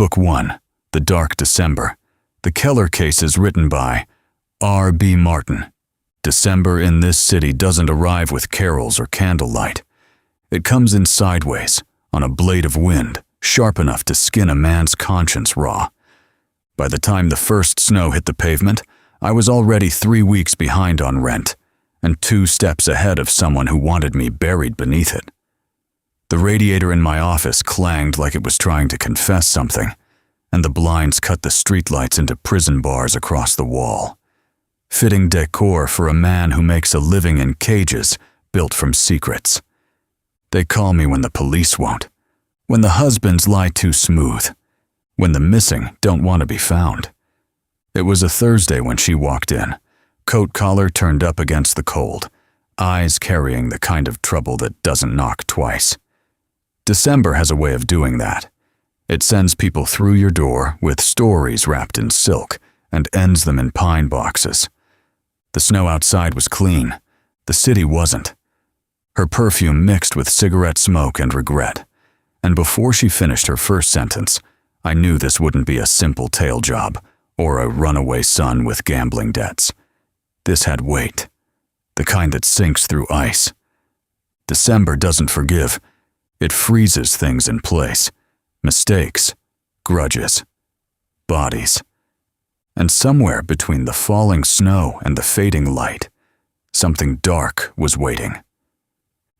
Book 1, The Dark December. The Keller case is written by R.B. Martin. December in this city doesn't arrive with carols or candlelight. It comes in sideways, on a blade of wind, sharp enough to skin a man's conscience raw. By the time the first snow hit the pavement, I was already 3 weeks behind on rent, and 2 steps ahead of someone who wanted me buried beneath it. The radiator in my office clanged like it was trying to confess something, and the blinds cut the streetlights into prison bars across the wall. Fitting decor for a man who makes a living in cages built from secrets. They call me when the police won't, when the husbands lie too smooth, when the missing don't want to be found. It was a Thursday when she walked in, coat collar turned up against the cold, eyes carrying the kind of trouble that doesn't knock twice. December has a way of doing that. It sends people through your door with stories wrapped in silk and ends them in pine boxes. The snow outside was clean. The city wasn't. Her perfume mixed with cigarette smoke and regret. And before she finished her first sentence, I knew this wouldn't be a simple tail job or a runaway son with gambling debts. This had weight, the kind that sinks through ice. December doesn't forgive. It freezes things in place, mistakes, grudges, bodies. And somewhere between the falling snow and the fading light, something dark was waiting.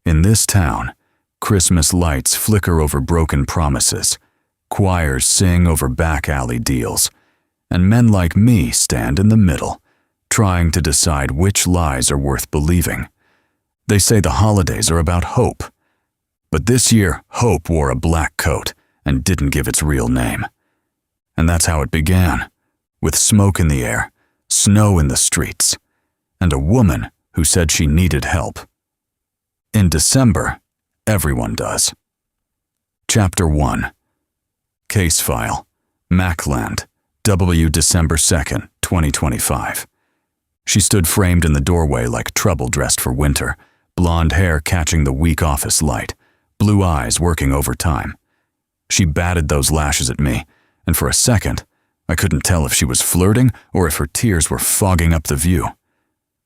In this town, Christmas lights flicker over broken promises, choirs sing over back alley deals, and men like me stand in the middle, trying to decide which lies are worth believing. They say the holidays are about hope. But this year, hope wore a black coat and didn't give its real name. And that's how it began, with smoke in the air, snow in the streets, and a woman who said she needed help. In December, everyone does. Chapter 1. Case File. Mackland, W. December 2nd, 2025. She stood framed in the doorway like trouble dressed for winter, blonde hair catching the weak office light, blue eyes working overtime. She batted those lashes at me, and for a second, I couldn't tell if she was flirting or if her tears were fogging up the view.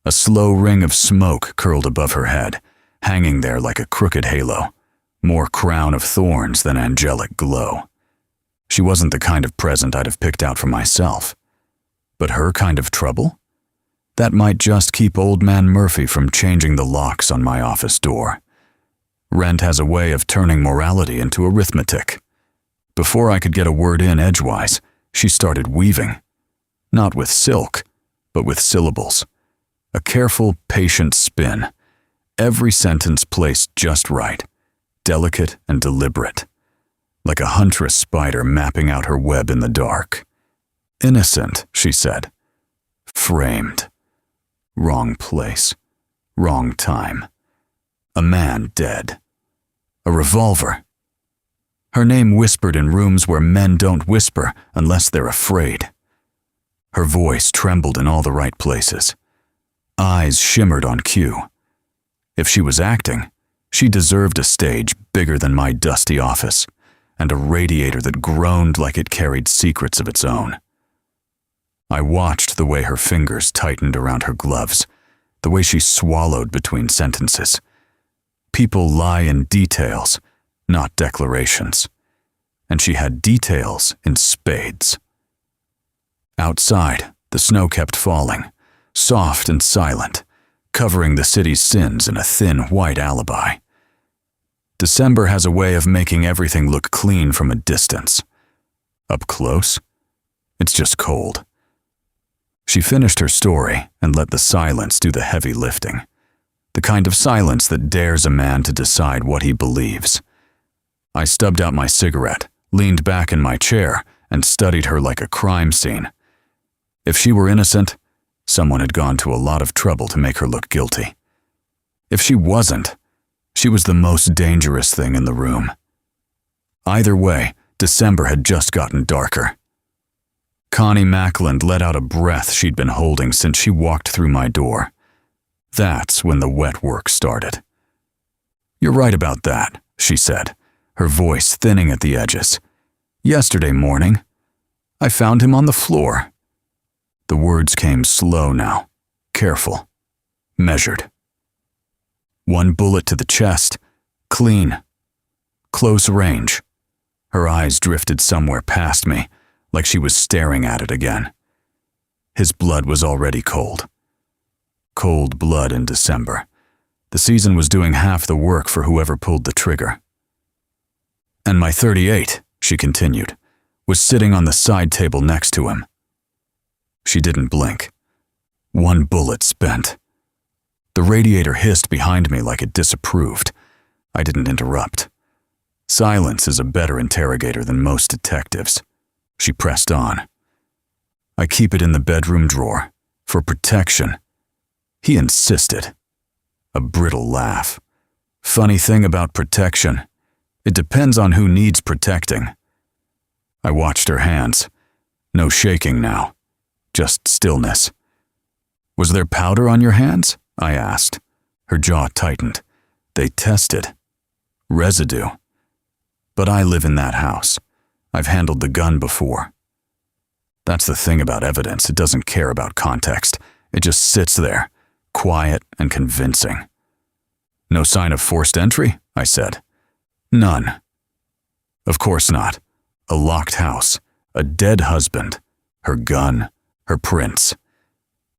A slow ring of smoke curled above her head, hanging there like a crooked halo, more crown of thorns than angelic glow. She wasn't the kind of present I'd have picked out for myself. But her kind of trouble? That might just keep old man Murphy from changing the locks on my office door. Rent has a way of turning morality into arithmetic. Before I could get a word in edgewise, she started weaving. Not with silk, but with syllables. A careful, patient spin. Every sentence placed just right, delicate and deliberate. Like a huntress spider mapping out her web in the dark. Innocent, she said. Framed. Wrong place. Wrong time. A man dead. A revolver. Her name whispered in rooms where men don't whisper unless they're afraid. Her voice trembled in all the right places. Eyes shimmered on cue. If she was acting, she deserved a stage bigger than my dusty office, and a radiator that groaned like it carried secrets of its own. I watched the way her fingers tightened around her gloves, the way she swallowed between sentences. People lie in details, not declarations. And she had details in spades. Outside, the snow kept falling, soft and silent, covering the city's sins in a thin white alibi. December has a way of making everything look clean from a distance. Up close, it's just cold. She finished her story and let the silence do the heavy lifting. The kind of silence that dares a man to decide what he believes. I stubbed out my cigarette, leaned back in my chair, and studied her like a crime scene. If she were innocent, someone had gone to a lot of trouble to make her look guilty. If she wasn't, she was the most dangerous thing in the room. Either way, December had just gotten darker. Connie Mackland let out a breath she'd been holding since she walked through my door. That's when the wet work started. "You're right about that," she said, her voice thinning at the edges. Yesterday morning, I found him on the floor." The words came slow now, careful, measured. One bullet to the chest, clean, close range. Her eyes drifted somewhere past me, like she was staring at it again. His blood was already cold. Cold blood in December. The season was doing half the work for whoever pulled the trigger. "And my .38, she continued, was sitting on the side table next to him." She didn't blink. One bullet spent. The radiator hissed behind me like it disapproved. I didn't interrupt. Silence is a better interrogator than most detectives. She pressed on. "I keep it in the bedroom drawer, for protection." He insisted. A brittle laugh. "Funny thing about protection. It depends on who needs protecting." I watched her hands. No shaking now. Just stillness. "Was there powder on your hands?" I asked. Her jaw tightened. "They tested. Residue. But I live in that house. I've handled the gun before." That's the thing about evidence. It doesn't care about context. It just sits there, quiet and convincing. "No sign of forced entry?" I said. "None." Of course not. A locked house, a dead husband, her gun, her prints.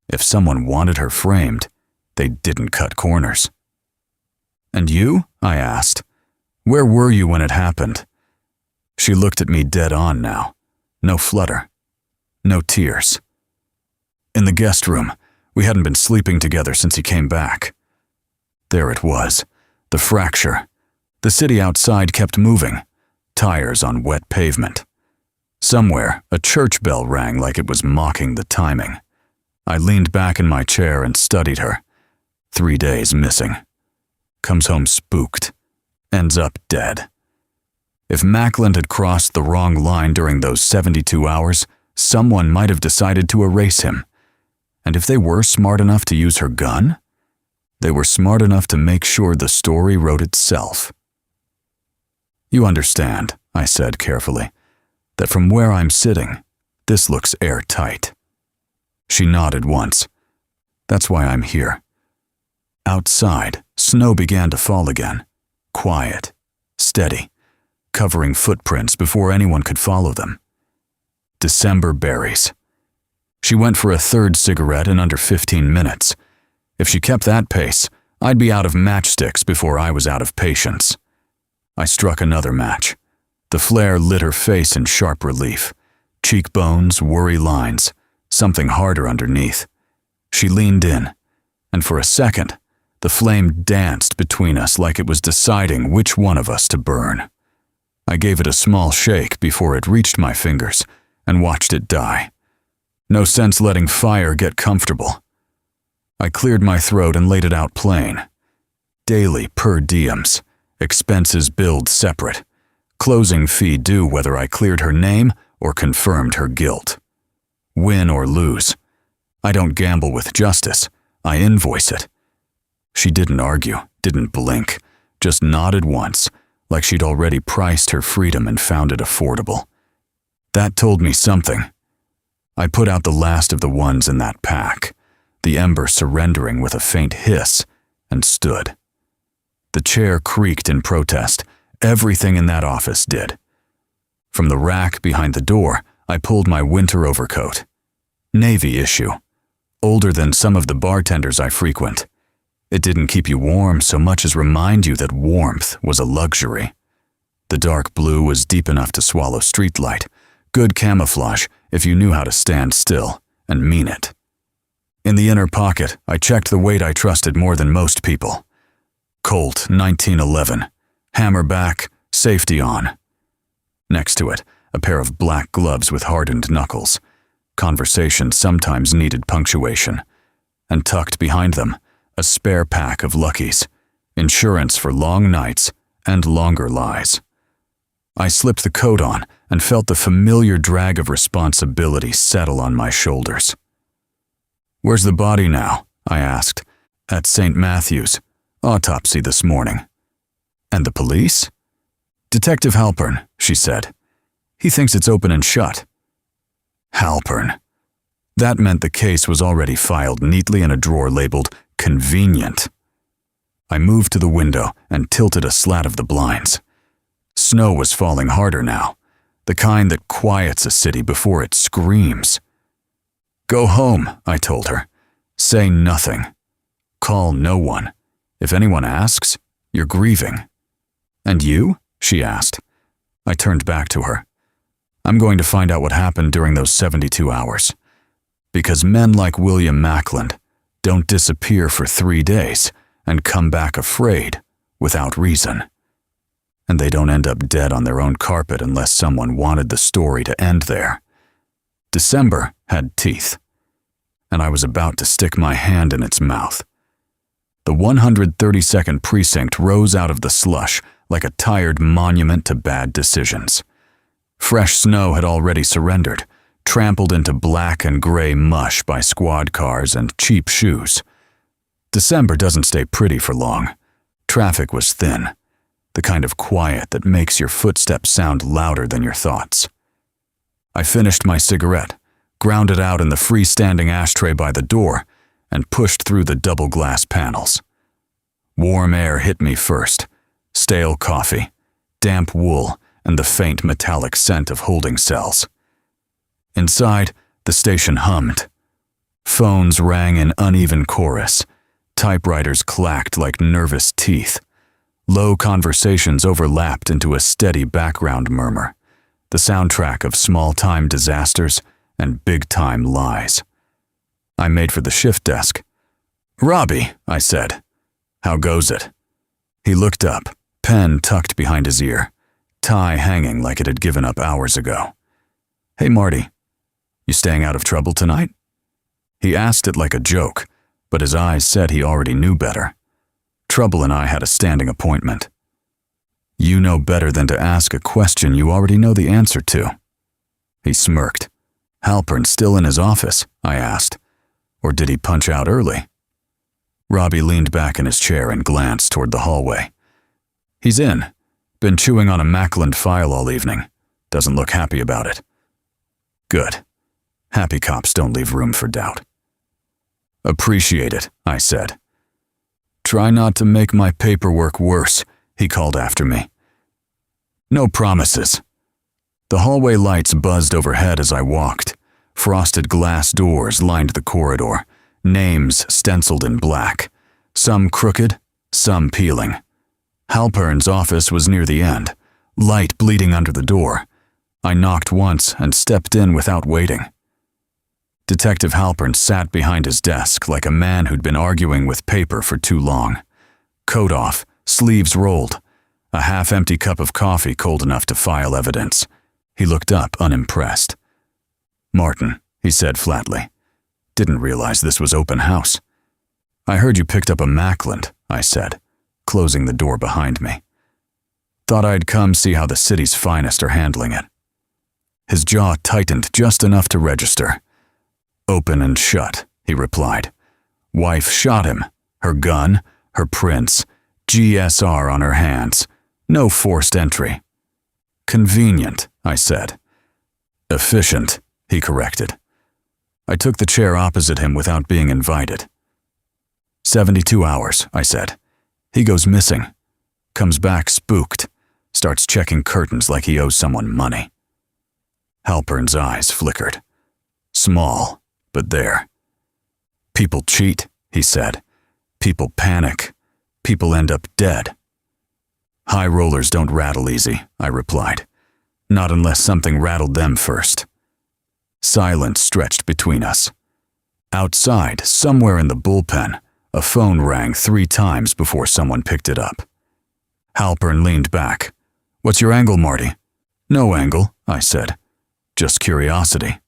If someone wanted her framed, they didn't cut corners. "And you?" I asked. "Where were you when it happened?" She looked at me dead on now. No flutter. No tears. "In the guest room. We hadn't been sleeping together since he came back." There it was. The fracture. The city outside kept moving. Tires on wet pavement. Somewhere, a church bell rang like it was mocking the timing. I leaned back in my chair and studied her. 3 days missing. Comes home spooked. Ends up dead. If Mackland had crossed the wrong line during those 72 hours, someone might have decided to erase him. And if they were smart enough to use her gun, they were smart enough to make sure the story wrote itself. "You understand," I said carefully, "that from where I'm sitting, this looks airtight." She nodded once. "That's why I'm here." Outside, snow began to fall again. Quiet, steady, covering footprints before anyone could follow them. December berries. She went for a third cigarette in under 15 minutes. If she kept that pace, I'd be out of matchsticks before I was out of patience. I struck another match. The flare lit her face in sharp relief. Cheekbones, worry lines, something harder underneath. She leaned in, and for a second, the flame danced between us like it was deciding which one of us to burn. I gave it a small shake before it reached my fingers and watched it die. No sense letting fire get comfortable. I cleared my throat and laid it out plain. Daily per diems, expenses billed separate. Closing fee due whether I cleared her name or confirmed her guilt. Win or lose. I don't gamble with justice. I invoice it. She didn't argue, didn't blink, just nodded once, like she'd already priced her freedom and found it affordable. That told me something. I put out the last of the ones in that pack, the ember surrendering with a faint hiss, and stood. The chair creaked in protest. Everything in that office did. From the rack behind the door, I pulled my winter overcoat. Navy issue. Older than some of the bartenders I frequent. It didn't keep you warm so much as remind you that warmth was a luxury. The dark blue was deep enough to swallow streetlight. Good camouflage if you knew how to stand still and mean it. In the inner pocket, I checked the weight I trusted more than most people. Colt 1911. Hammer back, safety on. Next to it, a pair of black gloves with hardened knuckles. Conversation sometimes needed punctuation. And tucked behind them, a spare pack of Luckies. Insurance for long nights and longer lies. I slipped the coat on and felt the familiar drag of responsibility settle on my shoulders. "Where's the body now?" I asked. "At St. Matthew's. Autopsy this morning." "And the police?" "Detective Halpern," she said. He thinks it's open and shut. Halpern. That meant the case was already filed neatly in a drawer labeled convenient. I moved to the window and tilted a slat of the blinds. Snow was falling harder now, the kind that quiets a city before it screams. Go home, I told her. Say nothing. Call no one. If anyone asks, you're grieving. And you? She asked. I turned back to her. I'm going to find out what happened during those 72 hours. Because men like William Mackland don't disappear for 3 days and come back afraid without reason. And they don't end up dead on their own carpet unless someone wanted the story to end there. December had teeth, and I was about to stick my hand in its mouth. The 132nd precinct rose out of the slush like a tired monument to bad decisions. Fresh snow had already surrendered, trampled into black and gray mush by squad cars and cheap shoes. December doesn't stay pretty for long. Traffic was thin, the kind of quiet that makes your footsteps sound louder than your thoughts. I finished my cigarette, ground it out in the freestanding ashtray by the door, and pushed through the double glass panels. Warm air hit me first, stale coffee, damp wool, and the faint metallic scent of holding cells. Inside, the station hummed. Phones rang in uneven chorus. Typewriters clacked like nervous teeth. Low conversations overlapped into a steady background murmur, the soundtrack of small-time disasters and big-time lies. I made for the shift desk. "Robbie," I said. "How goes it?" He looked up, pen tucked behind his ear, tie hanging like it had given up hours ago. "Hey, Marty, you staying out of trouble tonight?" He asked it like a joke, but his eyes said he already knew better. Trouble and I had a standing appointment. "You know better than to ask a question you already know the answer to." He smirked. "Halpern still in his office?" I asked. "Or did he punch out early?" Robbie leaned back in his chair and glanced toward the hallway. "He's in. Been chewing on a Mackland file all evening. Doesn't look happy about it." "Good. Happy cops don't leave room for doubt." "Appreciate it," I said. "Try not to make my paperwork worse," he called after me. "No promises." The hallway lights buzzed overhead as I walked. Frosted glass doors lined the corridor, names stenciled in black, some crooked, some peeling. Halpern's office was near the end, light bleeding under the door. I knocked once and stepped in without waiting. Detective Halpern sat behind his desk like a man who'd been arguing with paper for too long. Coat off, sleeves rolled, a half-empty cup of coffee cold enough to file evidence. He looked up unimpressed. "Martin," he said flatly. "Didn't realize this was open house." "I heard you picked up a Mackland," I said, closing the door behind me. "Thought I'd come see how the city's finest are handling it." His jaw tightened just enough to register. "Open and shut," he replied. "Wife shot him. Her gun, her prints, GSR on her hands. No forced entry." "Convenient," I said. "Efficient," he corrected. I took the chair opposite him without being invited. 72 hours, I said. He goes missing. Comes back spooked. Starts checking curtains like he owes someone money. Halpern's eyes flickered. Small, but there. "People cheat," he said. "People panic. People end up dead." "High rollers don't rattle easy," I replied. "Not unless something rattled them first." Silence stretched between us. Outside, somewhere in the bullpen, a phone rang 3 times before someone picked it up. Halpern leaned back. "What's your angle, Marty?" "No angle," I said. "Just curiosity."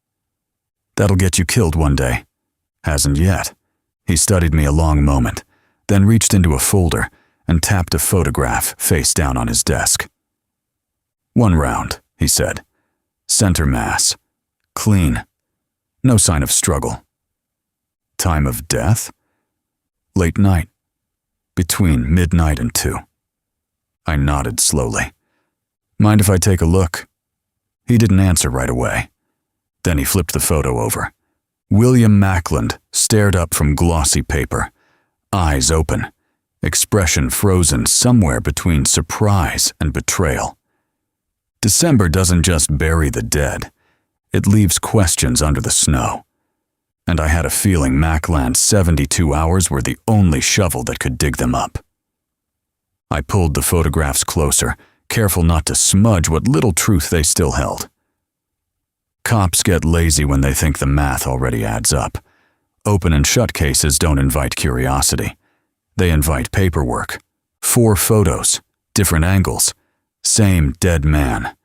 "That'll get you killed one day." "Hasn't yet." He studied me a long moment, then reached into a folder and tapped a photograph face down on his desk. "1 round," he said. "Center mass. Clean. No sign of struggle." "Time of death?" "Late night. Between midnight and 2. I nodded slowly. "Mind if I take a look?" He didn't answer right away. Then he flipped the photo over. William Mackland stared up from glossy paper, eyes open, expression frozen somewhere between surprise and betrayal. December doesn't just bury the dead, it leaves questions under the snow. And I had a feeling Mackland's 72 hours were the only shovel that could dig them up. I pulled the photographs closer, careful not to smudge what little truth they still held. Cops get lazy when they think the math already adds up. Open and shut cases don't invite curiosity. They invite paperwork. 4 photos, different angles, same dead man.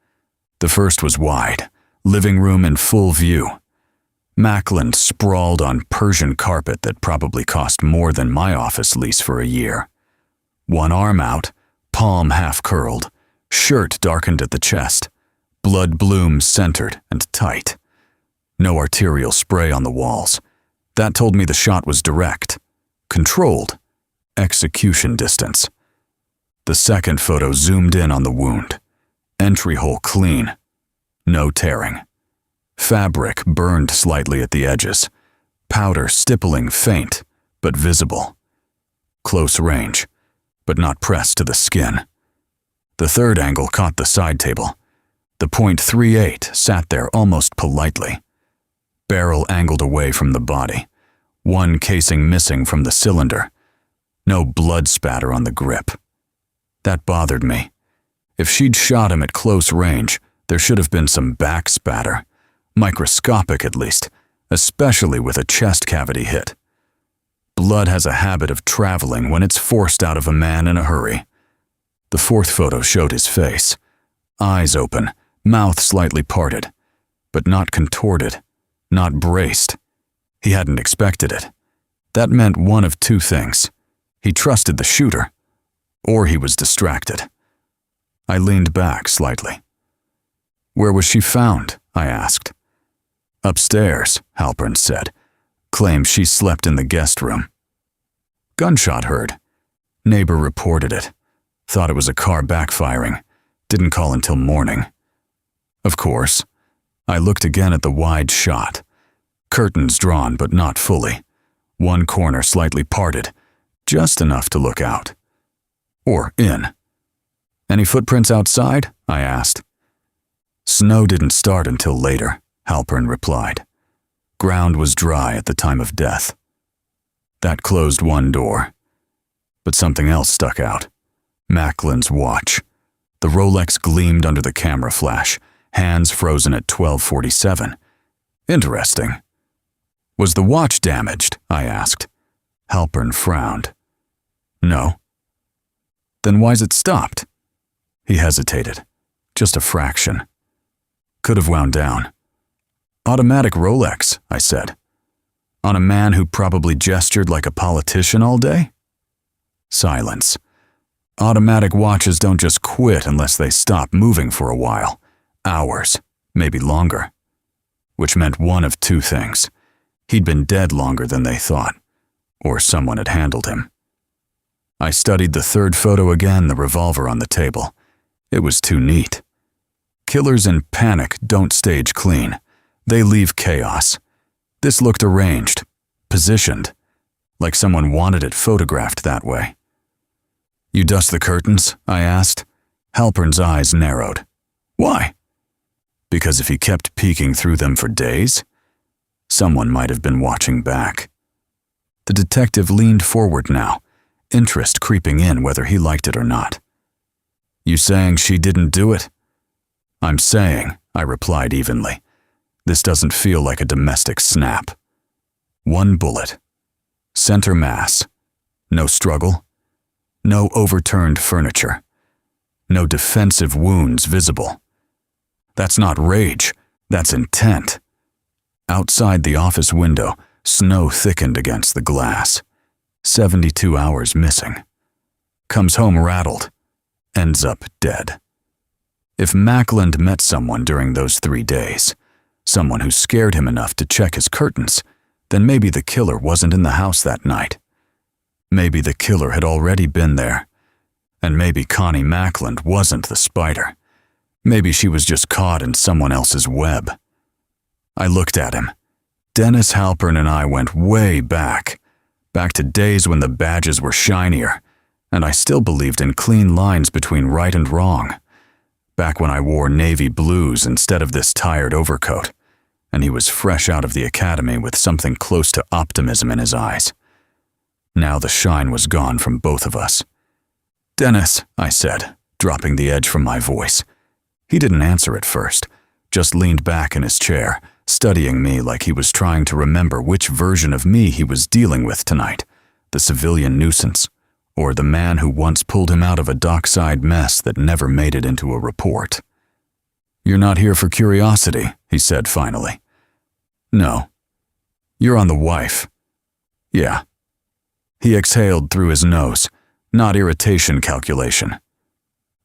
The first was wide, living room in full view. Mackland sprawled on Persian carpet that probably cost more than my office lease for a year. One arm out, palm half curled, shirt darkened at the chest, blood blooms centered and tight. No arterial spray on the walls. That told me the shot was direct, controlled, execution distance. The second photo zoomed in on the wound. Entry hole clean, no tearing. Fabric burned slightly at the edges, powder stippling faint, but visible. Close range, but not pressed to the skin. The third angle caught the side table. The .38 sat there almost politely. Barrel angled away from the body, one casing missing from the cylinder. No blood spatter on the grip. That bothered me. If she'd shot him at close range, there should have been some back spatter. Microscopic at least, especially with a chest cavity hit. Blood has a habit of traveling when it's forced out of a man in a hurry. The fourth photo showed his face. Eyes open, mouth slightly parted, but not contorted, not braced. He hadn't expected it. That meant one of two things. He trusted the shooter, or he was distracted. I leaned back slightly. "Where was she found?" I asked. "Upstairs," Halpern said. Claims she slept in the guest room. "Gunshot heard." Neighbor reported it. Thought it was a car backfiring. Didn't call until morning. Of course. I looked again at the wide shot. Curtains drawn but not fully. One corner slightly parted, just enough to look out. Or in. "Any footprints outside?" I asked. "Snow didn't start until later," Halpern replied. "Ground was dry at the time of death." That closed one door. But something else stuck out. Mackland's watch. The Rolex gleamed under the camera flash, hands frozen at 12:47. Interesting. "Was the watch damaged?" I asked. Halpern frowned. "No." "Then why's it stopped?" He hesitated. Just a fraction. "Could have wound down." "Automatic Rolex," I said. "On a man who probably gestured like a politician all day?" Silence. Automatic watches don't just quit unless they stop moving for a while. Hours, maybe longer. Which meant one of two things. He'd been dead longer than they thought, or someone had handled him. I studied the third photo again, the revolver on the table. It was too neat. Killers in panic don't stage clean. They leave chaos. This looked arranged, positioned, like someone wanted it photographed that way. "You dust the curtains?" I asked. Halpern's eyes narrowed. "Why?" "Because if he kept peeking through them for days, someone might have been watching back." The detective leaned forward now, interest creeping in whether he liked it or not. "You saying she didn't do it?" "I'm saying," I replied evenly, "this doesn't feel like a domestic snap. One bullet. Center mass. No struggle. No overturned furniture. No defensive wounds visible. That's not rage, that's intent." Outside the office window, snow thickened against the glass. 72 hours missing. Comes home rattled. Ends up dead. If Mackland met someone during those 3 days, someone who scared him enough to check his curtains, then maybe the killer wasn't in the house that night. Maybe the killer had already been there. And maybe Connie Mackland wasn't the spider. Maybe she was just caught in someone else's web. I looked at him. Dennis Halpern and I went way back to days when the badges were shinier, and I still believed in clean lines between right and wrong. Back when I wore navy blues instead of this tired overcoat, and he was fresh out of the academy with something close to optimism in his eyes. Now the shine was gone from both of us. "Dennis," I said, dropping the edge from my voice. He didn't answer at first, just leaned back in his chair, studying me like he was trying to remember which version of me he was dealing with tonight, the civilian nuisance, or the man who once pulled him out of a dockside mess that never made it into a report. "You're not here for curiosity," he said finally. "No." "You're on the wife." "Yeah." He exhaled through his nose, not irritation calculation.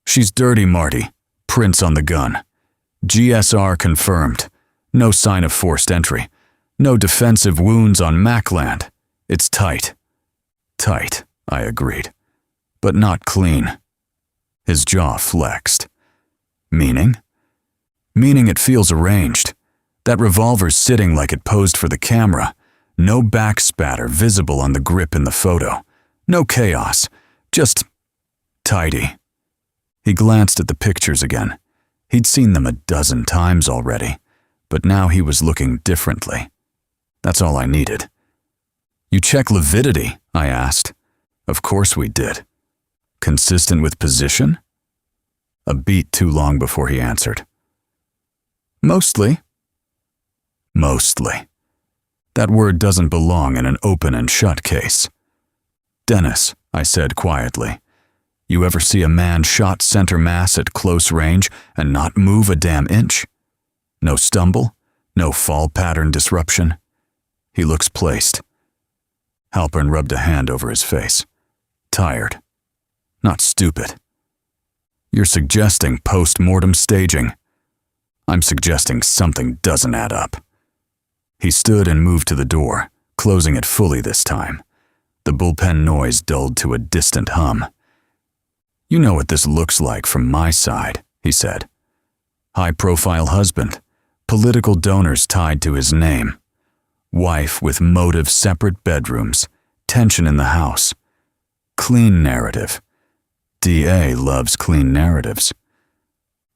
"She's dirty, Marty. Prints on the gun. GSR confirmed. No sign of forced entry. No defensive wounds on Mackland. It's tight." "Tight," I agreed. "But not clean." His jaw flexed. "Meaning?" "Meaning it feels arranged. That revolver's sitting like it posed for the camera. No back spatter visible on the grip in the photo. No chaos. Just tidy." He glanced at the pictures again. He'd seen them a dozen times already, but now he was looking differently. That's all I needed. "You check lividity?" I asked. "Of course we did." "Consistent with position?" A beat too long before he answered. "Mostly." Mostly. That word doesn't belong in an open and shut case. "Dennis," I said quietly, "you ever see a man shot center mass at close range and not move a damn inch? No stumble? No fall pattern disruption?" He looks placed. Halpern rubbed a hand over his face. "Tired. Not stupid." "You're suggesting post-mortem staging." "I'm suggesting something doesn't add up." He stood and moved to the door, closing it fully this time. The bullpen noise dulled to a distant hum. "You know what this looks like from my side," he said. "High-profile husband, political donors tied to his name. Wife with motive separate bedrooms, tension in the house. Clean narrative. DA loves clean narratives."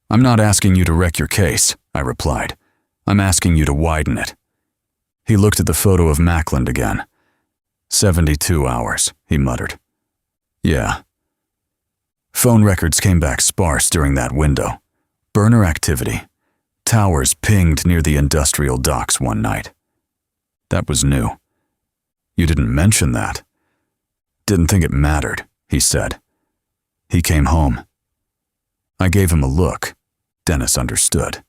"I'm not asking you to wreck your case," I replied. "I'm asking you to widen it." He looked at the photo of Mackland again. 72 hours, he muttered. "Yeah." Phone records came back sparse during that window. Burner activity. Towers pinged near the industrial docks one night. That was new. "You didn't mention that." "Didn't think it mattered," he said. He came home. I gave him a look. Dennis understood.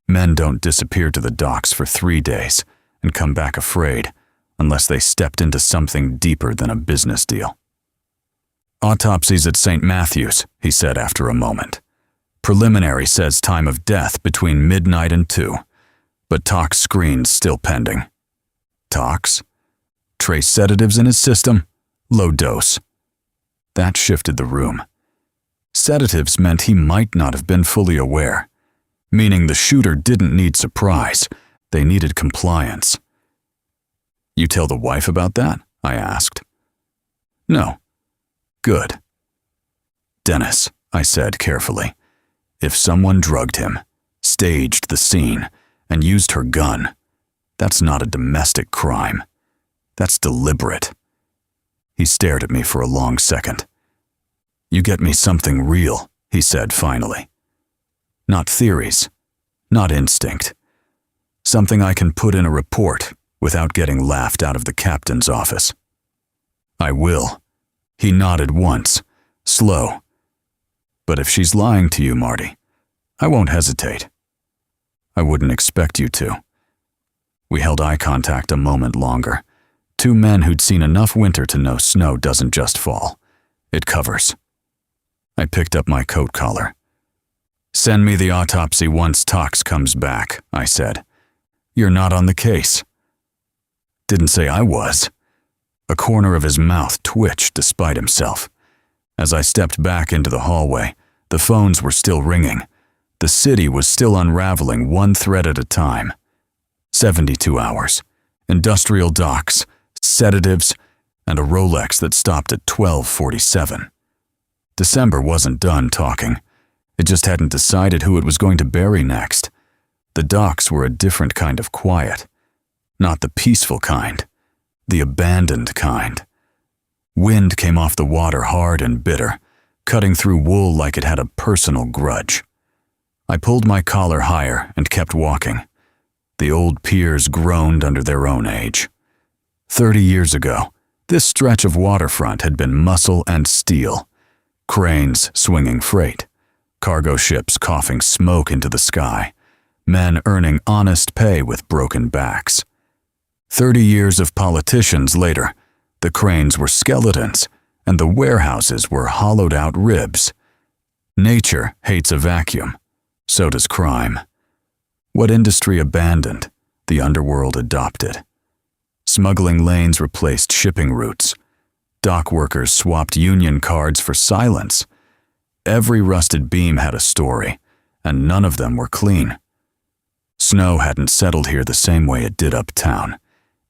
Men don't disappear to the docks for 3 days and come back afraid unless they stepped into something deeper than a business deal. "Autopsies at St. Matthew's," he said after a moment. "Preliminary says time of death between midnight and 2, but tox screens still pending." "Tox? Trace sedatives in his system? Low dose." That shifted the room. Sedatives meant he might not have been fully aware, meaning the shooter didn't need surprise, they needed compliance. "You tell the wife about that?" I asked. "No." "Good." "Dennis," I said carefully, "if someone drugged him, staged the scene, and used her gun, that's not a domestic crime. That's deliberate." He stared at me for a long second. "You get me something real," he said finally. "Not theories, not instinct. Something I can put in a report without getting laughed out of the captain's office." "I will." He nodded once, slow. "But if she's lying to you, Marty, I won't hesitate." "I wouldn't expect you to." We held eye contact a moment longer. Two men who'd seen enough winter to know snow doesn't just fall. It covers. I picked up my coat collar. "Send me the autopsy once Tox comes back," I said. "You're not on the case." Didn't say I was. A corner of his mouth twitched despite himself. As I stepped back into the hallway, the phones were still ringing. The city was still unraveling one thread at a time. 72 hours, industrial docks, sedatives, and a Rolex that stopped at 12:47. December wasn't done talking. It just hadn't decided who it was going to bury next. The docks were a different kind of quiet. Not the peaceful kind, the abandoned kind. Wind came off the water hard and bitter, cutting through wool like it had a personal grudge. I pulled my collar higher and kept walking. The old piers groaned under their own age. 30 years ago, this stretch of waterfront had been muscle and steel, cranes swinging freight, cargo ships coughing smoke into the sky, men earning honest pay with broken backs. 30 years of politicians later, the cranes were skeletons and the warehouses were hollowed-out ribs. Nature hates a vacuum. So does crime. What industry abandoned, the underworld adopted. Smuggling lanes replaced shipping routes. Dock workers swapped union cards for silence. Every rusted beam had a story, and none of them were clean. Snow hadn't settled here the same way it did uptown.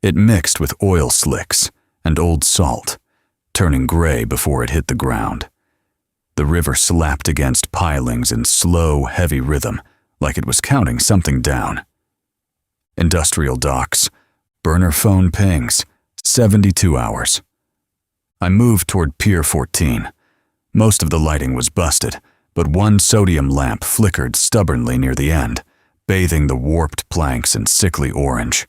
It mixed with oil slicks and old salt, turning gray before it hit the ground. The river slapped against pilings in slow, heavy rhythm, like it was counting something down. Industrial docks, burner phone pings, 72 hours. I moved toward Pier 14. Most of the lighting was busted, but one sodium lamp flickered stubbornly near the end, bathing the warped planks in sickly orange.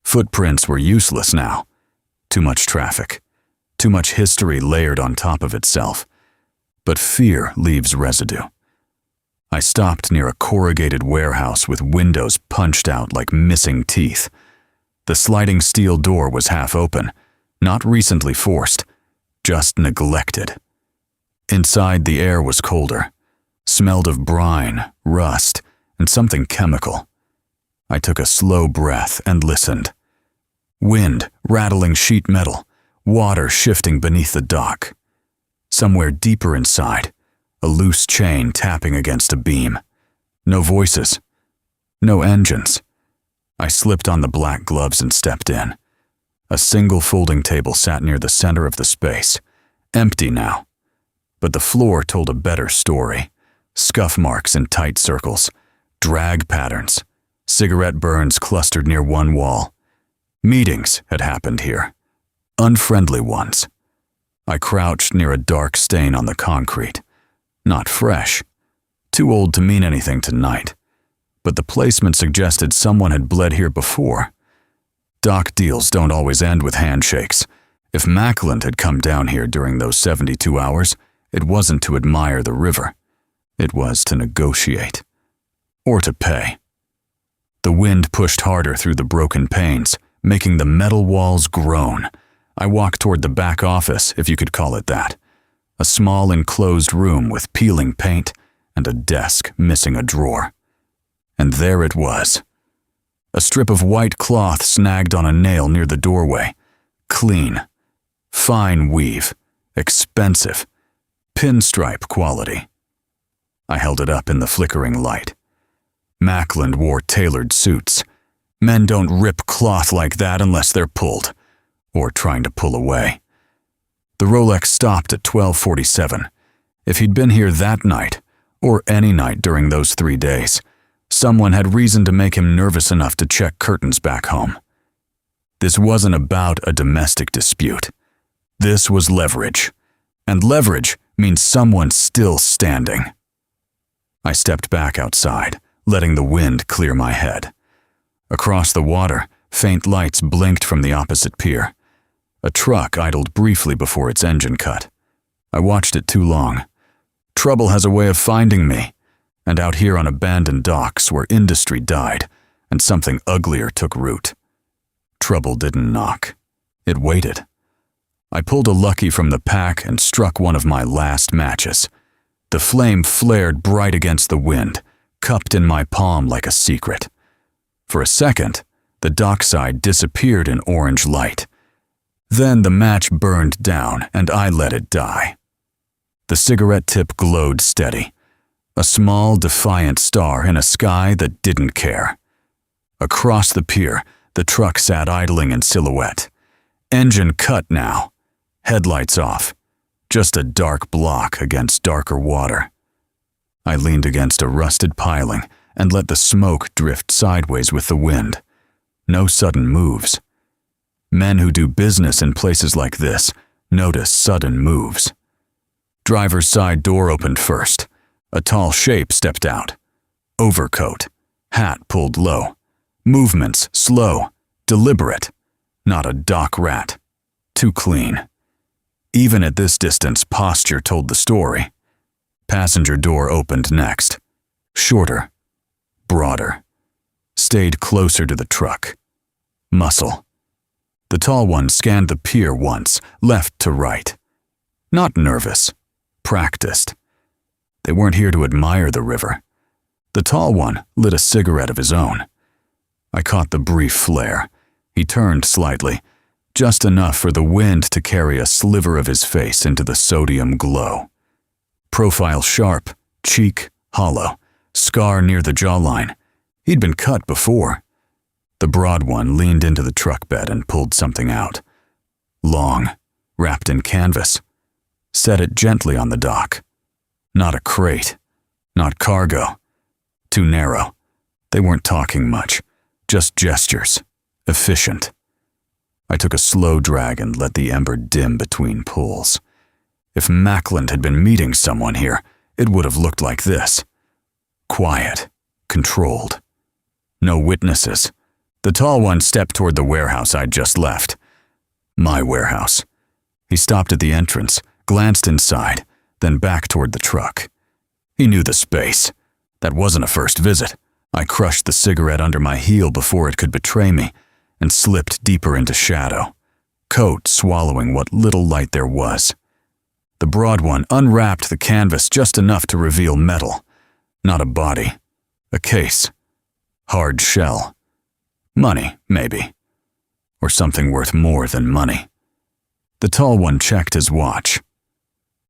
Footprints were useless now. Too much traffic. Too much history layered on top of itself. But fear leaves residue. I stopped near a corrugated warehouse with windows punched out like missing teeth. The sliding steel door was half open, not recently forced, just neglected. Inside, the air was colder, smelled of brine, rust, and something chemical. I took a slow breath and listened. Wind rattling sheet metal, water shifting beneath the dock. Somewhere deeper inside, a loose chain tapping against a beam. No voices. No engines. I slipped on the black gloves and stepped in. A single folding table sat near the center of the space, empty now. But the floor told a better story. Scuff marks in tight circles, drag patterns, cigarette burns clustered near one wall. Meetings had happened here. Unfriendly ones. I crouched near a dark stain on the concrete. Not fresh. Too old to mean anything tonight. But the placement suggested someone had bled here before. Dock deals don't always end with handshakes. If Mackland had come down here during those 72 hours, it wasn't to admire the river. It was to negotiate. Or to pay. The wind pushed harder through the broken panes, making the metal walls groan. I walked toward the back office, if you could call it that. A small enclosed room with peeling paint and a desk missing a drawer. And there it was. A strip of white cloth snagged on a nail near the doorway. Clean. Fine weave. Expensive. Pinstripe quality. I held it up in the flickering light. Mackland wore tailored suits. Men don't rip cloth like that unless they're pulled. Or trying to pull away. The Rolex stopped at 12:47. If he'd been here that night, or any night during those 3 days, someone had reason to make him nervous enough to check curtains back home. This wasn't about a domestic dispute. This was leverage. And leverage means someone's still standing. I stepped back outside, letting the wind clear my head. Across the water, faint lights blinked from the opposite pier. A truck idled briefly before its engine cut. I watched it too long. Trouble has a way of finding me, and out here on abandoned docks where industry died and something uglier took root. Trouble didn't knock. It waited. I pulled a Lucky from the pack and struck one of my last matches. The flame flared bright against the wind, cupped in my palm like a secret. For a second, the dockside disappeared in orange light. Then the match burned down and I let it die. The cigarette tip glowed steady. A small, defiant star in a sky that didn't care. Across the pier, the truck sat idling in silhouette. Engine cut now. Headlights off. Just a dark block against darker water. I leaned against a rusted piling and let the smoke drift sideways with the wind. No sudden moves. Men who do business in places like this notice sudden moves. Driver's side door opened first. A tall shape stepped out. Overcoat. Hat pulled low. Movements slow, deliberate. Not a dock rat. Too clean. Even at this distance, posture told the story. Passenger door opened next. Shorter. Broader. Stayed closer to the truck. Muscle. The tall one scanned the pier once, left to right. Not nervous. Practiced. They weren't here to admire the river. The tall one lit a cigarette of his own. I caught the brief flare. He turned slightly, just enough for the wind to carry a sliver of his face into the sodium glow. Profile sharp, cheek hollow, scar near the jawline. He'd been cut before. The broad one leaned into the truck bed and pulled something out. Long, wrapped in canvas. Set it gently on the dock. Not a crate. Not cargo. Too narrow. They weren't talking much. Just gestures. Efficient. I took a slow drag and let the ember dim between pulls. If Mackland had been meeting someone here, it would have looked like this. Quiet. Controlled. No witnesses. The tall one stepped toward the warehouse I'd just left. My warehouse. He stopped at the entrance, glanced inside, then back toward the truck. He knew the space. That wasn't a first visit. I crushed the cigarette under my heel before it could betray me and slipped deeper into shadow, coat swallowing what little light there was. The broad one unwrapped the canvas just enough to reveal metal. Not a body. A case. Hard shell. Money, maybe. Or something worth more than money. The tall one checked his watch.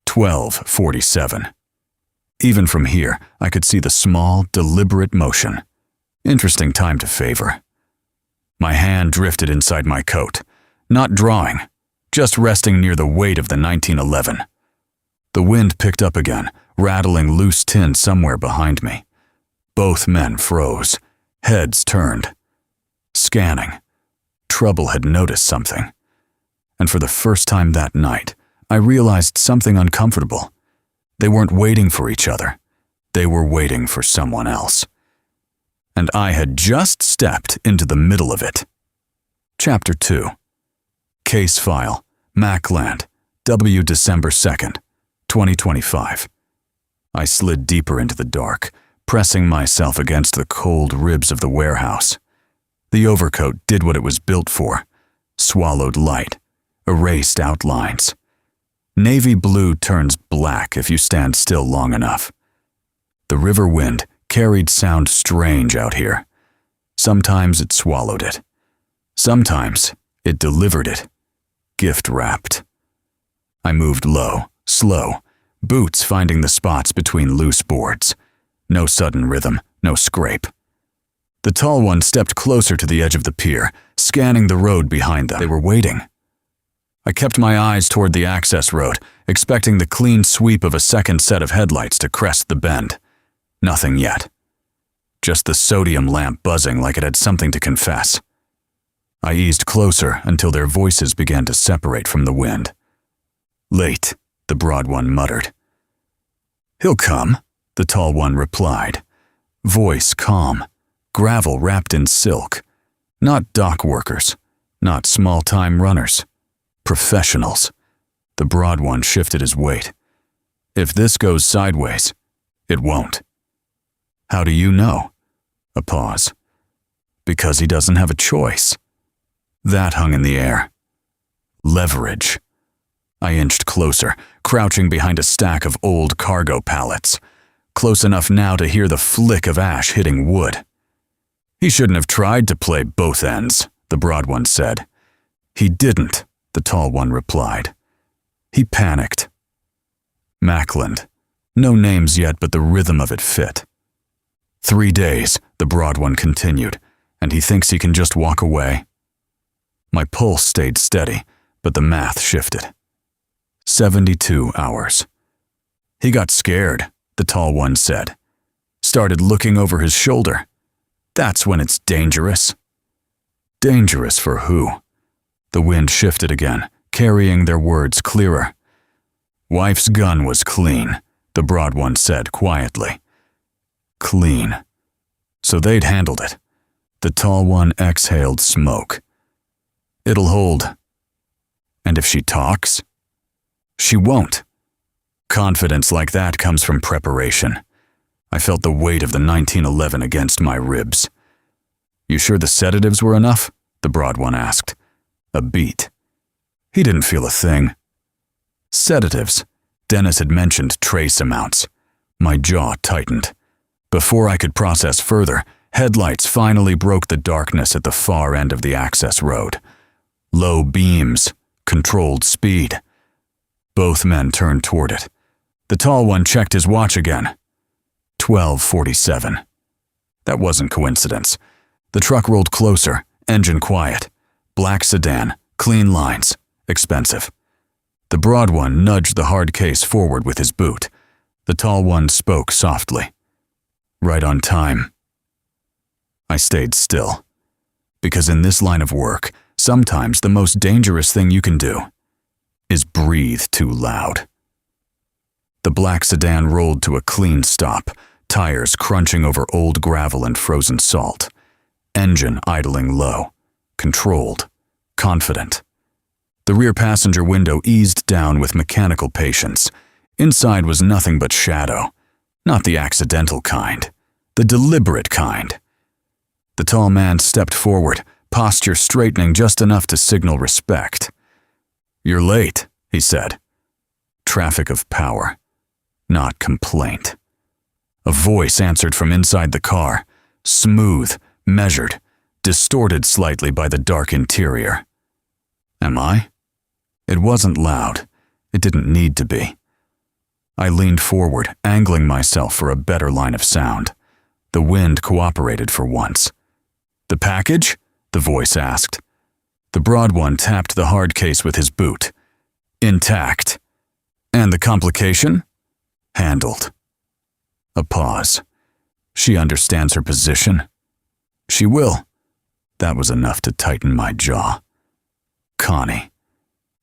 12:47. Even from here, I could see the small, deliberate motion. Interesting time to favor. My hand drifted inside my coat, not drawing, just resting near the weight of the 1911. The wind picked up again, rattling loose tin somewhere behind me. Both men froze, heads turned. Scanning. Trouble had noticed something. And for the first time that night, I realized something uncomfortable. They weren't waiting for each other. They were waiting for someone else. And I had just stepped into the middle of it. Chapter 2. Case file. Mackland. W. December 2nd, 2025. I slid deeper into the dark, pressing myself against the cold ribs of the warehouse. The overcoat did what it was built for. Swallowed light. Erased outlines. Navy blue turns black if you stand still long enough. The river wind carried sound strange out here. Sometimes it swallowed it. Sometimes it delivered it. Gift wrapped. I moved low, slow, boots finding the spots between loose boards. No sudden rhythm, no scrape. The tall one stepped closer to the edge of the pier, scanning the road behind them. They were waiting. I kept my eyes toward the access road, expecting the clean sweep of a second set of headlights to crest the bend. Nothing yet. Just the sodium lamp buzzing like it had something to confess. I eased closer until their voices began to separate from the wind. Late, the broad one muttered. He'll come, the tall one replied. Voice calm, gravel wrapped in silk. Not dock workers, not small-time runners. Professionals. The broad one shifted his weight. If this goes sideways, it won't. How do you know? A pause. Because he doesn't have a choice. That hung in the air. Leverage. I inched closer, crouching behind a stack of old cargo pallets, close enough now to hear the flick of ash hitting wood. He shouldn't have tried to play both ends, the broad one said. He didn't, the tall one replied. He panicked. Mackland. No names yet, but the rhythm of it fit. 3 days, the broad one continued, and he thinks he can just walk away. My pulse stayed steady, but the math shifted. 72 hours. He got scared, the tall one said. Started looking over his shoulder. That's when it's dangerous. Dangerous for who? The wind shifted again, carrying their words clearer. Wife's gun was clean, the broad one said quietly. Clean. So they'd handled it. The tall one exhaled smoke. It'll hold. And if she talks? She won't. Confidence like that comes from preparation. I felt the weight of the 1911 against my ribs. You sure the sedatives were enough? The broad one asked. A beat. He didn't feel a thing. Sedatives. Dennis had mentioned trace amounts. My jaw tightened. Before I could process further, headlights finally broke the darkness at the far end of the access road. Low beams, controlled speed. Both men turned toward it. The tall one checked his watch again. 12:47. That wasn't coincidence. The truck rolled closer, engine quiet. Black sedan, clean lines, expensive. The broad one nudged the hard case forward with his boot. The tall one spoke softly. Right on time. I stayed still. Because in this line of work, sometimes the most dangerous thing you can do is breathe too loud. The black sedan rolled to a clean stop, tires crunching over old gravel and frozen salt. Engine idling low, controlled, confident. The rear passenger window eased down with mechanical patience. Inside was nothing but shadow. Not the accidental kind, the deliberate kind. The tall man stepped forward, posture straightening just enough to signal respect. You're late, he said. Traffic of power, not complaint. A voice answered from inside the car, smooth, measured, distorted slightly by the dark interior. Am I? It wasn't loud. It didn't need to be. I leaned forward, angling myself for a better line of sound. The wind cooperated for once. The package? The voice asked. The broad one tapped the hard case with his boot. Intact. And the complication? Handled. A pause. She understands her position. She will. That was enough to tighten my jaw. Connie.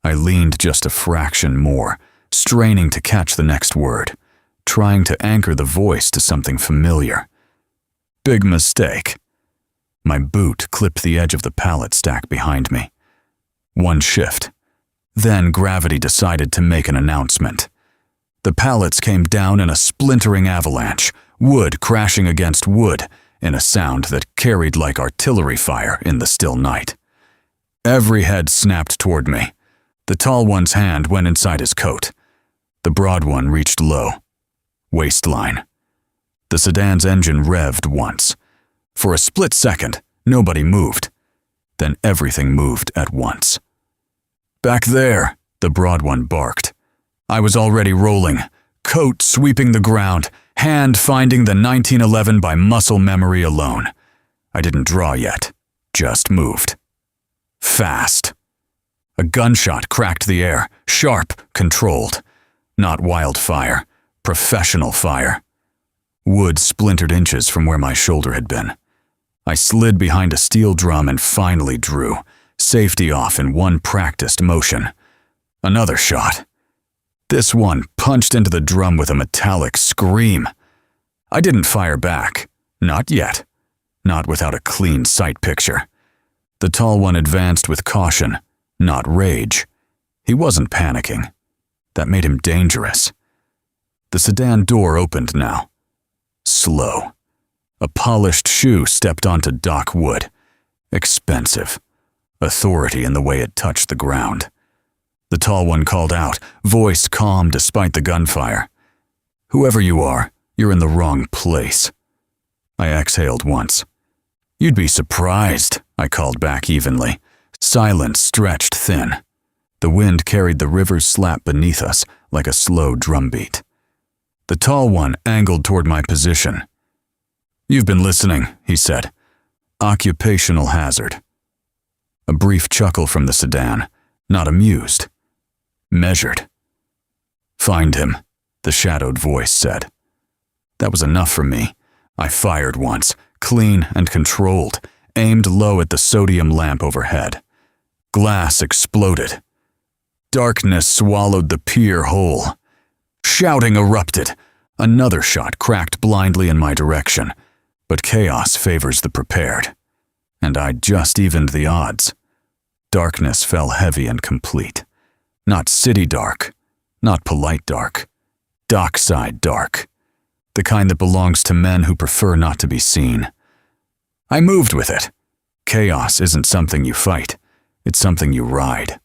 I leaned just a fraction more, straining to catch the next word, trying to anchor the voice to something familiar. Big mistake. My boot clipped the edge of the pallet stack behind me. One shift. Then gravity decided to make an announcement. The pallets came down in a splintering avalanche, wood crashing against wood, in a sound that carried like artillery fire in the still night. Every head snapped toward me. The tall one's hand went inside his coat. The broad one reached low. Waistline. The sedan's engine revved once. For a split second, nobody moved. Then everything moved at once. Back there, the broad one barked. I was already rolling, coat sweeping the ground, hand finding the 1911 by muscle memory alone. I didn't draw yet, just moved. Fast. A gunshot cracked the air, sharp, controlled. Not wildfire, professional fire. Wood splintered inches from where my shoulder had been. I slid behind a steel drum and finally drew, safety off in one practiced motion. Another shot. This one punched into the drum with a metallic scream. I didn't fire back. Not yet. Not without a clean sight picture. The tall one advanced with caution, not rage. He wasn't panicking. That made him dangerous. The sedan door opened now. Slow. A polished shoe stepped onto dock wood. Expensive. Authority in the way it touched the ground. The tall one called out, voice calm despite the gunfire. Whoever you are, you're in the wrong place. I exhaled once. You'd be surprised, I called back evenly. Silence stretched thin. The wind carried the river's slap beneath us like a slow drumbeat. The tall one angled toward my position. "You've been listening," he said. "Occupational hazard." A brief chuckle from the sedan, not amused. Measured. "Find him," the shadowed voice said. That was enough for me. I fired once, clean and controlled, aimed low at the sodium lamp overhead. Glass exploded. Darkness swallowed the pier whole. Shouting erupted. Another shot cracked blindly in my direction, but chaos favors the prepared. And I just evened the odds. Darkness fell heavy and complete. Not city dark, not polite dark. Dockside dark. The kind that belongs to men who prefer not to be seen. I moved with it. Chaos isn't something you fight. It's something you ride.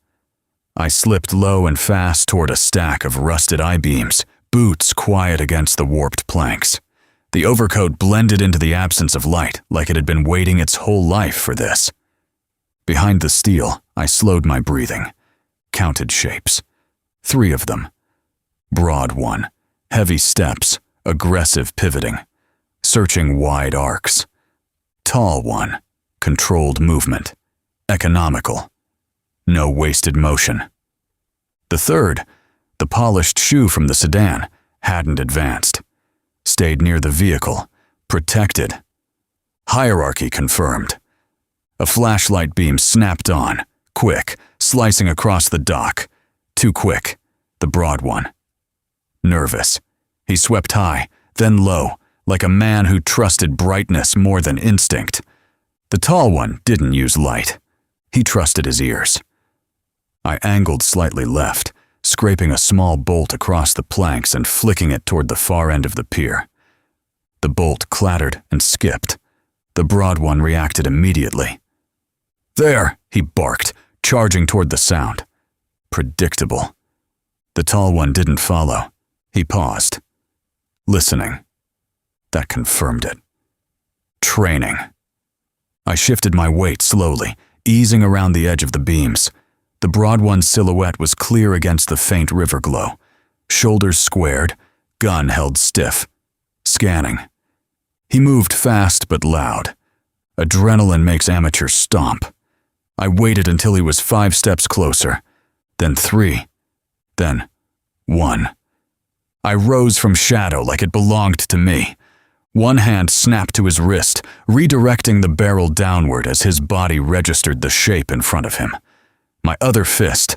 I slipped low and fast toward a stack of rusted I-beams, boots quiet against the warped planks. The overcoat blended into the absence of light like it had been waiting its whole life for this. Behind the steel, I slowed my breathing. Counted shapes. 3 of them. Broad one. Heavy steps. Aggressive pivoting. Searching wide arcs. Tall one. Controlled movement. Economical. No wasted motion. The 3rd, the polished shoe from the sedan, hadn't advanced. Stayed near the vehicle. Protected. Hierarchy confirmed. A flashlight beam snapped on, quick, slicing across the dock. Too quick, the broad one. Nervous. He swept high, then low, like a man who trusted brightness more than instinct. The tall one didn't use light. He trusted his ears. I angled slightly left, scraping a small bolt across the planks and flicking it toward the far end of the pier. The bolt clattered and skipped. The broad one reacted immediately. "There!" he barked, charging toward the sound. Predictable. The tall one didn't follow. He paused. Listening. That confirmed it. Training. I shifted my weight slowly, easing around the edge of the beams. The broad one's silhouette was clear against the faint river glow. Shoulders squared, gun held stiff. Scanning. He moved fast but loud. Adrenaline makes amateurs stomp. I waited until he was 5 steps closer, then 3, then 1. I rose from shadow like it belonged to me. One hand snapped to his wrist, redirecting the barrel downward as his body registered the shape in front of him. My other fist,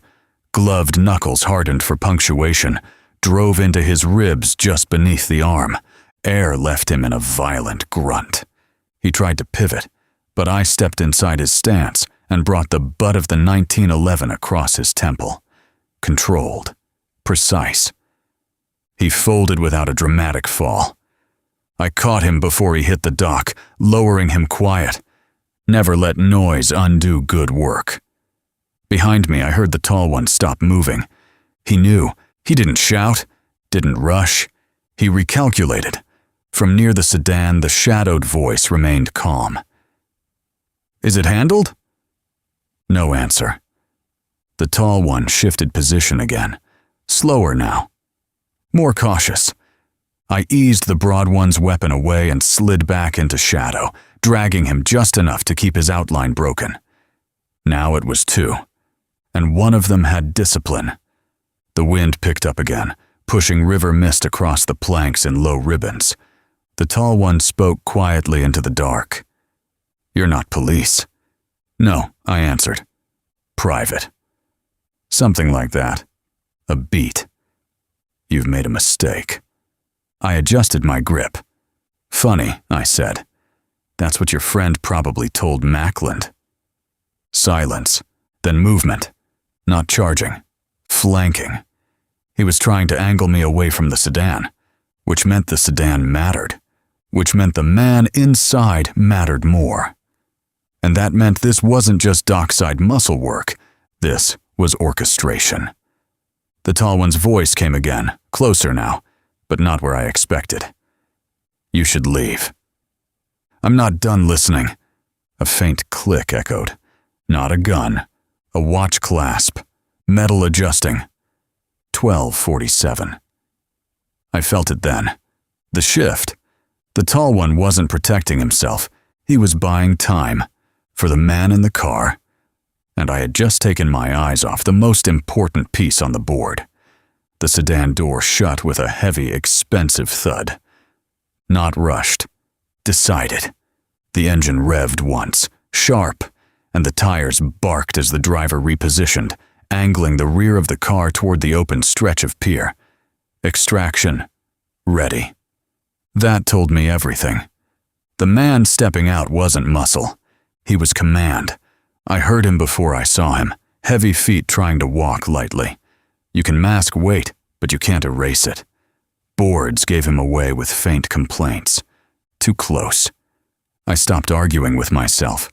gloved knuckles hardened for punctuation, drove into his ribs just beneath the arm. Air left him in a violent grunt. He tried to pivot, but I stepped inside his stance and brought the butt of the 1911 across his temple. Controlled. Precise. He folded without a dramatic fall. I caught him before he hit the dock, lowering him quiet. Never let noise undo good work. Behind me, I heard the tall one stop moving. He knew. He didn't shout, didn't rush. He recalculated. From near the sedan, the shadowed voice remained calm. "Is it handled?" No answer. The tall one shifted position again. Slower now. More cautious. I eased the broad one's weapon away and slid back into shadow, dragging him just enough to keep his outline broken. Now it was 2, and one of them had discipline. The wind picked up again, pushing river mist across the planks in low ribbons. The tall one spoke quietly into the dark. "You're not police." "No," I answered. "Private." "Something like that. A beat." "You've made a mistake." I adjusted my grip. "Funny," I said. "That's what your friend probably told Mackland." Silence, then movement. Not charging. Flanking. He was trying to angle me away from the sedan, which meant the sedan mattered, which meant the man inside mattered more. And that meant this wasn't just dockside muscle work. This was orchestration. The tall one's voice came again, closer now, but not where I expected. "You should leave." "I'm not done listening." A faint click echoed. Not a gun. A watch clasp. Metal adjusting. 12:47. I felt it then. The shift. The tall one wasn't protecting himself. He was buying time for the man in the car. And I had just taken my eyes off the most important piece on the board. The sedan door shut with a heavy, expensive thud. Not rushed. Decided. The engine revved once, sharp, and the tires barked as the driver repositioned, angling the rear of the car toward the open stretch of pier. Extraction. Ready. That told me everything. The man stepping out wasn't muscle. He was command. I heard him before I saw him, heavy feet trying to walk lightly. You can mask weight, but you can't erase it. Boards gave him away with faint complaints. Too close. I stopped arguing with myself.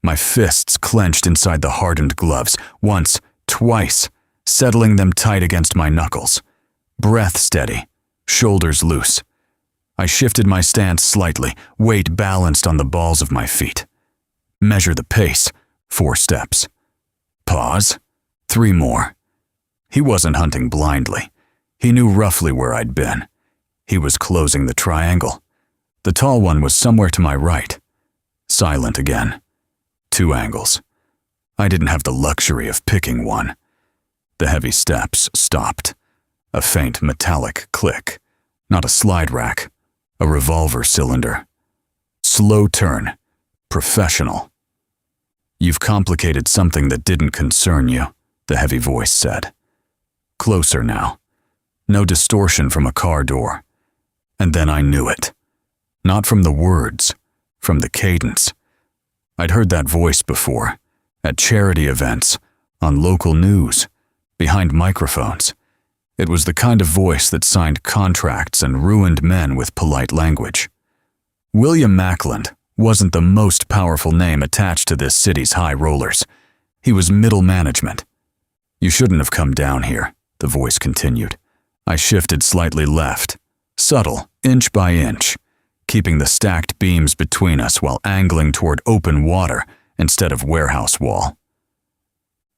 My fists clenched inside the hardened gloves, once, twice, settling them tight against my knuckles. Breath steady, shoulders loose. I shifted my stance slightly, weight balanced on the balls of my feet. Measure the pace, 4 steps. Pause, 3 more. He wasn't hunting blindly. He knew roughly where I'd been. He was closing the triangle. The tall one was somewhere to my right. Silent again. 2 angles. I didn't have the luxury of picking one. The heavy steps stopped. A faint metallic click. Not a slide rack. A revolver cylinder. Slow turn. Professional. You've complicated something that didn't concern you, the heavy voice said. Closer now. No distortion from a car door. And then I knew it. Not from the words, from the cadence. I'd heard that voice before, at charity events, on local news, behind microphones. It was the kind of voice that signed contracts and ruined men with polite language. William Mackland wasn't the most powerful name attached to this city's high rollers. He was middle management. You shouldn't have come down here, the voice continued. I shifted slightly left, subtle, inch by inch, keeping the stacked beams between us while angling toward open water instead of warehouse wall.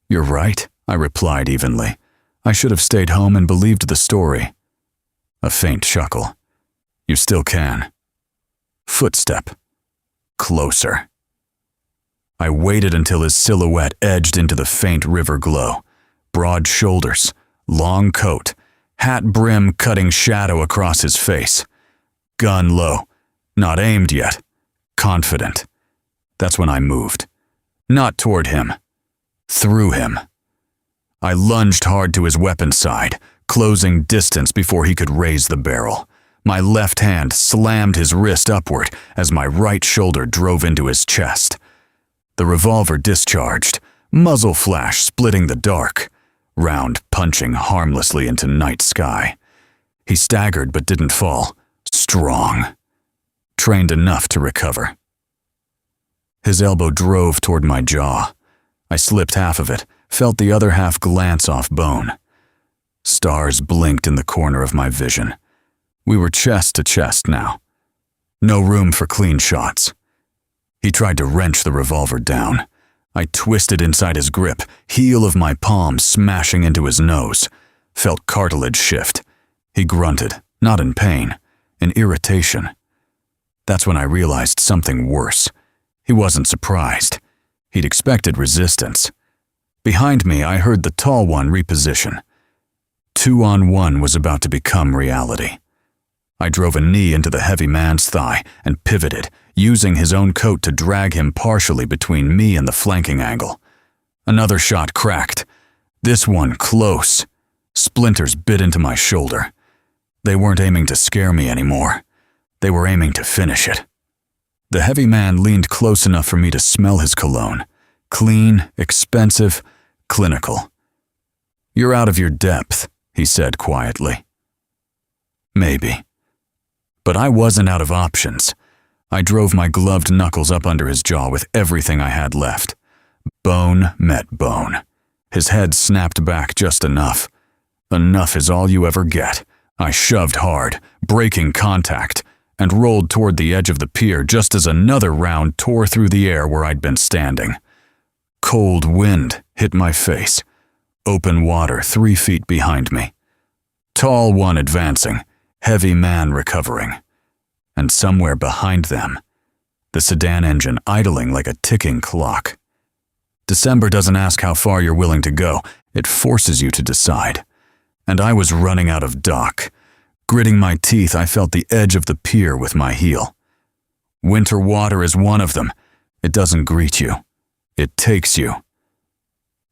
You're right, I replied evenly. I should have stayed home and believed the story. A faint chuckle. You still can. Footstep. Closer. I waited until his silhouette edged into the faint river glow. Broad shoulders, long coat, hat brim cutting shadow across his face. Gun low, not aimed yet, confident. That's when I moved. Not toward him. Through him. I lunged hard to his weapon side, closing distance before he could raise the barrel. My left hand slammed his wrist upward as my right shoulder drove into his chest. The revolver discharged, muzzle flash splitting the dark, round punching harmlessly into night sky. He staggered but didn't fall. Strong. Trained enough to recover. His elbow drove toward my jaw. I slipped half of it, felt the other half glance off bone. Stars blinked in the corner of my vision. We were chest to chest now. No room for clean shots. He tried to wrench the revolver down. I twisted inside his grip, heel of my palm smashing into his nose. Felt cartilage shift. He grunted, not in pain, in irritation. That's when I realized something worse. He wasn't surprised. He'd expected resistance. Behind me, I heard the tall one reposition. 2-on-1 was about to become reality. I drove a knee into the heavy man's thigh and pivoted, using his own coat to drag him partially between me and the flanking angle. Another shot cracked. This one close. Splinters bit into my shoulder. They weren't aiming to scare me anymore. They were aiming to finish it. The heavy man leaned close enough for me to smell his cologne. Clean, expensive, clinical. You're out of your depth, he said quietly. Maybe. But I wasn't out of options. I drove my gloved knuckles up under his jaw with everything I had left. Bone met bone. His head snapped back just enough. Enough is all you ever get. I shoved hard, breaking contact, and rolled toward the edge of the pier just as another round tore through the air where I'd been standing. Cold wind hit my face. Open water 3 feet behind me. Tall one advancing, heavy man recovering, and somewhere behind them, the sedan engine idling like a ticking clock. December doesn't ask how far you're willing to go, it forces you to decide. And I was running out of dock. Gritting my teeth, I felt the edge of the pier with my heel. Winter water is one of them. It doesn't greet you. It takes you.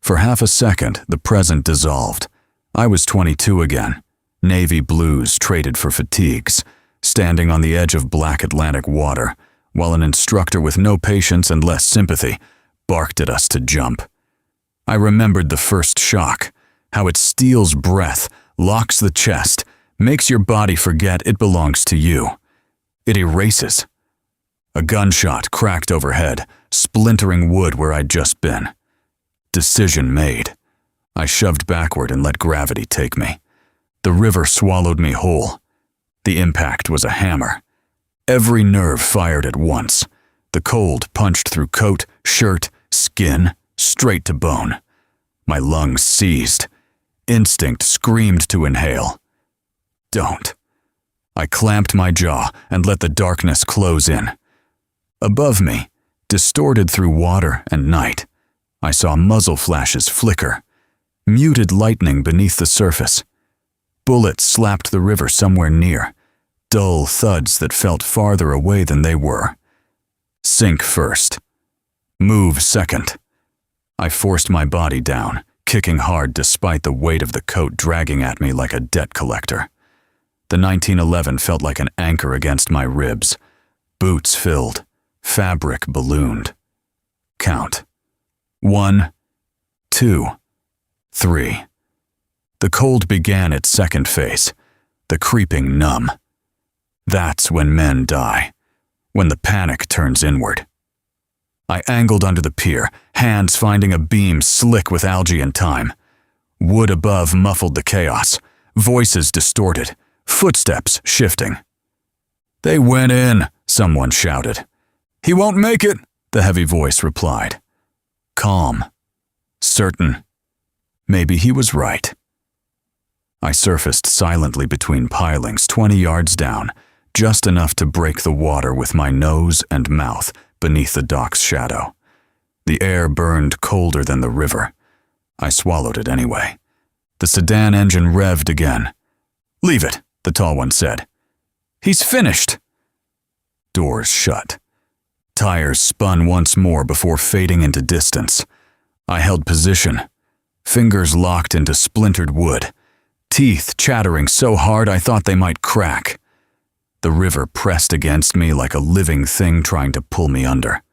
For half a second, the present dissolved. I was 22 again, navy blues traded for fatigues, standing on the edge of black Atlantic water, while an instructor with no patience and less sympathy barked at us to jump. I remembered the first shock, how it steals breath, locks the chest, makes your body forget it belongs to you. It erases. A gunshot cracked overhead, splintering wood where I'd just been. Decision made. I shoved backward and let gravity take me. The river swallowed me whole. The impact was a hammer. Every nerve fired at once. The cold punched through coat, shirt, skin, straight to bone. My lungs seized. Instinct screamed to inhale. Don't. I clamped my jaw and let the darkness close in. Above me, distorted through water and night, I saw muzzle flashes flicker, muted lightning beneath the surface. Bullets slapped the river somewhere near, dull thuds that felt farther away than they were. Sink first. Move second. I forced my body down, kicking hard despite the weight of the coat dragging at me like a debt collector. The 1911 felt like an anchor against my ribs. Boots filled, fabric ballooned. Count. 1, 2, 3. The cold began its second phase, the creeping numb. That's when men die, when the panic turns inward. I angled under the pier, hands finding a beam slick with algae and thyme. Wood above muffled the chaos, voices distorted, footsteps shifting. "They went in," someone shouted. "He won't make it," the heavy voice replied. Calm. Certain. Maybe he was right. I surfaced silently between pilings 20 yards down, just enough to break the water with my nose and mouth beneath the dock's shadow. The air burned colder than the river. I swallowed it anyway. The sedan engine revved again. "Leave it," the tall one said. "He's finished." Doors shut. Tires spun once more before fading into distance. I held position, fingers locked into splintered wood, teeth chattering so hard I thought they might crack. The river pressed against me like a living thing trying to pull me under.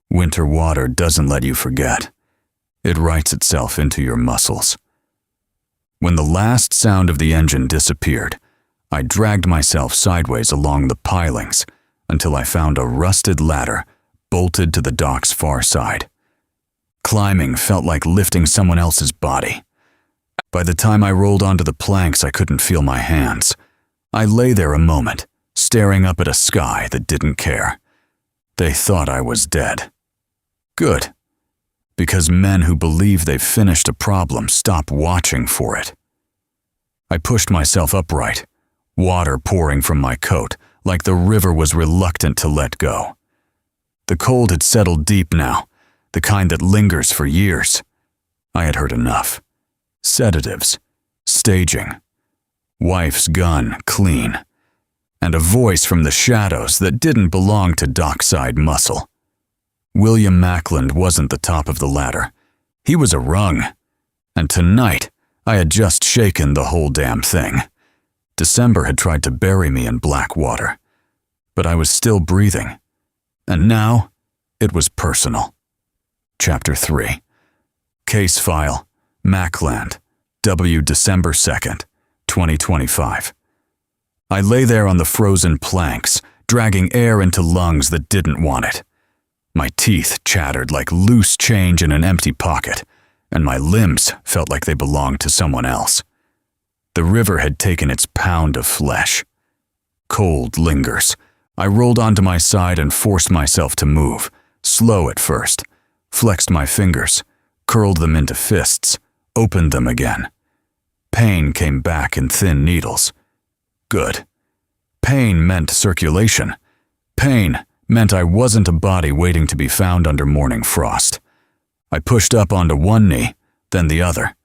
Winter water doesn't let you forget. It writes itself into your muscles. When the last sound of the engine disappeared, I dragged myself sideways along the pilings until I found a rusted ladder bolted to the dock's far side. Climbing felt like lifting someone else's body. By the time I rolled onto the planks, I couldn't feel my hands. I lay there a moment, staring up at a sky that didn't care. They thought I was dead. Good, because men who believe they've finished a problem stop watching for it. I pushed myself upright, water pouring from my coat, like the river was reluctant to let go. The cold had settled deep now, the kind that lingers for years. I had heard enough. Sedatives, staging, wife's gun clean, and a voice from the shadows that didn't belong to dockside muscle. William Mackland wasn't the top of the ladder. He was a rung, and tonight I had just shaken the whole damn thing. December had tried to bury me in black water, but I was still breathing, and now it was personal. Chapter 3. Case file, Mackland, W. December 2nd, 2025. I lay there on the frozen planks, dragging air into lungs that didn't want it. My teeth chattered like loose change in an empty pocket, and my limbs felt like they belonged to someone else. The river had taken its pound of flesh. Cold lingers. I rolled onto my side and forced myself to move, slow at first, flexed my fingers, curled them into fists, opened them again. Pain came back in thin needles. Good. Pain meant circulation. Pain meant I wasn't a body waiting to be found under morning frost. I pushed up onto one knee, then the other.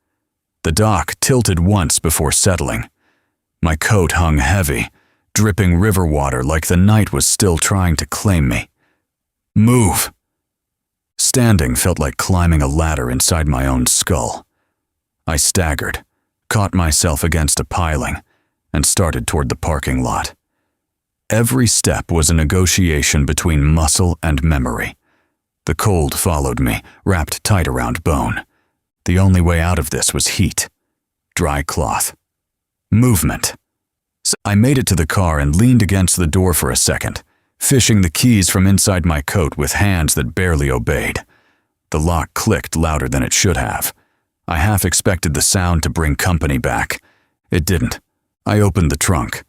The dock tilted once before settling. My coat hung heavy, dripping river water like the night was still trying to claim me. Move! Standing felt like climbing a ladder inside my own skull. I staggered, caught myself against a piling, and started toward the parking lot. Every step was a negotiation between muscle and memory. The cold followed me, wrapped tight around bone. The only way out of this was heat, dry cloth, movement. So I made it to the car and leaned against the door for a second, fishing the keys from inside my coat with hands that barely obeyed. The lock clicked louder than it should have. I half expected the sound to bring company back. It didn't. I opened the trunk.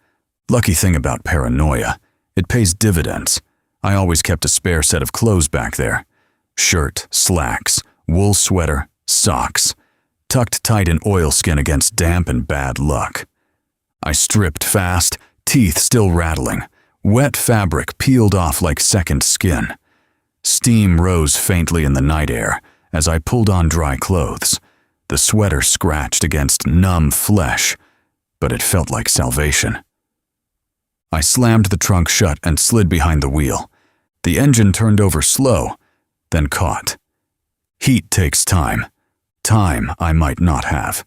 Lucky thing about paranoia, it pays dividends. I always kept a spare set of clothes back there. Shirt, slacks, wool sweater, socks, tucked tight in oilskin against damp and bad luck. I stripped fast, teeth still rattling. Wet fabric peeled off like second skin. Steam rose faintly in the night air as I pulled on dry clothes. The sweater scratched against numb flesh, but it felt like salvation. I slammed the trunk shut and slid behind the wheel. The engine turned over slow, then caught. Heat takes time. Time I might not have.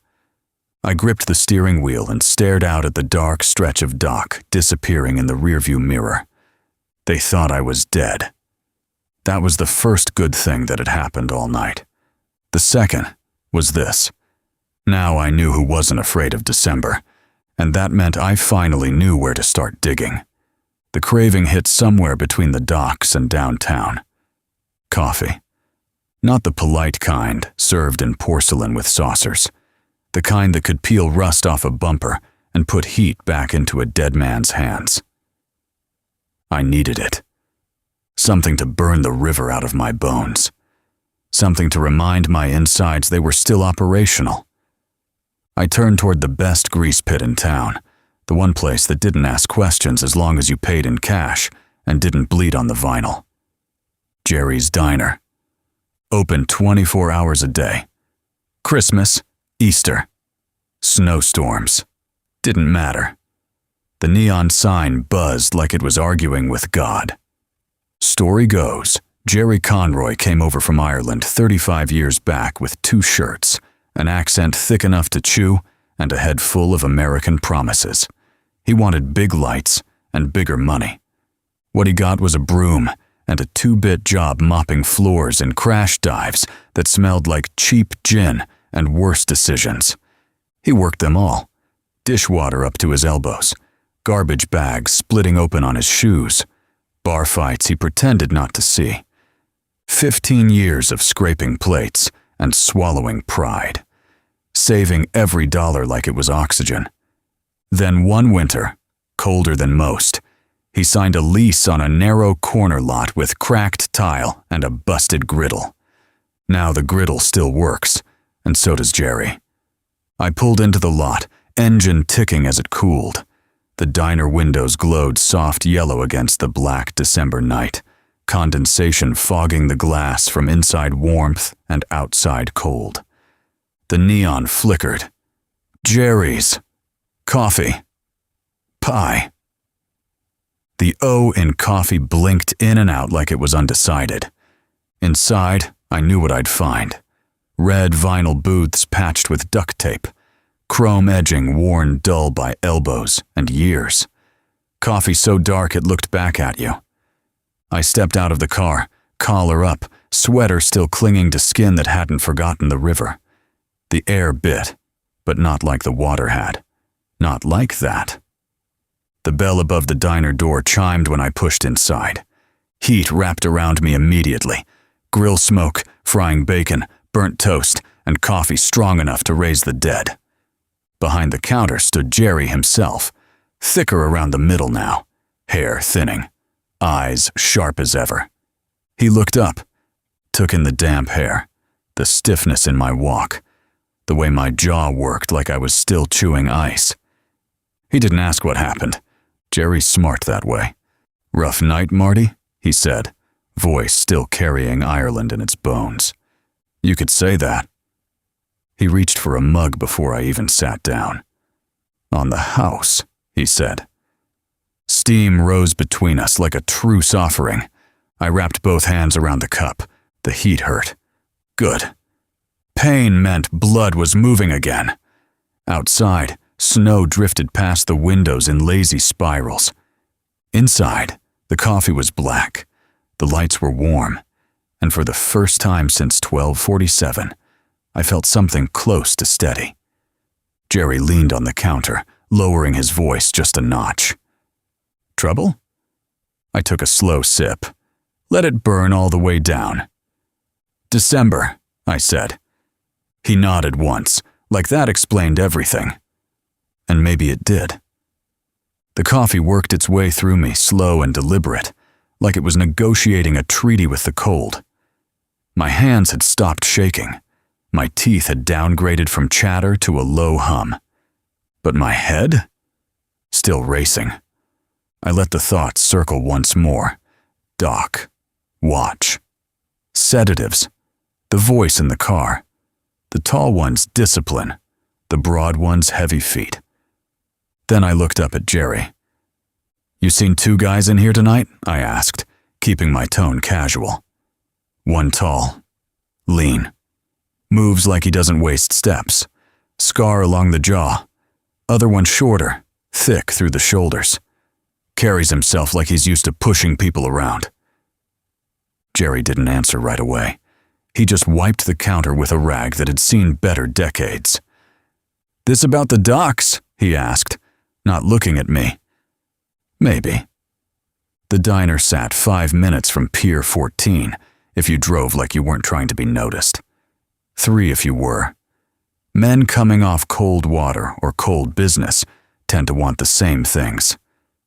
I gripped the steering wheel and stared out at the dark stretch of dock disappearing in the rearview mirror. They thought I was dead. That was the first good thing that had happened all night. The second was this. Now I knew who wasn't afraid of December, and that meant I finally knew where to start digging. The craving hit somewhere between the docks and downtown. Coffee. Not the polite kind, served in porcelain with saucers. The kind that could peel rust off a bumper and put heat back into a dead man's hands. I needed it. Something to burn the river out of my bones. Something to remind my insides they were still operational. I turned toward the best grease pit in town, the one place that didn't ask questions as long as you paid in cash and didn't bleed on the vinyl. Jerry's Diner. Open 24 hours a day. Christmas, Easter, snowstorms. Didn't matter. The neon sign buzzed like it was arguing with God. Story goes, Jerry Conroy came over from Ireland 35 years back with 2 shirts, an accent thick enough to chew, and a head full of American promises. He wanted big lights and bigger money. What he got was a broom and a 2-bit job mopping floors in crash dives that smelled like cheap gin and worse decisions. He worked them all. Dishwater up to his elbows, garbage bags splitting open on his shoes, bar fights he pretended not to see. 15 years of scraping plates and swallowing pride, saving every dollar like it was oxygen. Then one winter, colder than most, he signed a lease on a narrow corner lot with cracked tile and a busted griddle. Now the griddle still works, and so does Jerry. I pulled into the lot, engine ticking as it cooled. The diner windows glowed soft yellow against the black December night, condensation fogging the glass from inside warmth and outside cold. The neon flickered. Jerry's. Coffee. Pie. The O in coffee blinked in and out like it was undecided. Inside, I knew what I'd find. Red vinyl booths patched with duct tape. Chrome edging worn dull by elbows and years. Coffee so dark it looked back at you. I stepped out of the car, collar up, sweater still clinging to skin that hadn't forgotten the river. The air bit, but not like the water had. Not like that. The bell above the diner door chimed when I pushed inside. Heat wrapped around me immediately. Grill smoke, frying bacon, burnt toast, and coffee strong enough to raise the dead. Behind the counter stood Jerry himself, thicker around the middle now, hair thinning, eyes sharp as ever. He looked up, took in the damp hair, the stiffness in my walk, the way my jaw worked like I was still chewing ice. He didn't ask what happened. Jerry's smart that way. "Rough night, Marty?" he said, voice still carrying Ireland in its bones. "You could say that." He reached for a mug before I even sat down. "On the house," he said. Steam rose between us like a truce offering. I wrapped both hands around the cup. The heat hurt. Good. Pain meant blood was moving again. Outside, snow drifted past the windows in lazy spirals. Inside, the coffee was black. The lights were warm. And for the first time since 12:47, I felt something close to steady. Jerry leaned on the counter, lowering his voice just a notch. "Trouble?" I took a slow sip. Let it burn all the way down. "December," I said. He nodded once, like that explained everything. And maybe it did. The coffee worked its way through me, slow and deliberate, like it was negotiating a treaty with the cold. My hands had stopped shaking. My teeth had downgraded from chatter to a low hum. But my head? Still racing. I let the thoughts circle once more. Doc. Watch. Sedatives. The voice in the car. The tall one's discipline. The broad one's heavy feet. Then I looked up at Jerry. "You seen two guys in here tonight?" I asked, keeping my tone casual. One tall. Lean. Moves like he doesn't waste steps. Scar along the jaw. Other one shorter, thick through the shoulders. Carries himself like he's used to pushing people around. Jerry didn't answer right away. He just wiped the counter with a rag that had seen better decades. "This about the docks?" he asked, not looking at me. "Maybe." The diner sat 5 minutes from Pier 14 if you drove like you weren't trying to be noticed. 3 if you were. Men coming off cold water or cold business tend to want the same things.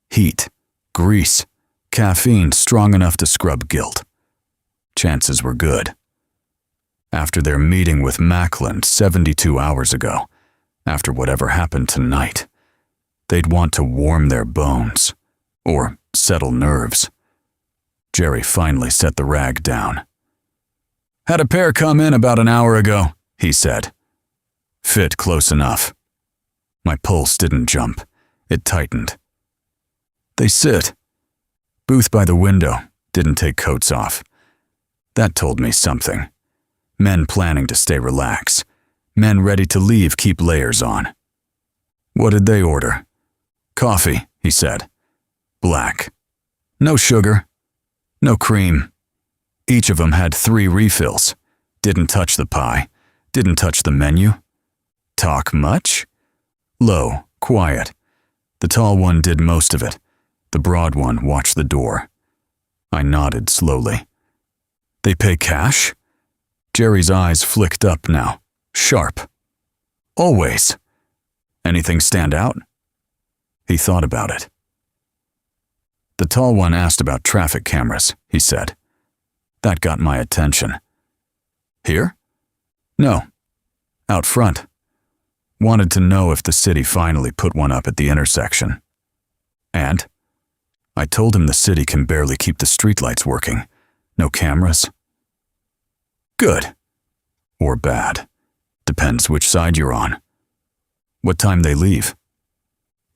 Heat, grease, caffeine strong enough to scrub guilt. Chances were good. After their meeting with Mackland 72 hours ago, after whatever happened tonight, they'd want to warm their bones, or settle nerves. Jerry finally set the rag down. "Had a pair come in about an hour ago," he said. "Fit close enough." My pulse didn't jump. It tightened. "They sit." Booth by the window, didn't take coats off. That told me something. Men planning to stay relaxed. Men ready to leave keep layers on. "What did they order?" "Coffee," he said. "Black. No sugar. No cream." Each of them had 3 refills. Didn't touch the pie. Didn't touch the menu. Talk much? Low, quiet. The tall one did most of it. The broad one watched the door. I nodded slowly. "They pay cash?" Jerry's eyes flicked up now, sharp. "Always." "Anything stand out?" He thought about it. "The tall one asked about traffic cameras," he said. That got my attention. "Here?" "No. Out front. Wanted to know if the city finally put one up at the intersection." "And?" I told him the city can barely keep the streetlights working. No cameras. "Good. Or bad. Depends which side you're on." "What time they leave?"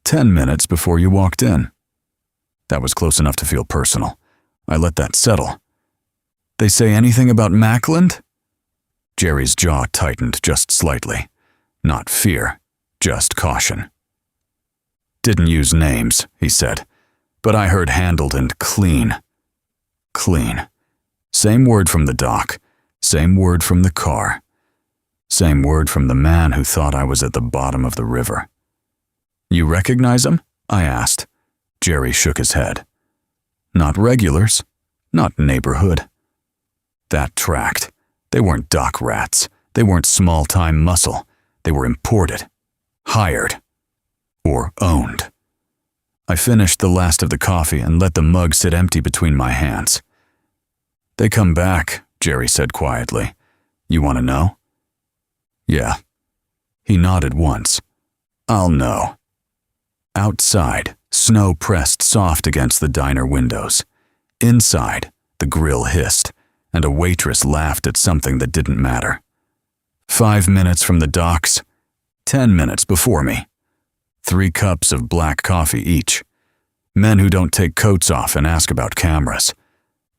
10 minutes before you walked in." That was close enough to feel personal. I let that settle. "They say anything about Mackland?" Jerry's jaw tightened just slightly. Not fear, just caution. "Didn't use names," he said, "but I heard handled and clean." Clean. Same word from the dock. Same word from the car. Same word from the man who thought I was at the bottom of the river. "You recognize them?" I asked. Jerry shook his head. "Not regulars. Not neighborhood." That tracked. They weren't dock rats. They weren't small-time muscle. They were imported. Hired. Or owned. I finished the last of the coffee and let the mug sit empty between my hands. "They come back," Jerry said quietly. "You want to know?" "Yeah." He nodded once. "I'll know." Outside, snow pressed soft against the diner windows. Inside, the grill hissed, and a waitress laughed at something that didn't matter. 5 minutes from the docks, 10 minutes before me. 3 cups of black coffee each. Men who don't take coats off and ask about cameras.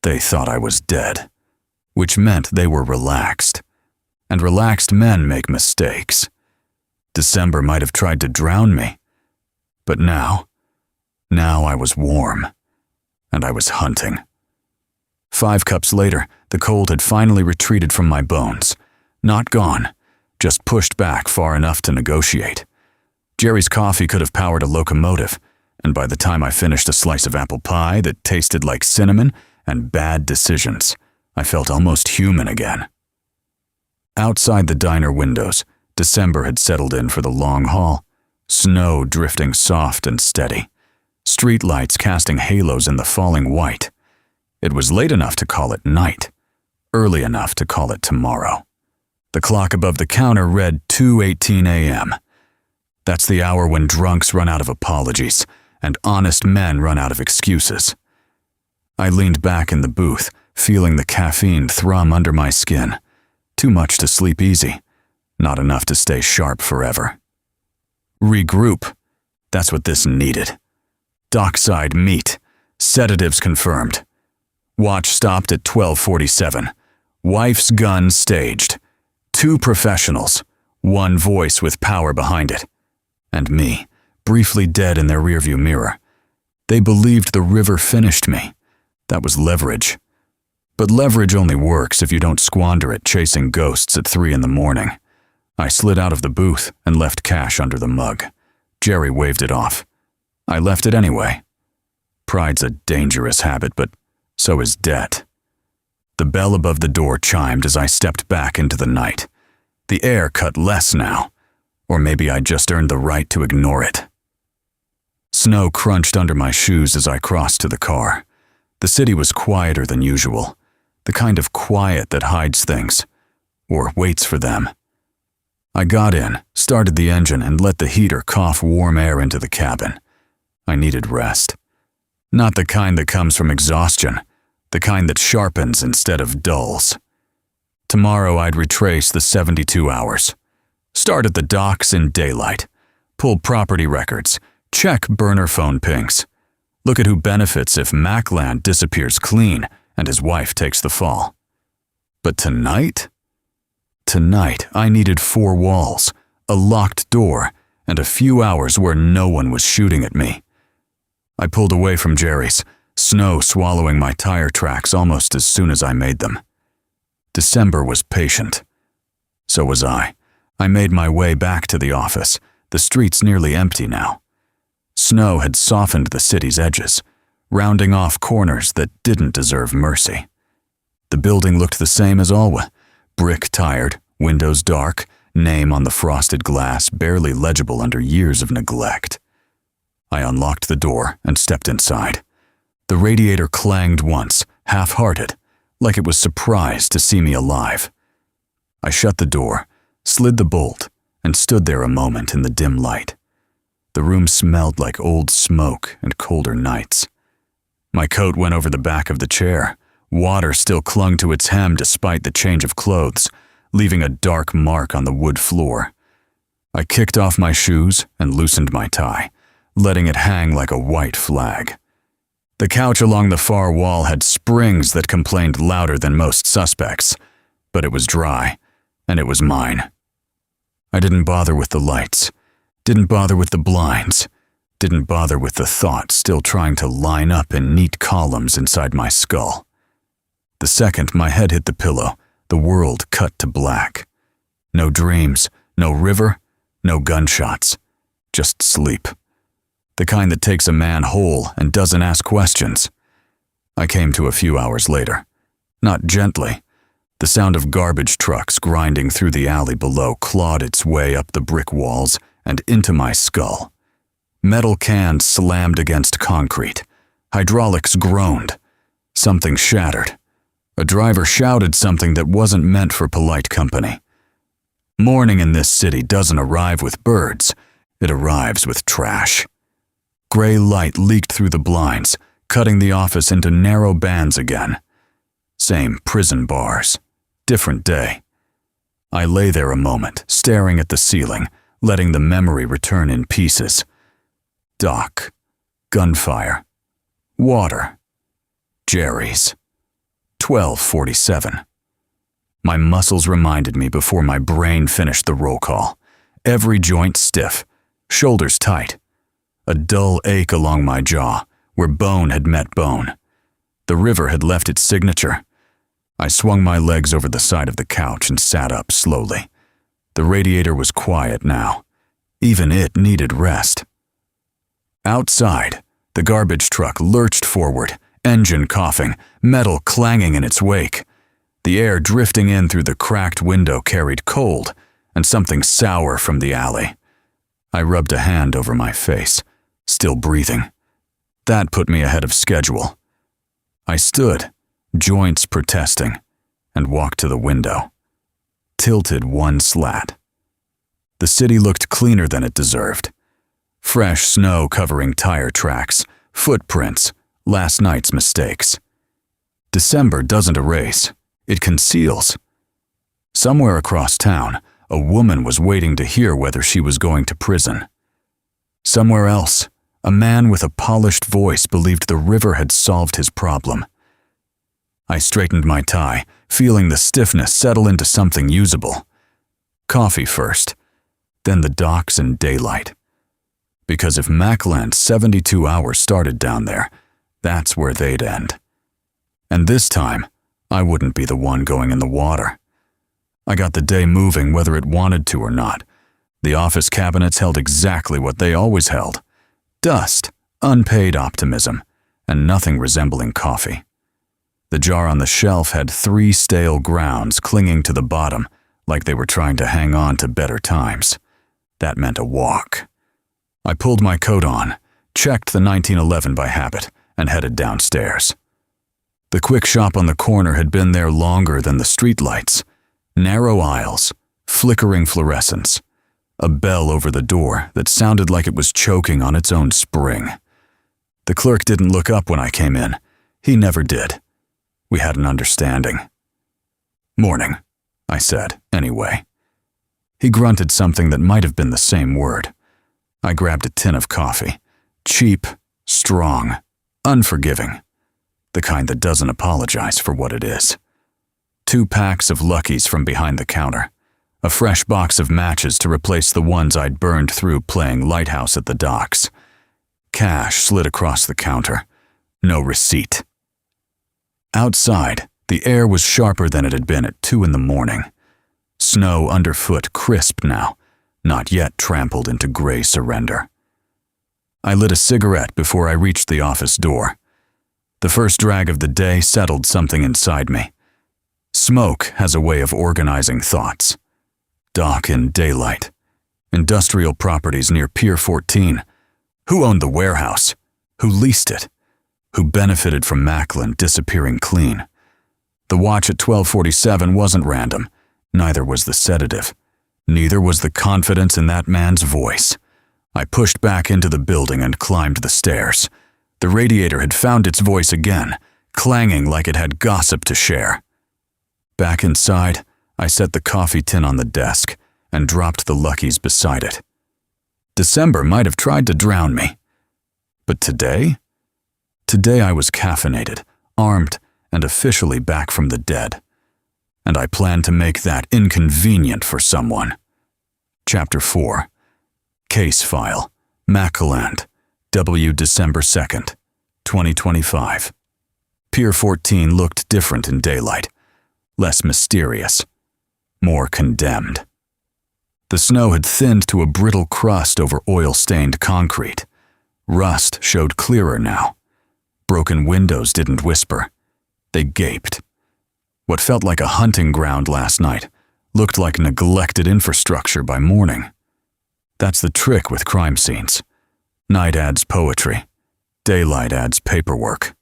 They thought I was dead, which meant they were relaxed. And relaxed men make mistakes. December might have tried to drown me. But now I was warm, and I was hunting. 5 cups later, the cold had finally retreated from my bones. Not gone, just pushed back far enough to negotiate. Jerry's coffee could have powered a locomotive, and by the time I finished a slice of apple pie that tasted like cinnamon and bad decisions, I felt almost human again. Outside the diner windows, December had settled in for the long haul, snow drifting soft and steady, streetlights casting halos in the falling white. It was late enough to call it night, early enough to call it tomorrow. The clock above the counter read 2:18 a.m. That's the hour when drunks run out of apologies and honest men run out of excuses. I leaned back in the booth, feeling the caffeine thrum under my skin. Too much to sleep easy, not enough to stay sharp forever. Regroup. That's what this needed. Dockside meet. Sedatives confirmed. Watch stopped at 12:47. Wife's gun staged. 2 professionals. 1 voice with power behind it. And me, briefly dead in their rearview mirror. They believed the river finished me. That was leverage. But leverage only works if you don't squander it chasing ghosts at 3 in the morning. I slid out of the booth and left cash under the mug. Jerry waved it off. I left it anyway. Pride's a dangerous habit, but so is debt. The bell above the door chimed as I stepped back into the night. The air cut less now, or maybe I just earned the right to ignore it. Snow crunched under my shoes as I crossed to the car. The city was quieter than usual, the kind of quiet that hides things, or waits for them. I got in, started the engine, and let the heater cough warm air into the cabin. I needed rest. Not the kind that comes from exhaustion, the kind that sharpens instead of dulls. Tomorrow I'd retrace the 72 hours. Start at the docks in daylight. Pull property records. Check burner phone pings. Look at who benefits if Mackland disappears clean and his wife takes the fall. But tonight? Tonight, I needed 4 walls, a locked door, and a few hours where no one was shooting at me. I pulled away from Jerry's, snow swallowing my tire tracks almost as soon as I made them. December was patient. So was I. I made my way back to the office, the streets nearly empty now. Snow had softened the city's edges, rounding off corners that didn't deserve mercy. The building looked the same as always, brick-tired, windows dark, name on the frosted glass barely legible under years of neglect. I unlocked the door and stepped inside. The radiator clanged once, half-hearted, like it was surprised to see me alive. I shut the door, slid the bolt, and stood there a moment in the dim light. The room smelled like old smoke and colder nights. My coat went over the back of the chair. Water still clung to its hem despite the change of clothes, leaving a dark mark on the wood floor. I kicked off my shoes and loosened my tie, letting it hang like a white flag. The couch along the far wall had springs that complained louder than most suspects, but it was dry, and it was mine. I didn't bother with the lights, didn't bother with the blinds, didn't bother with the thoughts still trying to line up in neat columns inside my skull. The second my head hit the pillow, the world cut to black. No dreams, no river, no gunshots, just sleep. The kind that takes a man whole and doesn't ask questions. I came to a few hours later. Not gently. The sound of garbage trucks grinding through the alley below clawed its way up the brick walls and into my skull. Metal cans slammed against concrete. Hydraulics groaned. Something shattered. A driver shouted something that wasn't meant for polite company. Morning in this city doesn't arrive with birds. It arrives with trash. Gray light leaked through the blinds, cutting the office into narrow bands again. Same prison bars. Different day. I lay there a moment, staring at the ceiling, letting the memory return in pieces. Dock. Gunfire. Water. Jerry's. 12:47. My muscles reminded me before my brain finished the roll call. Every joint stiff, shoulders tight. A dull ache along my jaw, where bone had met bone. The river had left its signature. I swung my legs over the side of the couch and sat up slowly. The radiator was quiet now. Even it needed rest. Outside, the garbage truck lurched forward, engine coughing, metal clanging in its wake. The air drifting in through the cracked window carried cold and something sour from the alley. I rubbed a hand over my face, still breathing. That put me ahead of schedule. I stood, joints protesting, and walked to the window. Tilted one slat. The city looked cleaner than it deserved. Fresh snow covering tire tracks, footprints, last night's mistakes. December doesn't erase, it conceals. Somewhere across town, a woman was waiting to hear whether she was going to prison. Somewhere else, a man with a polished voice believed the river had solved his problem. I straightened my tie, feeling the stiffness settle into something usable. Coffee first, then the docks and daylight. Because if Mackland's 72 hours started down there, that's where they'd end. And this time, I wouldn't be the one going in the water. I got the day moving whether it wanted to or not. The office cabinets held exactly what they always held. Dust, unpaid optimism, and nothing resembling coffee. The jar on the shelf had 3 stale grounds clinging to the bottom, like they were trying to hang on to better times. That meant a walk. I pulled my coat on, checked the 1911 by habit, and headed downstairs. The quick shop on the corner had been there longer than the streetlights. Narrow aisles, flickering fluorescence. A bell over the door that sounded like it was choking on its own spring. The clerk didn't look up when I came in. He never did. We had an understanding. "Morning," I said, anyway. He grunted something that might have been the same word. I grabbed a tin of coffee. Cheap, strong, unforgiving. The kind that doesn't apologize for what it is. 2 packs of Luckies from behind the counter. A fresh box of matches to replace the ones I'd burned through playing Lighthouse at the docks. Cash slid across the counter. No receipt. Outside, the air was sharper than it had been at 2 in the morning. Snow underfoot crisp now, not yet trampled into gray surrender. I lit a cigarette before I reached the office door. The first drag of the day settled something inside me. Smoke has a way of organizing thoughts. Dock in daylight. Industrial properties near Pier 14. Who owned the warehouse? Who leased it? Who benefited from Mackland disappearing clean? The watch at 12:47 wasn't random. Neither was the sedative. Neither was the confidence in that man's voice. I pushed back into the building and climbed the stairs. The radiator had found its voice again, clanging like it had gossip to share. Back inside, I set the coffee tin on the desk and dropped the Luckies beside it. December might have tried to drown me. But today? Today I was caffeinated, armed, and officially back from the dead. And I planned to make that inconvenient for someone. Chapter 4. Case File. Mackland. W. December 2nd, 2025. Pier 14 looked different in daylight. Less mysterious. More condemned. The snow had thinned to a brittle crust over oil-stained concrete. Rust showed clearer now. Broken windows didn't whisper. They gaped. What felt like a hunting ground last night looked like neglected infrastructure by morning. That's the trick with crime scenes. Night adds poetry. Daylight adds paperwork.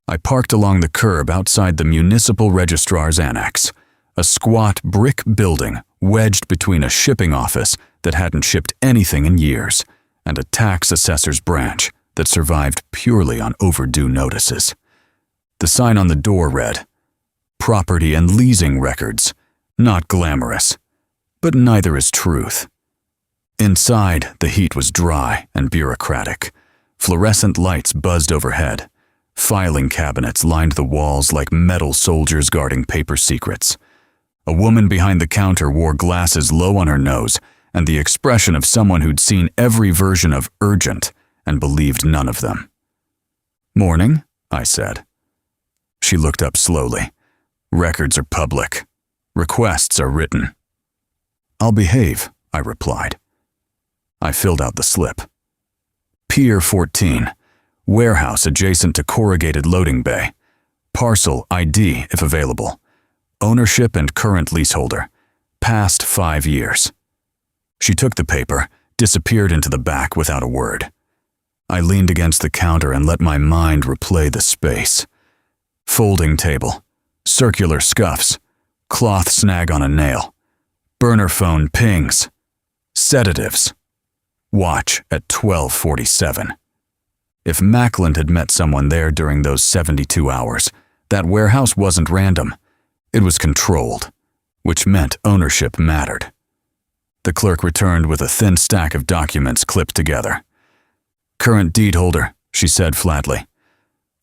I parked along the curb outside the municipal registrar's annex, a squat brick building wedged between a shipping office that hadn't shipped anything in years and a tax assessor's branch that survived purely on overdue notices. The sign on the door read, "Property and leasing records. Not glamorous, but neither is truth." Inside, the heat was dry and bureaucratic. Fluorescent lights buzzed overhead. Filing cabinets lined the walls like metal soldiers guarding paper secrets. A woman behind the counter wore glasses low on her nose and the expression of someone who'd seen every version of urgent and believed none of them. "Morning," I said. She looked up slowly. "Records are public. Requests are written." "I'll behave," I replied. I filled out the slip. Pier 14, warehouse adjacent to corrugated loading bay. Parcel ID if available. Ownership and current leaseholder. Past 5 years. She took the paper, disappeared into the back without a word. I leaned against the counter and let my mind replay the space. Folding table, circular scuffs, cloth snag on a nail, burner phone pings, sedatives. Watch at 12:47. If Mackland had met someone there during those 72 hours, that warehouse wasn't random. It was controlled, which meant ownership mattered. The clerk returned with a thin stack of documents clipped together. "Current deed holder," she said flatly.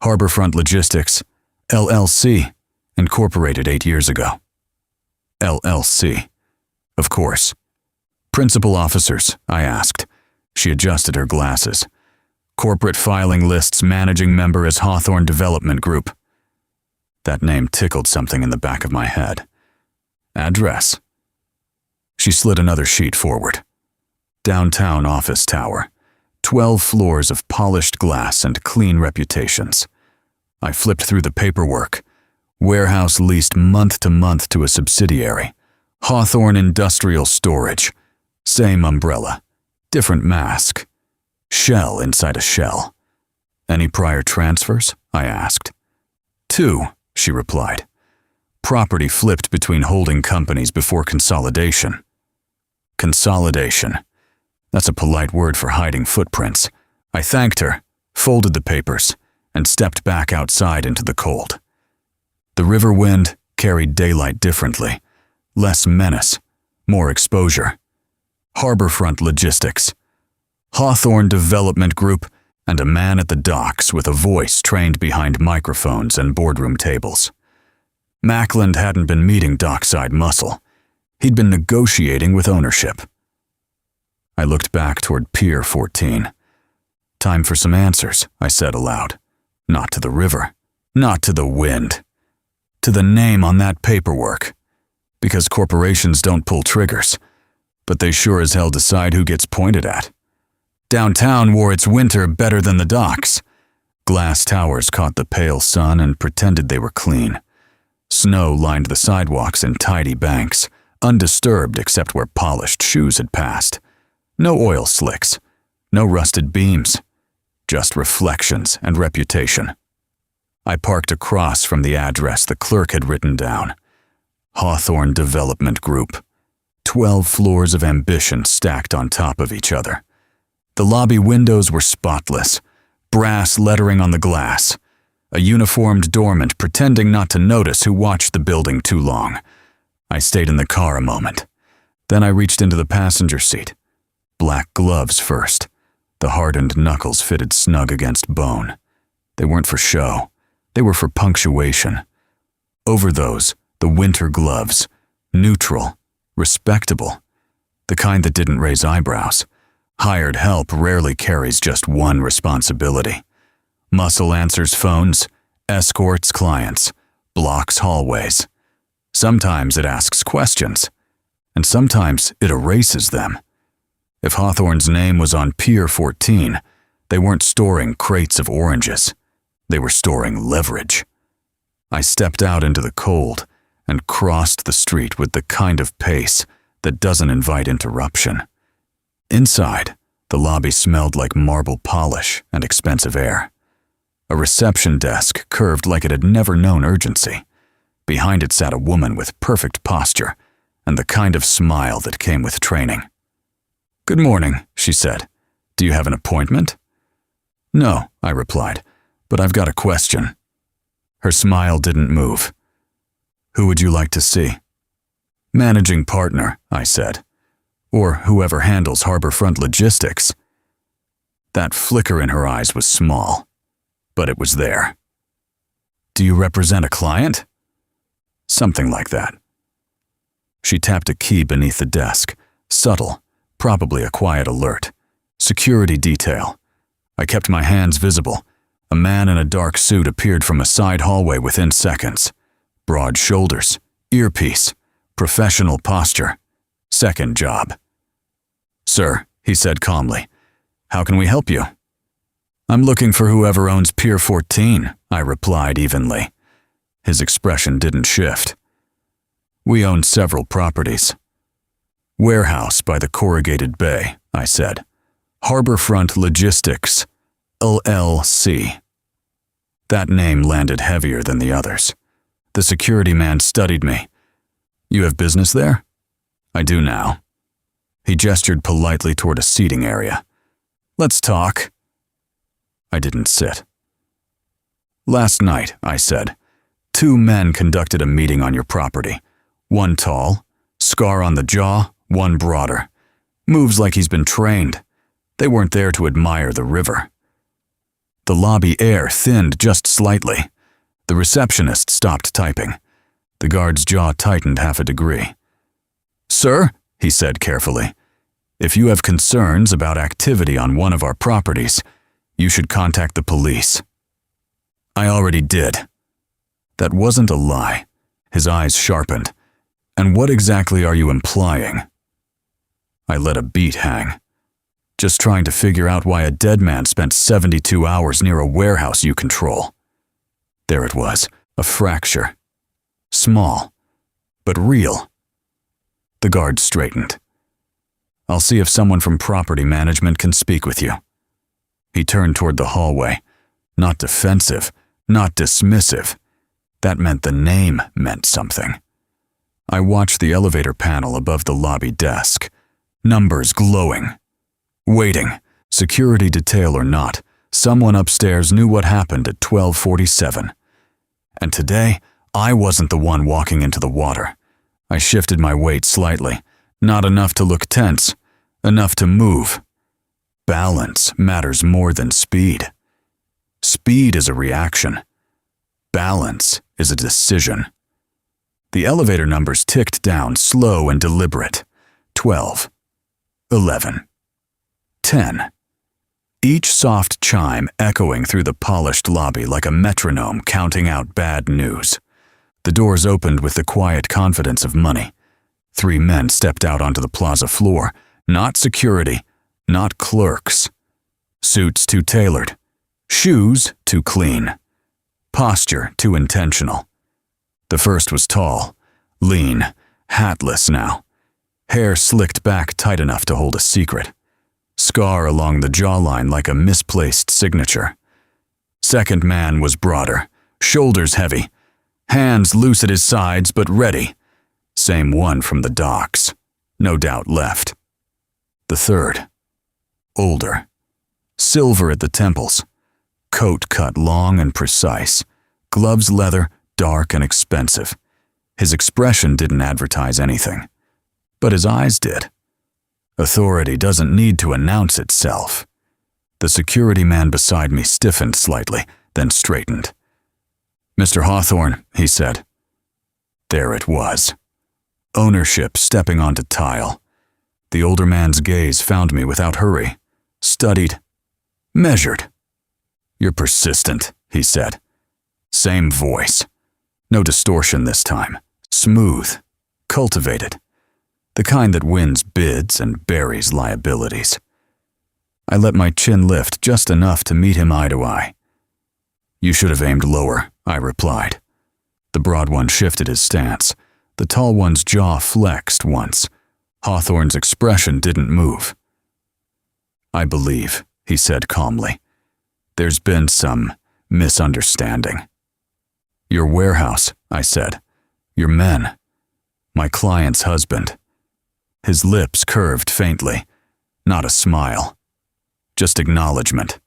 "Harborfront Logistics, LLC, incorporated 8 years ago." LLC. Of course. "Principal officers," I asked. She adjusted her glasses. "Corporate filing lists managing member as Hawthorne Development Group." That name tickled something in the back of my head. "Address." She slid another sheet forward. "Downtown office tower. 12 floors of polished glass and clean reputations." I flipped through the paperwork. Warehouse leased month to month to a subsidiary. Hawthorne Industrial Storage. Same umbrella. Different mask. Shell inside a shell. "Any prior transfers?" I asked. "2, she replied. "Property flipped between holding companies before consolidation." Consolidation. That's a polite word for hiding footprints. I thanked her, folded the papers, and stepped back outside into the cold. The river wind carried daylight differently. Less menace, more exposure. Harborfront Logistics. Hawthorne Development Group, and a man at the docks with a voice trained behind microphones and boardroom tables. Mackland hadn't been meeting dockside muscle. He'd been negotiating with ownership. I looked back toward Pier 14. "Time for some answers," I said aloud. "Not to the river, not to the wind. To the name on that paperwork. Because corporations don't pull triggers, but they sure as hell decide who gets pointed at. Downtown wore its winter better than the docks. Glass towers caught the pale sun and pretended they were clean. Snow lined the sidewalks in tidy banks, undisturbed except where polished shoes had passed. No oil slicks, no rusted beams, just reflections and reputation. I parked across from the address the clerk had written down. Hawthorne Development Group. 12 floors of ambition stacked on top of each other. The lobby windows were spotless, brass lettering on the glass. A uniformed doorman pretending not to notice who watched the building too long. I stayed in the car a moment. Then I reached into the passenger seat. Black gloves first. The hardened knuckles fitted snug against bone. They weren't for show. They were for punctuation. Over those, the winter gloves. Neutral. Respectable. The kind that didn't raise eyebrows. Hired help rarely carries just one responsibility. Muscle answers phones, escorts clients, blocks hallways. Sometimes it asks questions, and sometimes it erases them. If Hawthorne's name was on Pier 14, they weren't storing crates of oranges. They were storing leverage. I stepped out into the cold and crossed the street with the kind of pace that doesn't invite interruption. Inside, the lobby smelled like marble polish and expensive air. A reception desk curved like it had never known urgency. Behind it sat a woman with perfect posture and the kind of smile that came with training. "Good morning," she said. "Do you have an appointment?" No, I replied, but I've got a question. Her smile didn't move. Who would you like to see? Managing partner, I said, or whoever handles harborfront logistics. That flicker in her eyes was small, but it was there. Do you represent a client? Something like that. She tapped a key beneath the desk, subtle, probably a quiet alert. Security detail. I kept my hands visible. A man in a dark suit appeared from a side hallway within seconds. Broad shoulders, earpiece, professional posture. Second job. Sir, he said calmly, how can we help you? I'm looking for whoever owns Pier 14, I replied evenly. His expression didn't shift. We own several properties. Warehouse by the corrugated bay, I said. Harborfront Logistics, LLC. That name landed heavier than the others. The security man studied me. You have business there? I do now. He gestured politely toward a seating area. Let's talk. I didn't sit. Last night, I said, 2 men conducted a meeting on your property. One tall, scar on the jaw, one broader. Moves like he's been trained. They weren't there to admire the river. The lobby air thinned just slightly. The receptionist stopped typing. The guard's jaw tightened half a degree. Sir, he said carefully, if you have concerns about activity on one of our properties, you should contact the police. I already did. That wasn't a lie. His eyes sharpened. And what exactly are you implying? I let a beat hang. Just trying to figure out why a dead man spent 72 hours near a warehouse you control. There it was, a fracture. Small, but real. The guard straightened. I'll see if someone from property management can speak with you. He turned toward the hallway. Not defensive, not dismissive. That meant the name meant something. I watched the elevator panel above the lobby desk. Numbers glowing. Waiting, security detail or not, someone upstairs knew what happened at 12:47. And today, I wasn't the one walking into the water. I shifted my weight slightly, not enough to look tense, enough to move. Balance matters more than speed. Speed is a reaction. Balance is a decision. The elevator numbers ticked down, slow and deliberate. 12, 11, 10. Each soft chime echoing through the polished lobby like a metronome counting out bad news. The doors opened with the quiet confidence of money. 3 men stepped out onto the plaza floor. Not security, not clerks. Suits too tailored. Shoes too clean. Posture too intentional. The first was tall, lean, hatless now. Hair slicked back tight enough to hold a secret. Scar along the jawline like a misplaced signature. Second man was broader, shoulders heavy, hands loose at his sides but ready. Same one from the docks, no doubt left. The third, older, silver at the temples, coat cut long and precise, gloves leather, dark and expensive. His expression didn't advertise anything, but his eyes did. Authority doesn't need to announce itself. The security man beside me stiffened slightly, then straightened. Mr. Hawthorne, he said. There it was. Ownership stepping onto tile. The older man's gaze found me without hurry. Studied. Measured. You're persistent, he said. Same voice. No distortion this time. Smooth. Cultivated. The kind that wins bids and buries liabilities. I let my chin lift just enough to meet him eye to eye. You should have aimed lower, I replied. The broad one shifted his stance. The tall one's jaw flexed once. Hawthorne's expression didn't move. I believe, he said calmly. There's been some misunderstanding. Your warehouse, I said. Your men. My client's husband. His lips curved faintly. Not a smile. Just acknowledgement.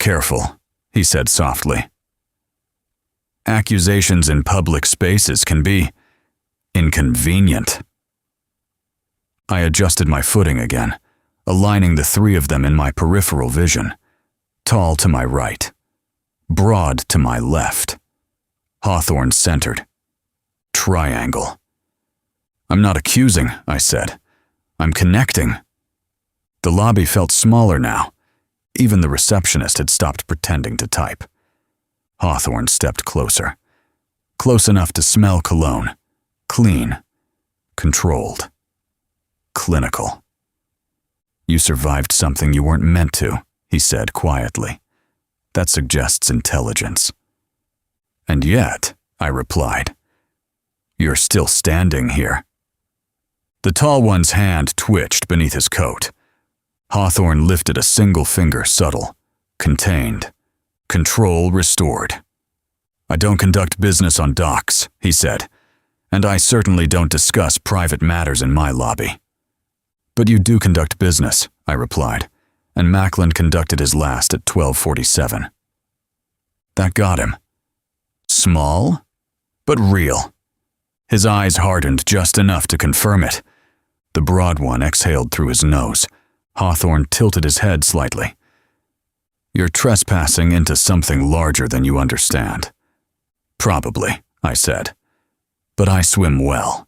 careful," he said softly. "Accusations in public spaces can be inconvenient." I adjusted my footing again, aligning the three of them in my peripheral vision. Tall to my right, broad to my left, Hawthorne centered. Triangle. "I'm not accusing," I said. "I'm connecting." The lobby felt smaller now. Even the receptionist had stopped pretending to type. Hawthorne stepped closer. Close enough to smell cologne. Clean. Controlled. Clinical. "You survived something you weren't meant to," he said quietly. "That suggests intelligence." "And yet," I replied, "you're still standing here." The tall one's hand twitched beneath his coat. Hawthorne lifted a single finger, subtle, contained, control restored. "I don't conduct business on docks," he said, "and I certainly don't discuss private matters in my lobby." "But you do conduct business," I replied, and Mackland conducted his last at 12:47. That got him. Small, but real. His eyes hardened just enough to confirm it. The broad one exhaled through his nose. Hawthorne tilted his head slightly. "You're trespassing into something larger than you understand." "Probably," I said. "But I swim well."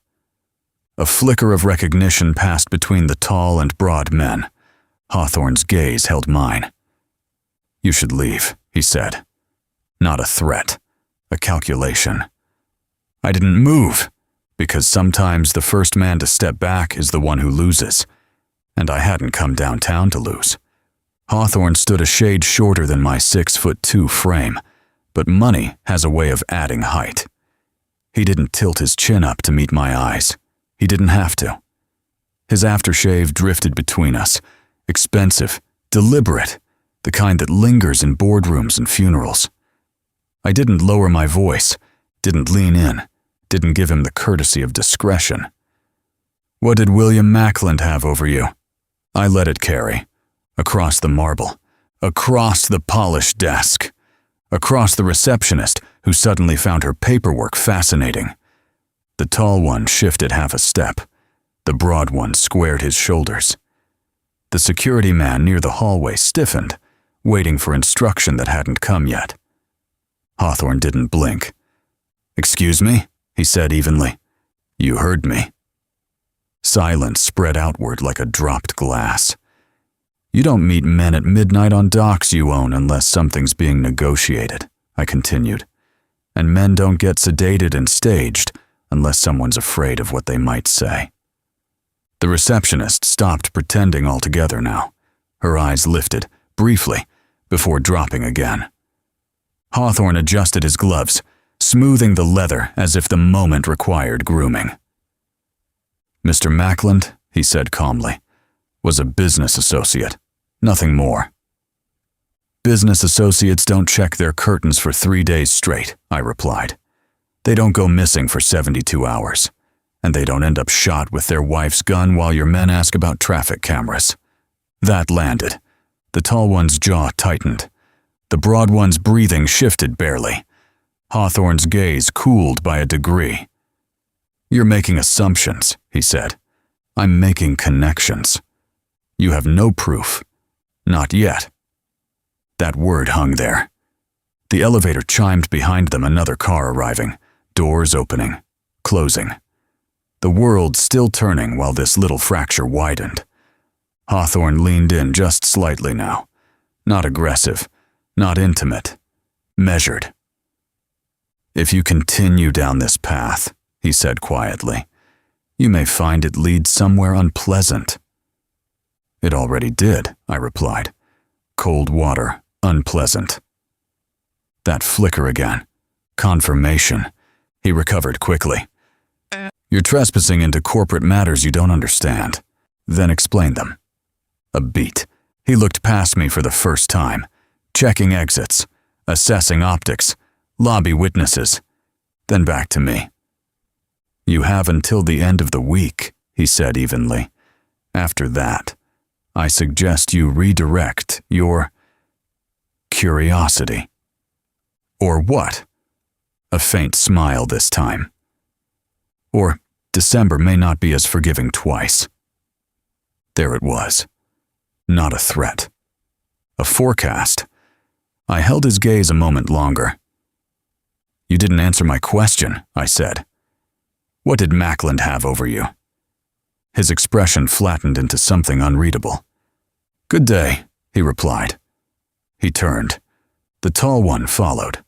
A flicker of recognition passed between the tall and broad men. Hawthorne's gaze held mine. "You should leave," he said. Not a threat, a calculation. I didn't move, because sometimes the first man to step back is the one who loses. And I hadn't come downtown to lose. Hawthorne stood a shade shorter than my 6'2" frame, but money has a way of adding height. He didn't tilt his chin up to meet my eyes. He didn't have to. His aftershave drifted between us, expensive, deliberate, the kind that lingers in boardrooms and funerals. I didn't lower my voice, didn't lean in, didn't give him the courtesy of discretion. "What did William Mackland have over you?" I let it carry. Across the marble, across the polished desk, across the receptionist who suddenly found her paperwork fascinating. The tall one shifted half a step. The broad one squared his shoulders. The security man near the hallway stiffened, waiting for instruction that hadn't come yet. Hawthorne didn't blink. "Excuse me?" he said evenly. "You heard me." Silence spread outward like a dropped glass. "You don't meet men at midnight on docks you own unless something's being negotiated," I continued. "And men don't get sedated and staged unless someone's afraid of what they might say." The receptionist stopped pretending altogether now. Her eyes lifted, briefly, before dropping again. Hawthorne adjusted his gloves, smoothing the leather as if the moment required grooming. "Mr. Mackland," he said calmly, "was a business associate, nothing more." "Business associates don't check their curtains for 3 days straight," I replied. "They don't go missing for 72 hours. And they don't end up shot with their wife's gun while your men ask about traffic cameras." That landed. The tall one's jaw tightened. The broad one's breathing shifted barely. Hawthorne's gaze cooled by a degree. "You're making assumptions," he said. "I'm making connections. You have no proof. Not yet." That word hung there. The elevator chimed behind them, another car arriving, doors opening, closing. The world still turning while this little fracture widened. Hawthorne leaned in just slightly now. Not aggressive, not intimate, measured. "If you continue down this path," he said quietly, "you may find it leads somewhere unpleasant." "It already did," I replied. "Cold water, unpleasant." That flicker again. Confirmation. He recovered quickly. "You're trespassing into corporate matters you don't understand. Then explain them." A beat. He looked past me for the first time, checking exits, assessing optics, lobby witnesses, then back to me. "You have until the end of the week," he said evenly. "After that, I suggest you redirect your..." Curiosity. Or what? A faint smile this time. Or December may not be as forgiving twice. There it was. Not a threat. A forecast. I held his gaze a moment longer. You didn't answer my question, I said. What did Mackland have over you? His expression flattened into something unreadable. Good day, he replied. He turned. The tall one followed.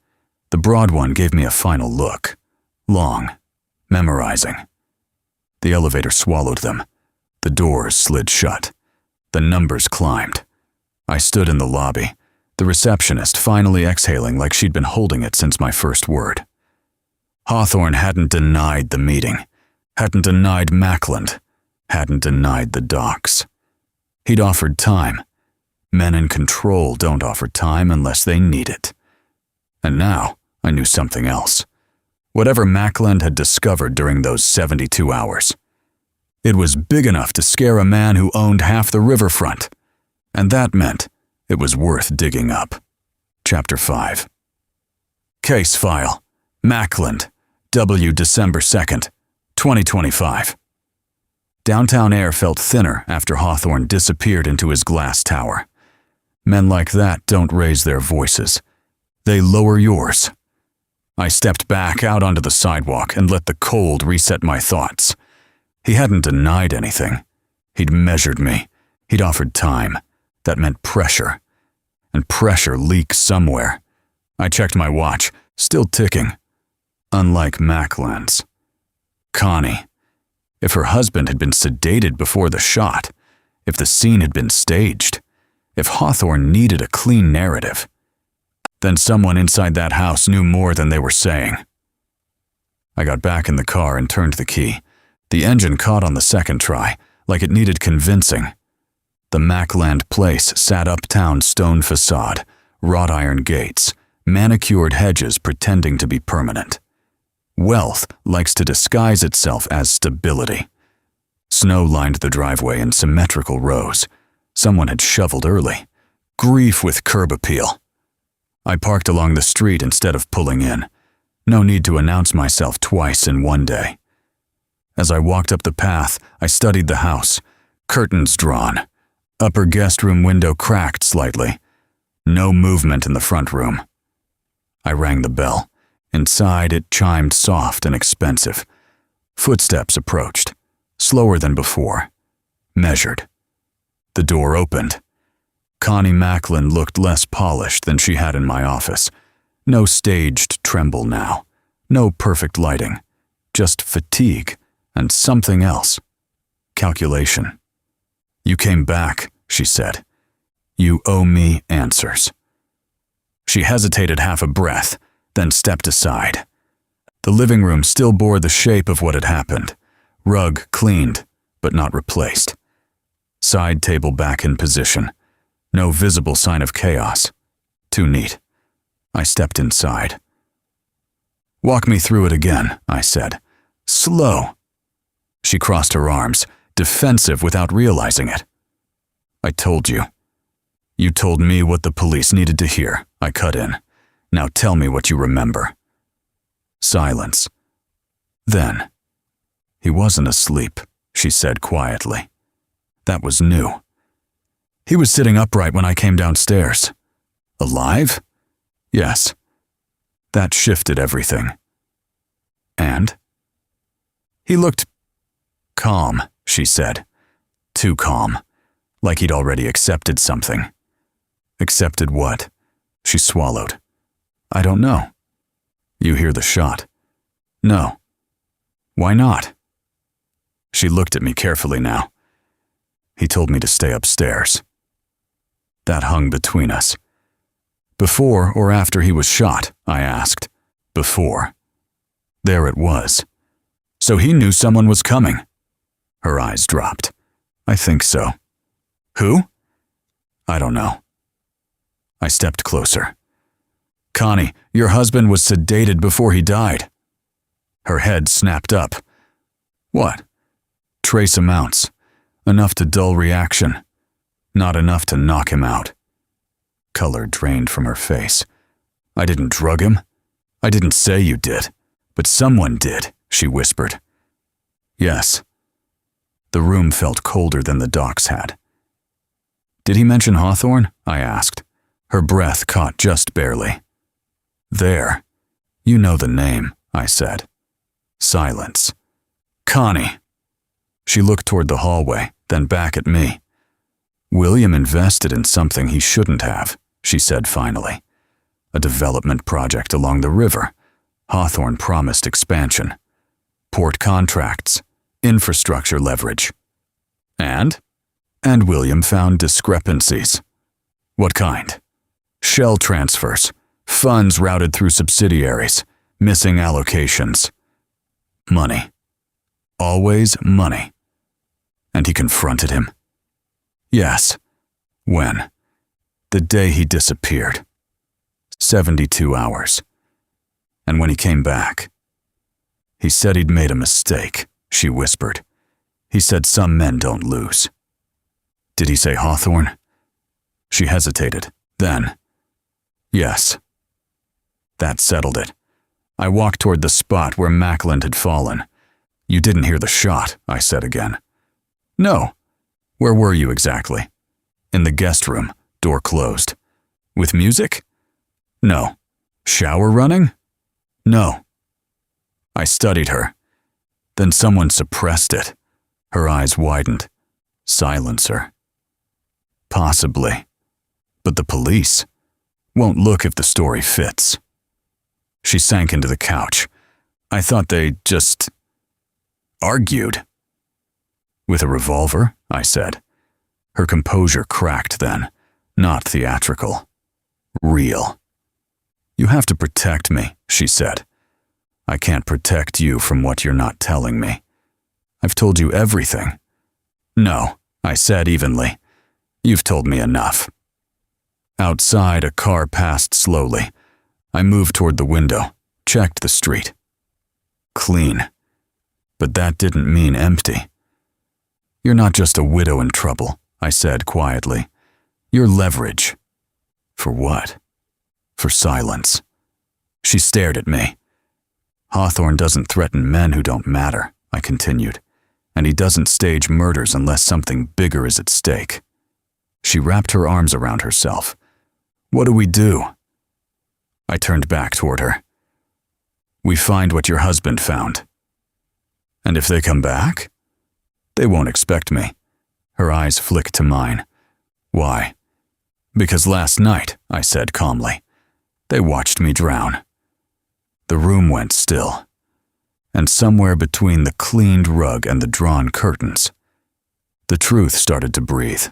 The broad one gave me a final look. Long. Memorizing. The elevator swallowed them. The doors slid shut. The numbers climbed. I stood in the lobby, the receptionist finally exhaling like she'd been holding it since my first word. Hawthorne hadn't denied the meeting, hadn't denied Mackland, hadn't denied the docks. He'd offered time. Men in control don't offer time unless they need it. And now I knew something else. Whatever Mackland had discovered during those 72 hours. It was big enough to scare a man who owned half the riverfront. And that meant it was worth digging up. Chapter 5. Case file. Mackland. W. December 2nd, 2025. Downtown air felt thinner after Hawthorne disappeared into his glass tower. Men like that don't raise their voices. They lower yours. I stepped back out onto the sidewalk and let the cold reset my thoughts. He hadn't denied anything. He'd measured me. He'd offered time. That meant pressure. And pressure leaks somewhere. I checked my watch, still ticking. Unlike Mackland's. Connie. If her husband had been sedated before the shot, if the scene had been staged, if Hawthorne needed a clean narrative, then someone inside that house knew more than they were saying. I got back in the car and turned the key. The engine caught on the second try, like it needed convincing. The Mackland place sat uptown stone facade, wrought iron gates, manicured hedges pretending to be permanent. Wealth likes to disguise itself as stability. Snow lined the driveway in symmetrical rows. Someone had shoveled early. Grief with curb appeal. I parked along the street instead of pulling in. No need to announce myself twice in one day. As I walked up the path, I studied the house. Curtains drawn. Upper guest room window cracked slightly. No movement in the front room. I rang the bell. Inside, it chimed soft and expensive. Footsteps approached. Slower than before. Measured. The door opened. Connie Mackland looked less polished than she had in my office. No staged tremble now. No perfect lighting. Just fatigue and something else. Calculation. You came back, she said. You owe me answers. She hesitated half a breath, then stepped aside. The living room still bore the shape of what had happened. Rug cleaned, but not replaced. Side table back in position. No visible sign of chaos. Too neat. I stepped inside. Walk me through it again, I said. Slow. She crossed her arms, defensive without realizing it. I told you. You told me what the police needed to hear, I cut in. Now tell me what you remember. Silence. Then, he wasn't asleep, she said quietly. That was new. He was sitting upright when I came downstairs. Alive? Yes. That shifted everything. And? He looked calm, she said. Too calm. Like he'd already accepted something. Accepted what? She swallowed. I don't know. You hear the shot? No. Why not? She looked at me carefully now. He told me to stay upstairs. That hung between us. Before or after he was shot, I asked. Before. There it was. So he knew someone was coming. Her eyes dropped. I think so. Who? I don't know. I stepped closer. Connie, your husband was sedated before he died. Her head snapped up. What? Trace amounts. Enough to dull reaction. Not enough to knock him out. Color drained from her face. I didn't drug him. I didn't say you did, but someone did, she whispered. Yes. The room felt colder than the docks had. Did he mention Hawthorne? I asked. Her breath caught just barely. There. You know the name, I said. Silence. Connie. She looked toward the hallway, then back at me. William invested in something he shouldn't have, she said finally. A development project along the river. Hawthorne promised expansion. Port contracts. Infrastructure leverage. And William found discrepancies. What kind? Shell transfers. Funds routed through subsidiaries. Missing allocations. Money. Always money. And he confronted him. Yes. When? The day he disappeared. 72 hours. And when he came back, he said he'd made a mistake, she whispered. He said some men don't lose. Did he say Hawthorne? She hesitated. Then, yes. That settled it. I walked toward the spot where Mackland had fallen. You didn't hear the shot, I said again. No. Where were you exactly? In the guest room, door closed. With music? No. Shower running? No. I studied her. Then someone suppressed it. Her eyes widened. Silencer. Possibly. But the police won't look if the story fits. She sank into the couch. I thought they just argued. With a revolver, I said. Her composure cracked then, not theatrical. Real. You have to protect me, she said. I can't protect you from what you're not telling me. I've told you everything. No, I said evenly. You've told me enough. Outside, a car passed slowly. I moved toward the window, checked the street. Clean. But that didn't mean empty. You're not just a widow in trouble, I said quietly. You're leverage. For what? For silence. She stared at me. Hawthorne doesn't threaten men who don't matter, I continued, and he doesn't stage murders unless something bigger is at stake. She wrapped her arms around herself. What do we do? I turned back toward her. We find what your husband found. And if they come back? They won't expect me. Her eyes flicked to mine. Why? Because last night, I said calmly, they watched me drown. The room went still, and somewhere between the cleaned rug and the drawn curtains, the truth started to breathe.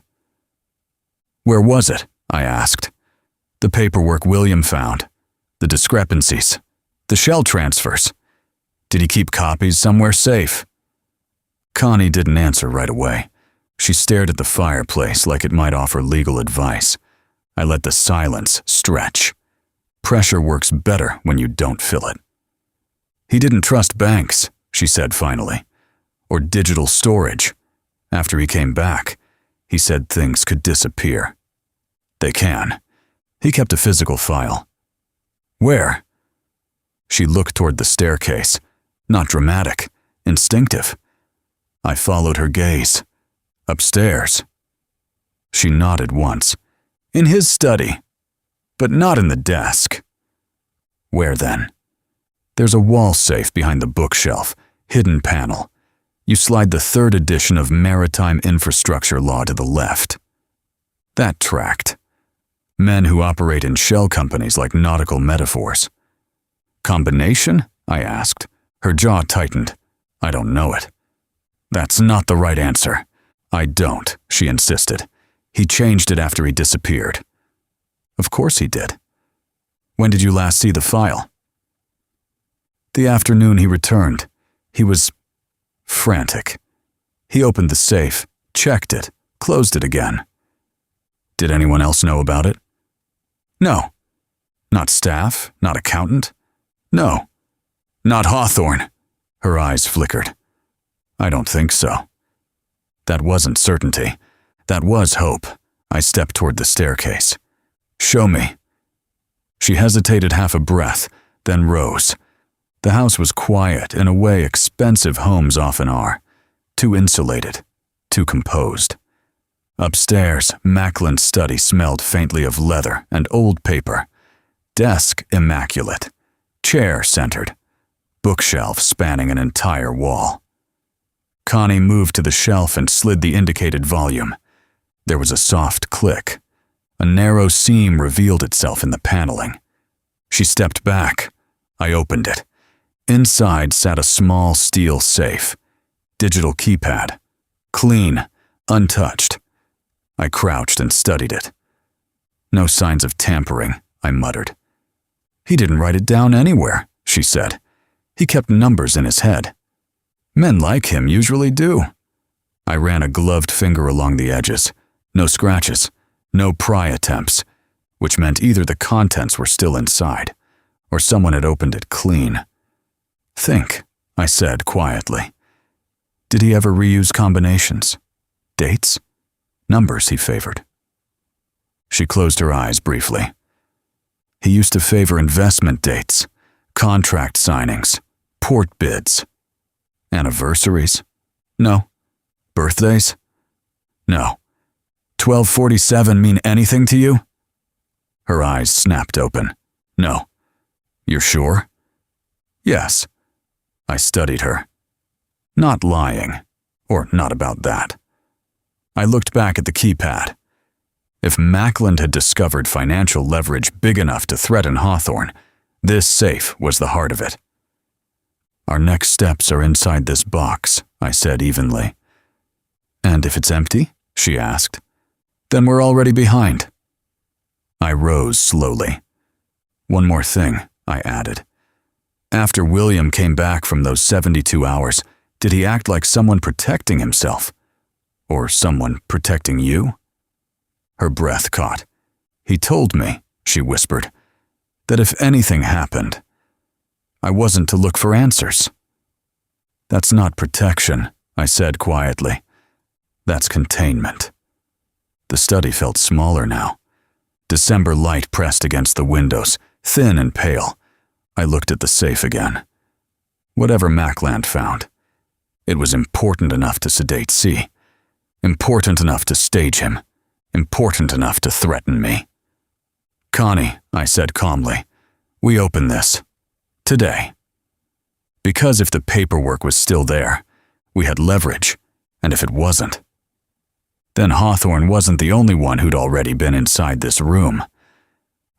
Where was it? I asked. The paperwork William found, the discrepancies, the shell transfers. Did he keep copies somewhere safe? Connie didn't answer right away. She stared at the fireplace like it might offer legal advice. I let the silence stretch. Pressure works better when you don't feel it. He didn't trust banks, she said finally, or digital storage. After he came back, he said things could disappear. They can. He kept a physical file. Where? She looked toward the staircase. Not dramatic, instinctive. I followed her gaze. Upstairs. She nodded once. In his study, but not in the desk. Where then? There's a wall safe behind the bookshelf, hidden panel. You slide the third edition of Maritime Infrastructure Law to the left. That tracked. Men who operate in shell companies like nautical metaphors. Combination? I asked. Her jaw tightened. I don't know it. That's not the right answer. I don't, she insisted. He changed it after he disappeared. Of course he did. When did you last see the file? The afternoon he returned. He was frantic. He opened the safe, checked it, closed it again. Did anyone else know about it? No. Not staff, not accountant. No. Not Hawthorne. Her eyes flickered. I don't think so. That wasn't certainty. That was hope. I stepped toward the staircase. Show me. She hesitated half a breath, then rose. The house was quiet in a way expensive homes often are. Too insulated, too composed. Upstairs, Mackland's study smelled faintly of leather and old paper. Desk immaculate. Chair centered. Bookshelf spanning an entire wall. Connie moved to the shelf and slid the indicated volume. There was a soft click. A narrow seam revealed itself in the paneling. She stepped back. I opened it. Inside sat a small steel safe. Digital keypad. Clean, untouched. I crouched and studied it. No signs of tampering, I muttered. He didn't write it down anywhere, she said. He kept numbers in his head. Men like him usually do. I ran a gloved finger along the edges. No scratches, no pry attempts, which meant either the contents were still inside, or someone had opened it clean. Think, I said quietly. Did he ever reuse combinations? Dates? Numbers he favored. She closed her eyes briefly. He used to favor investment dates, contract signings, port bids. Anniversaries? No. Birthdays? No. 1247 mean anything to you? Her eyes snapped open. No. You're sure? Yes. I studied her. Not lying, or not about that. I looked back at the keypad. If Mackland had discovered financial leverage big enough to threaten Hawthorne, this safe was the heart of it. Our next steps are inside this box, I said evenly. And if it's empty? She asked. Then we're already behind. I rose slowly. One more thing, I added. After William came back from those 72 hours, did he act like someone protecting himself? Or someone protecting you? Her breath caught. He told me, she whispered, that if anything happened, I wasn't to look for answers. That's not protection, I said quietly. That's containment. The study felt smaller now. December light pressed against the windows, thin and pale. I looked at the safe again. Whatever Mackland found, it was important enough to sedate C, important enough to stage him, important enough to threaten me. Connie, I said calmly, we open this. Today. Because if the paperwork was still there, we had leverage, and if it wasn't, then Hawthorne wasn't the only one who'd already been inside this room.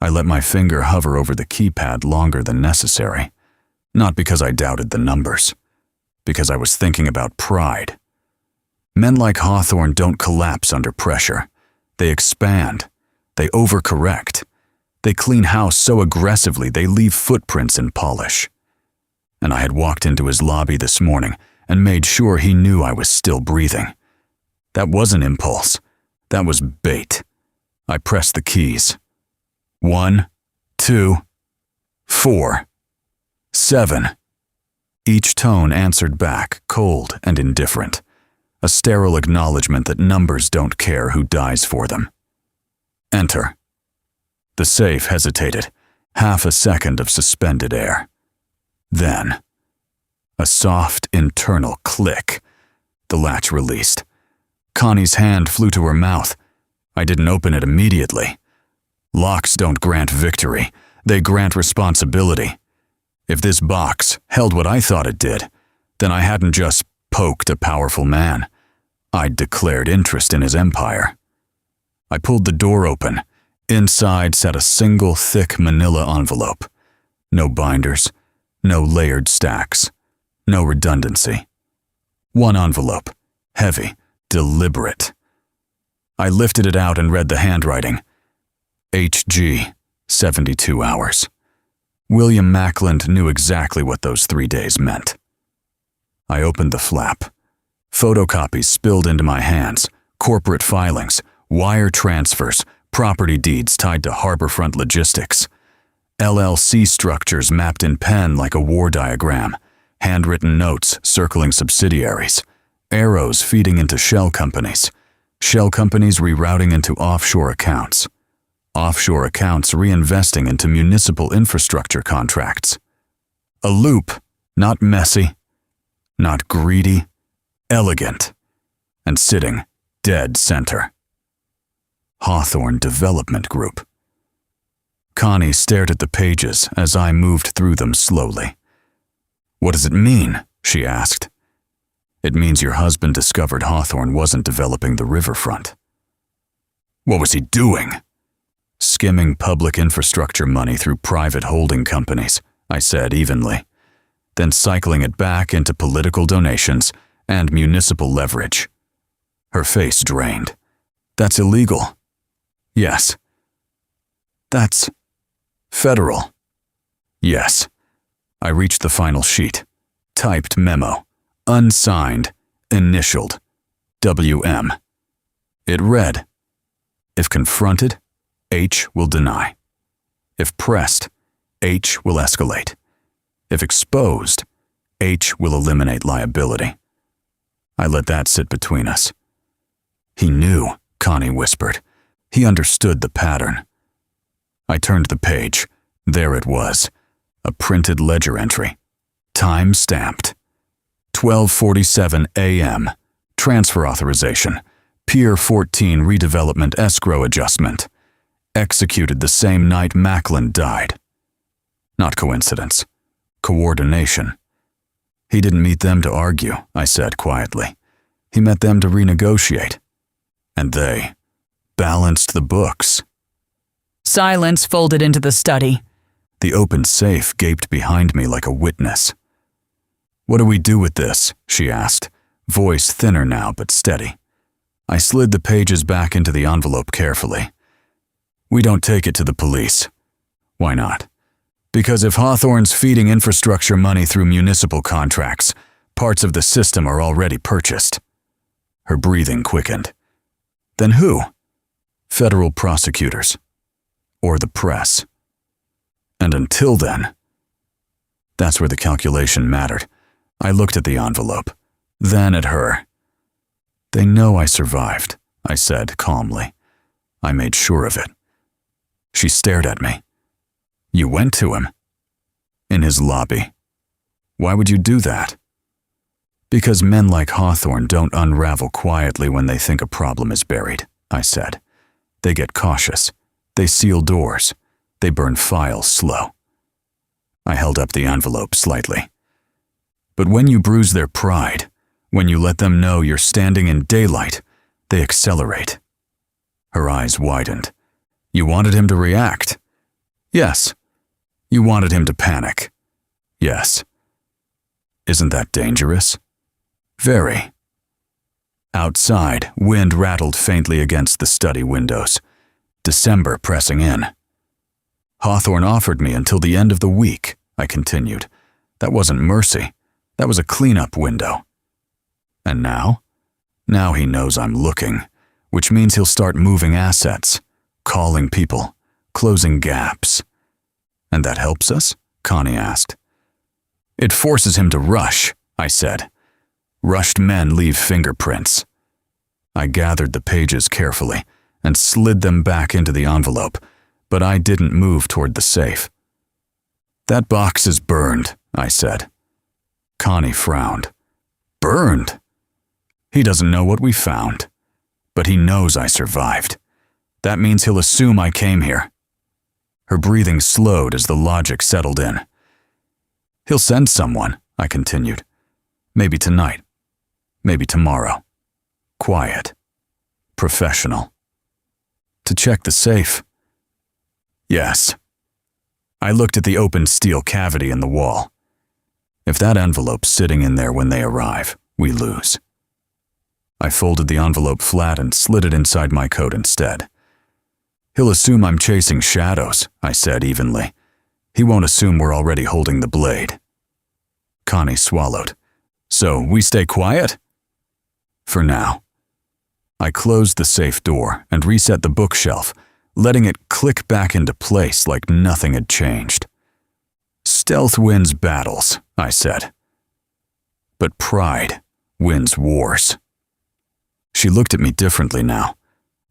I let my finger hover over the keypad longer than necessary, not because I doubted the numbers, because I was thinking about pride. Men like Hawthorne don't collapse under pressure. They expand. They overcorrect. They clean house so aggressively they leave footprints in polish. And I had walked into his lobby this morning and made sure he knew I was still breathing. That wasn't impulse. That was bait. I pressed the keys. 1, 2, 4, 7. Each tone answered back, cold and indifferent. A sterile acknowledgement that numbers don't care who dies for them. Enter. The safe hesitated, half a second of suspended air. Then, a soft internal click. The latch released. Connie's hand flew to her mouth. I didn't open it immediately. Locks don't grant victory. They grant responsibility. If this box held what I thought it did, then I hadn't just poked a powerful man. I'd declared interest in his empire. I pulled the door open. Inside sat a single thick manila envelope. No binders, no layered stacks, no redundancy. One envelope, heavy, deliberate. I lifted it out and read the handwriting. HG, 72 hours. William Mackland knew exactly what those 3 days meant. I opened the flap. Photocopies spilled into my hands, corporate filings, wire transfers, property deeds tied to harborfront logistics. LLC structures mapped in pen like a war diagram, handwritten notes circling subsidiaries, arrows feeding into shell companies rerouting into offshore accounts. offshore accounts reinvesting into municipal infrastructure contracts. A loop, not messy, not greedy, elegant, and sitting dead center. Hawthorne Development Group. Connie stared at the pages as I moved through them slowly. "What does it mean?" she asked. "It means your husband discovered Hawthorne wasn't developing the riverfront." "What was he doing?" "Skimming public infrastructure money through private holding companies," I said evenly, "then cycling it back into political donations and municipal leverage." Her face drained. "That's illegal." "Yes." "That's federal." "Yes." I reached the final sheet. Typed memo. Unsigned. Initialed. WM. It read, "If confronted, H will deny. If pressed, H will escalate. If exposed, H will eliminate liability." I let that sit between us. "He knew," Connie whispered. "He understood the pattern." I turned the page. There it was. A printed ledger entry. Time stamped. 12:47 a.m. Transfer authorization. Pier 14 redevelopment escrow adjustment. Executed the same night Mackland died. Not coincidence. Coordination. "He didn't meet them to argue," I said quietly. "He met them to renegotiate. And they balanced the books." Silence folded into the study. The open safe gaped behind me like a witness. "What do we do with this?" she asked, voice thinner now but steady. I slid the pages back into the envelope carefully. "We don't take it to the police." "Why not?" "Because if Hawthorne's feeding infrastructure money through municipal contracts, parts of the system are already purchased." Her breathing quickened. "Then who?" "Federal prosecutors. Or the press. And until then..." That's where the calculation mattered. I looked at the envelope, then at her. "They know I survived," I said calmly. I made sure of it. She stared at me. "You went to him?" "In his lobby." "Why would you do that?" "Because men like Hawthorne don't unravel quietly when they think a problem is buried," I said. "They get cautious. They seal doors. They burn files slow." I held up the envelope slightly. "But when you bruise their pride, when you let them know you're standing in daylight, they accelerate." Her eyes widened. "You wanted him to react?" "Yes." "You wanted him to panic?" "Yes." "Isn't that dangerous?" "Very." Outside, wind rattled faintly against the study windows. December pressing in. "Hawthorne offered me until the end of the week," I continued. "That wasn't mercy. That was a cleanup window." "And now?" "Now he knows I'm looking, which means he'll start moving assets, calling people, closing gaps." "And that helps us?" Connie asked. "It forces him to rush," I said. "Rushed men leave fingerprints." I gathered the pages carefully and slid them back into the envelope, but I didn't move toward the safe. "That box is burned," I said. Connie frowned. "Burned?" "He doesn't know what we found, but he knows I survived. That means he'll assume I came here." Her breathing slowed as the logic settled in. "He'll send someone," I continued. "Maybe tonight. Maybe tomorrow. Quiet. Professional. To check the safe." "Yes." I looked at the open steel cavity in the wall. "If that envelope's sitting in there when they arrive, we lose." I folded the envelope flat and slid it inside my coat instead. "He'll assume I'm chasing shadows," I said evenly. "He won't assume we're already holding the blade." Connie swallowed. "So we stay quiet?" "For now." I closed the safe door and reset the bookshelf, letting it click back into place like nothing had changed. "Stealth wins battles," I said. "But pride wins wars." She looked at me differently now,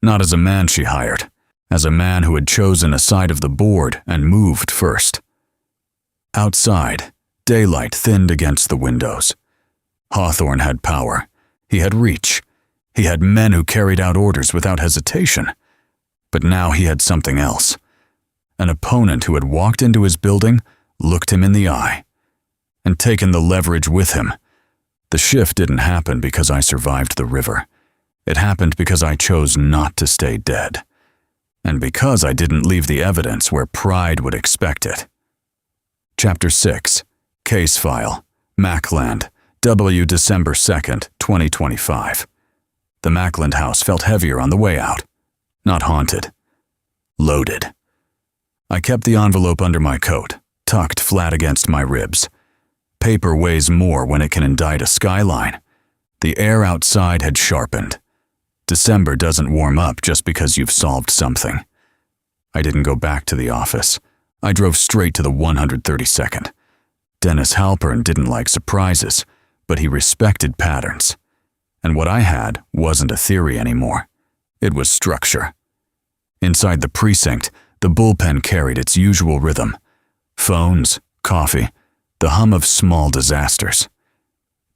not as a man she hired, as a man who had chosen a side of the board and moved first. Outside, daylight thinned against the windows. Hawthorne had power. He had reach. He had men who carried out orders without hesitation. But now he had something else. An opponent who had walked into his building, looked him in the eye, and taken the leverage with him. The shift didn't happen because I survived the river. It happened because I chose not to stay dead. And because I didn't leave the evidence where pride would expect it. Chapter 6. Case File. Mackland. W. December 2nd, 2025. The Mackland house felt heavier on the way out. Not haunted. Loaded. I kept the envelope under my coat, tucked flat against my ribs. Paper weighs more when it can indict a skyline. The air outside had sharpened. December doesn't warm up just because you've solved something. I didn't go back to the office. I drove straight to the 132nd. Dennis Halpern didn't like surprises, but he respected patterns. And what I had wasn't a theory anymore. It was structure. Inside the precinct, the bullpen carried its usual rhythm. Phones, coffee, the hum of small disasters.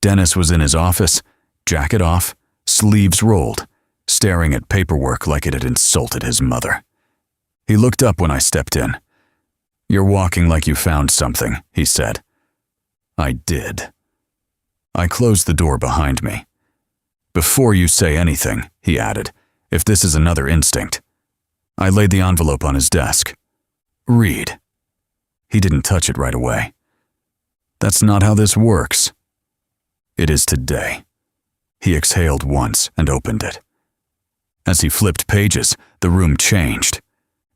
Dennis was in his office, jacket off, sleeves rolled, staring at paperwork like it had insulted his mother. He looked up when I stepped in. "You're walking like you found something," he said. I did. I closed the door behind me. "Before you say anything," he added, "if this is another instinct." I laid the envelope on his desk. "Read." He didn't touch it right away. "That's not how this works." "It is today." He exhaled once and opened it. As he flipped pages, the room changed.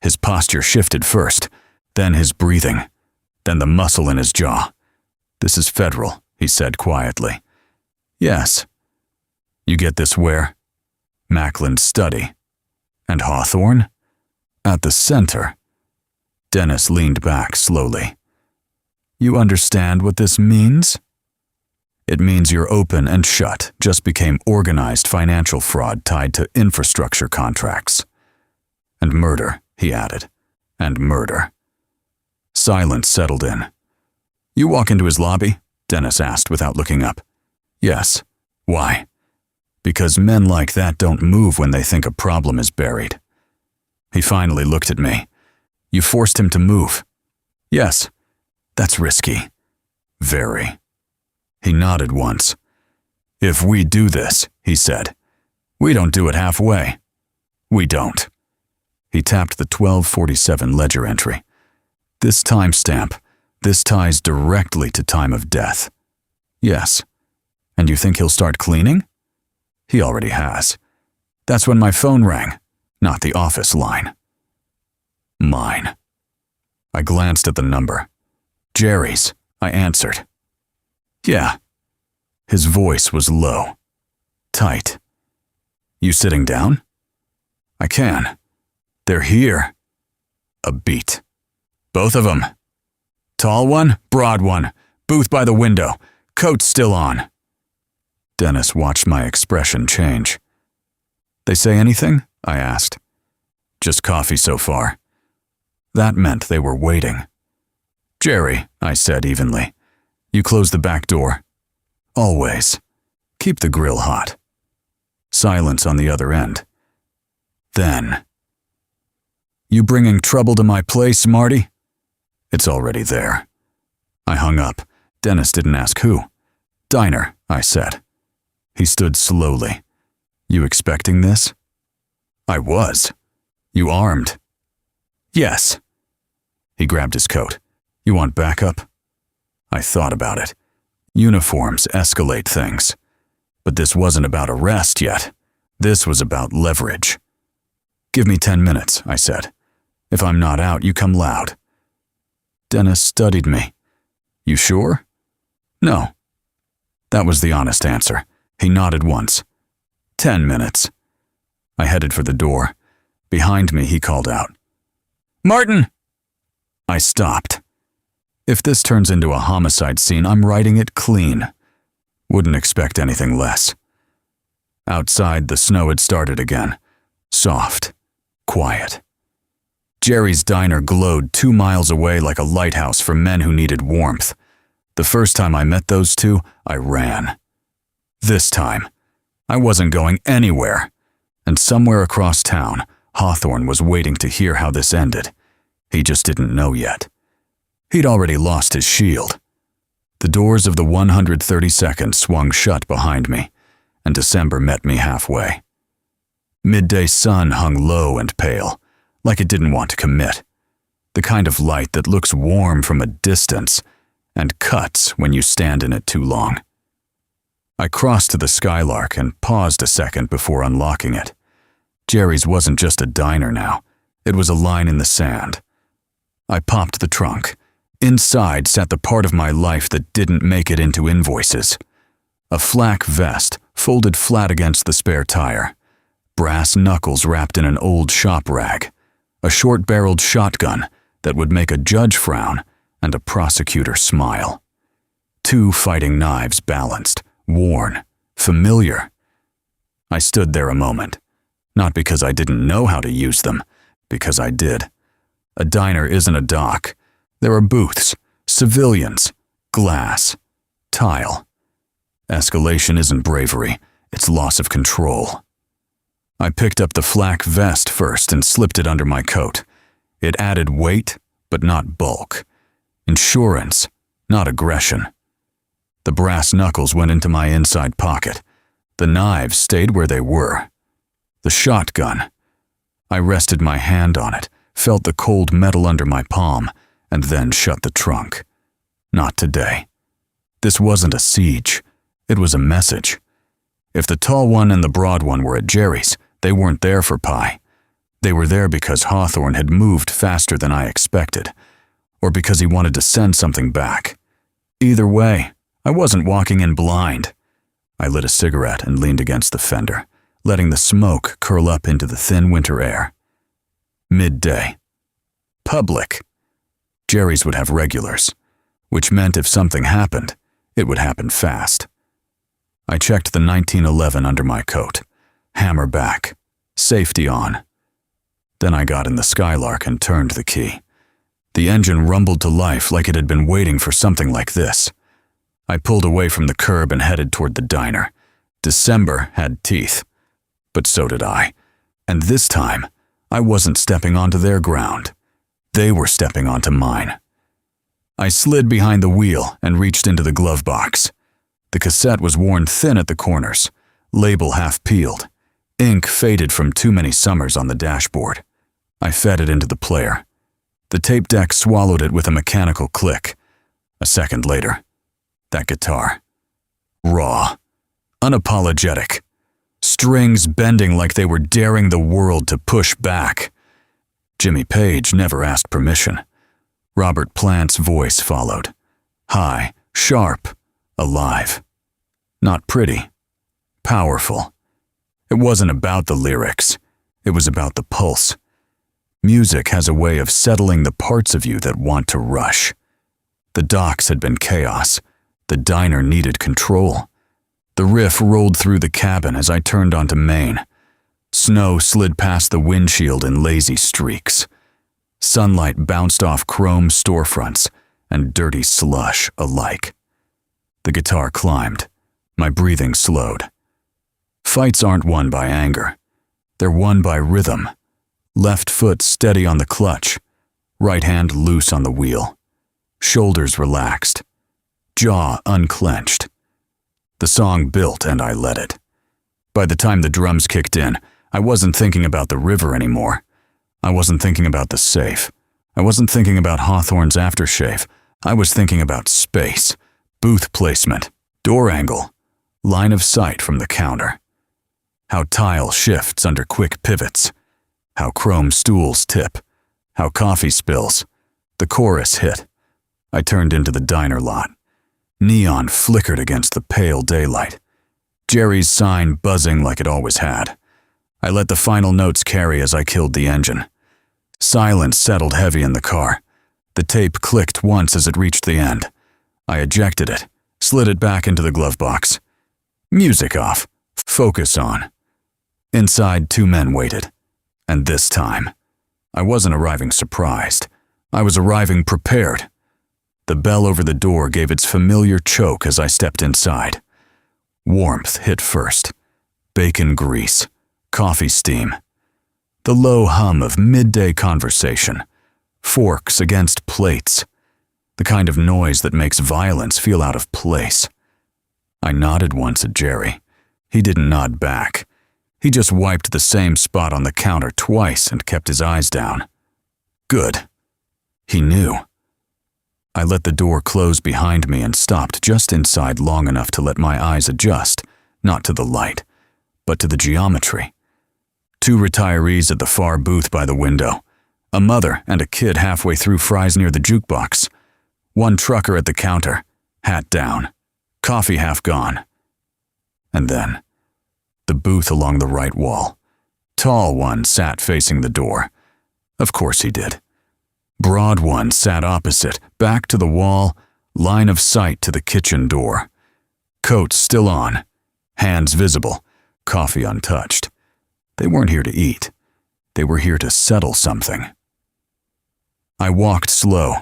His posture shifted first, then his breathing, then the muscle in his jaw. "This is federal," he said quietly. "Yes." "You get this where?" "Mackland's study." "And Hawthorne?" "At the center." Dennis leaned back slowly. "You understand what this means?" "It means your open and shut just became organized financial fraud tied to infrastructure contracts." "And murder," he added. "And murder." Silence settled in. "You walk into his lobby?" Dennis asked without looking up. "Yes." "Why?" "Because men like that don't move when they think a problem is buried." He finally looked at me. "You forced him to move?" "Yes." "That's risky." "Very." He nodded once. "If we do this," he said, "we don't do it halfway. We don't." He tapped the 1247 ledger entry. "This timestamp, this ties directly to time of death." "Yes." "And you think he'll start cleaning?" "He already has. That's when my phone rang, not the office line." Mine. I glanced at the number. "Jerry's," I answered. "Yeah." His voice was low, tight. "You sitting down?" "I can." "They're here." A beat. "Both of them." "Tall one, broad one, booth by the window, coat still on." Dennis watched my expression change. "They say anything?" I asked. "Just coffee so far." That meant they were waiting. "Jerry," I said evenly, "you close the back door." "Always. Keep the grill hot." Silence on the other end. Then, "You bringing trouble to my place, Marty?" "It's already there." I hung up. Dennis didn't ask who. "Diner," I said. He stood slowly. "You expecting this?" "I was." "You armed?" "Yes." He grabbed his coat. "You want backup?" I thought about it. Uniforms escalate things. But this wasn't about arrest yet. This was about leverage. "Give me 10 minutes," I said. "If I'm not out, you come loud." Dennis studied me. "You sure?" "No." That was the honest answer. He nodded once. 10 minutes. I headed for the door. Behind me, he called out, "Martin!" I stopped. If this turns into a homicide scene, I'm writing it clean. Wouldn't expect anything less. Outside, the snow had started again. Soft. Quiet. Jerry's diner glowed 2 miles away like a lighthouse for men who needed warmth. The first time I met those two, I ran. This time, I wasn't going anywhere. And somewhere across town, Hawthorne was waiting to hear how this ended. He just didn't know yet. He'd already lost his shield. The doors of the 132nd swung shut behind me, and December met me halfway. Midday sun hung low and pale, like it didn't want to commit. The kind of light that looks warm from a distance and cuts when you stand in it too long. I crossed to the Skylark and paused a second before unlocking it. Jerry's wasn't just a diner now. It was a line in the sand. I popped the trunk. Inside sat the part of my life that didn't make it into invoices. A flak vest folded flat against the spare tire. Brass knuckles wrapped in an old shop rag. A short-barreled shotgun that would make a judge frown and a prosecutor smile. 2 fighting knives balanced, worn, familiar. I stood there a moment, not because I didn't know how to use them, because I did. A diner isn't a dock. There are booths, civilians, glass, tile. Escalation isn't bravery, it's loss of control. I picked up the flak vest first and slipped it under my coat. It added weight, but not bulk. Insurance, not aggression. The brass knuckles went into my inside pocket. The knives stayed where they were. The shotgun. I rested my hand on it, felt the cold metal under my palm, and then shut the trunk. Not today. This wasn't a siege. It was a message. If the tall one and the broad one were at Jerry's, they weren't there for pie. They were there because Hawthorne had moved faster than I expected, or because he wanted to send something back. Either way, I wasn't walking in blind. I lit a cigarette and leaned against the fender, letting the smoke curl up into the thin winter air. Midday. Public. Jerry's would have regulars, which meant if something happened, it would happen fast. I checked the 1911 under my coat, hammer back, safety on. Then I got in the Skylark and turned the key. The engine rumbled to life like it had been waiting for something like this. I pulled away from the curb and headed toward the diner. December had teeth, but so did I. And this time, I wasn't stepping onto their ground. They were stepping onto mine. I slid behind the wheel and reached into the glove box. The cassette was worn thin at the corners, label half peeled. Ink faded from too many summers on the dashboard. I fed it into the player. The tape deck swallowed it with a mechanical click. A second later, that guitar. Raw. Unapologetic. Strings bending like they were daring the world to push back. Jimmy Page never asked permission. Robert Plant's voice followed. High, sharp, alive. Not pretty. Powerful. It wasn't about the lyrics. It was about the pulse. Music has a way of settling the parts of you that want to rush. The docks had been chaos. The diner needed control. The riff rolled through the cabin as I turned onto Main. Snow slid past the windshield in lazy streaks. Sunlight bounced off chrome storefronts and dirty slush alike. The guitar climbed. My breathing slowed. Fights aren't won by anger. They're won by rhythm. Left foot steady on the clutch. Right hand loose on the wheel. Shoulders relaxed. Jaw unclenched. The song built and I let it. By the time the drums kicked in, I wasn't thinking about the river anymore. I wasn't thinking about the safe. I wasn't thinking about Hawthorne's aftershave. I was thinking about space, booth placement, door angle, line of sight from the counter. How tile shifts under quick pivots. How chrome stools tip. How coffee spills. The chorus hit. I turned into the diner lot. Neon flickered against the pale daylight. Jerry's sign buzzing like it always had. I let the final notes carry as I killed the engine. Silence settled heavy in the car. The tape clicked once as it reached the end. I ejected it, slid it back into the glove box. Music off. Focus on. Inside, 2 men waited. And this time, I wasn't arriving surprised. I was arriving prepared. The bell over the door gave its familiar choke as I stepped inside. Warmth hit first. Bacon grease. Coffee steam. The low hum of midday conversation. Forks against plates. The kind of noise that makes violence feel out of place. I nodded once at Jerry. He didn't nod back. He just wiped the same spot on the counter twice and kept his eyes down. Good. He knew. I let the door close behind me and stopped just inside long enough to let my eyes adjust, not to the light, but to the geometry. 2 retirees at the far booth by the window. A mother and a kid halfway through fries near the jukebox. 1 trucker at the counter, hat down, coffee half gone. And then, the booth along the right wall. Tall one sat facing the door. Of course he did. Broad one sat opposite, back to the wall, line of sight to the kitchen door. Coats still on, hands visible, coffee untouched. They weren't here to eat. They were here to settle something. I walked slow.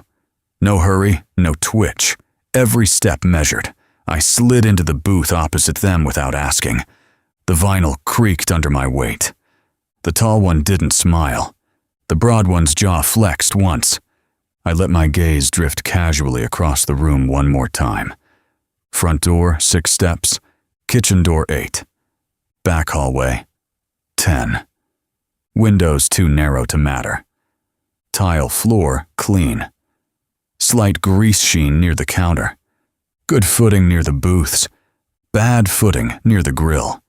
No hurry, no twitch. Every step measured. I slid into the booth opposite them without asking. The vinyl creaked under my weight. The tall one didn't smile. The broad one's jaw flexed once. I let my gaze drift casually across the room one more time. Front door, 6 steps. Kitchen door, 8. Back hallway, 10. Windows too narrow to matter. Tile floor, clean. Slight grease sheen near the counter. Good footing near the booths. Bad footing near the grill.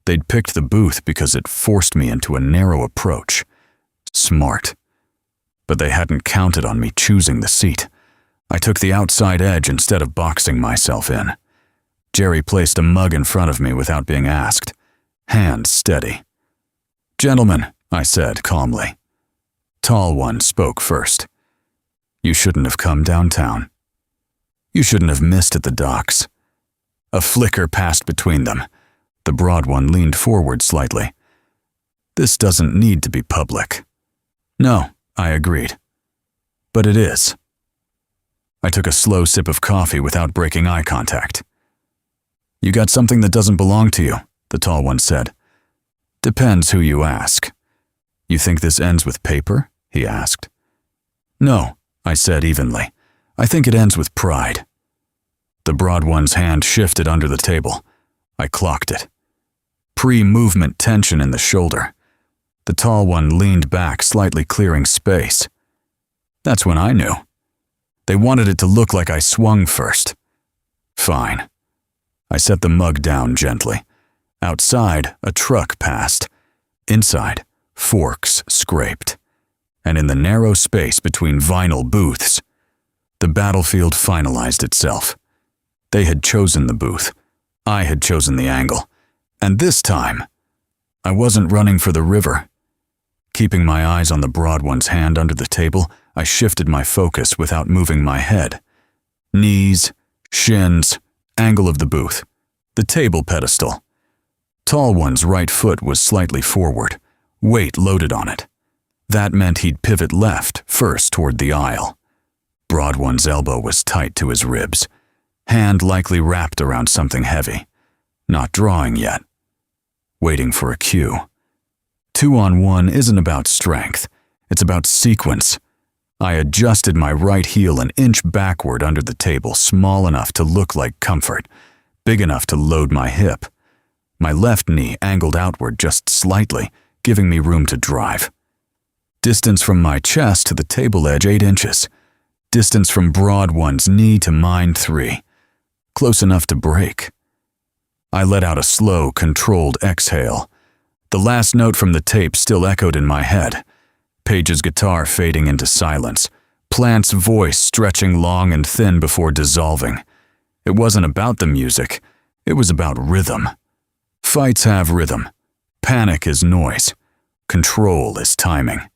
They'd picked the booth because it forced me into a narrow approach. Smart. But they hadn't counted on me choosing the seat. I took the outside edge instead of boxing myself in. Jerry placed a mug in front of me without being asked. Hand steady. "Gentlemen," I said calmly. Tall one spoke first. "You shouldn't have come downtown. You shouldn't have missed at the docks." A flicker passed between them. The broad one leaned forward slightly. "This doesn't need to be public." "No," I agreed. "But it is." I took a slow sip of coffee without breaking eye contact. "You got something that doesn't belong to you," the tall one said. "Depends who you ask." "You think this ends with paper?" he asked. "No," I said evenly. "I think it ends with pride." The broad one's hand shifted under the table. I clocked it. Pre-movement tension in the shoulder. The tall one leaned back, slightly clearing space. That's when I knew. They wanted it to look like I swung first. Fine. I set the mug down gently. Outside, a truck passed. Inside, forks scraped. And in the narrow space between vinyl booths, the battlefield finalized itself. They had chosen the booth. I had chosen the angle. And this time, I wasn't running for the river. Keeping my eyes on the broad one's hand under the table, I shifted my focus without moving my head. Knees, shins, angle of the booth, the table pedestal. Tall one's right foot was slightly forward, weight loaded on it. That meant he'd pivot left, first toward the aisle. Broad one's elbow was tight to his ribs, hand likely wrapped around something heavy. Not drawing yet. Waiting for a cue. 2-on-1 isn't about strength, it's about sequence. I adjusted my right heel an inch backward under the table, small enough to look like comfort, big enough to load my hip. My left knee angled outward just slightly, giving me room to drive. Distance from my chest to the table edge 8 inches. Distance from broad one's knee to mine 3. Close enough to break. I let out a slow, controlled exhale. The last note from the tape still echoed in my head. Page's guitar fading into silence. Plant's voice stretching long and thin before dissolving. It wasn't about the music. It was about rhythm. Fights have rhythm. Panic is noise. Control is timing.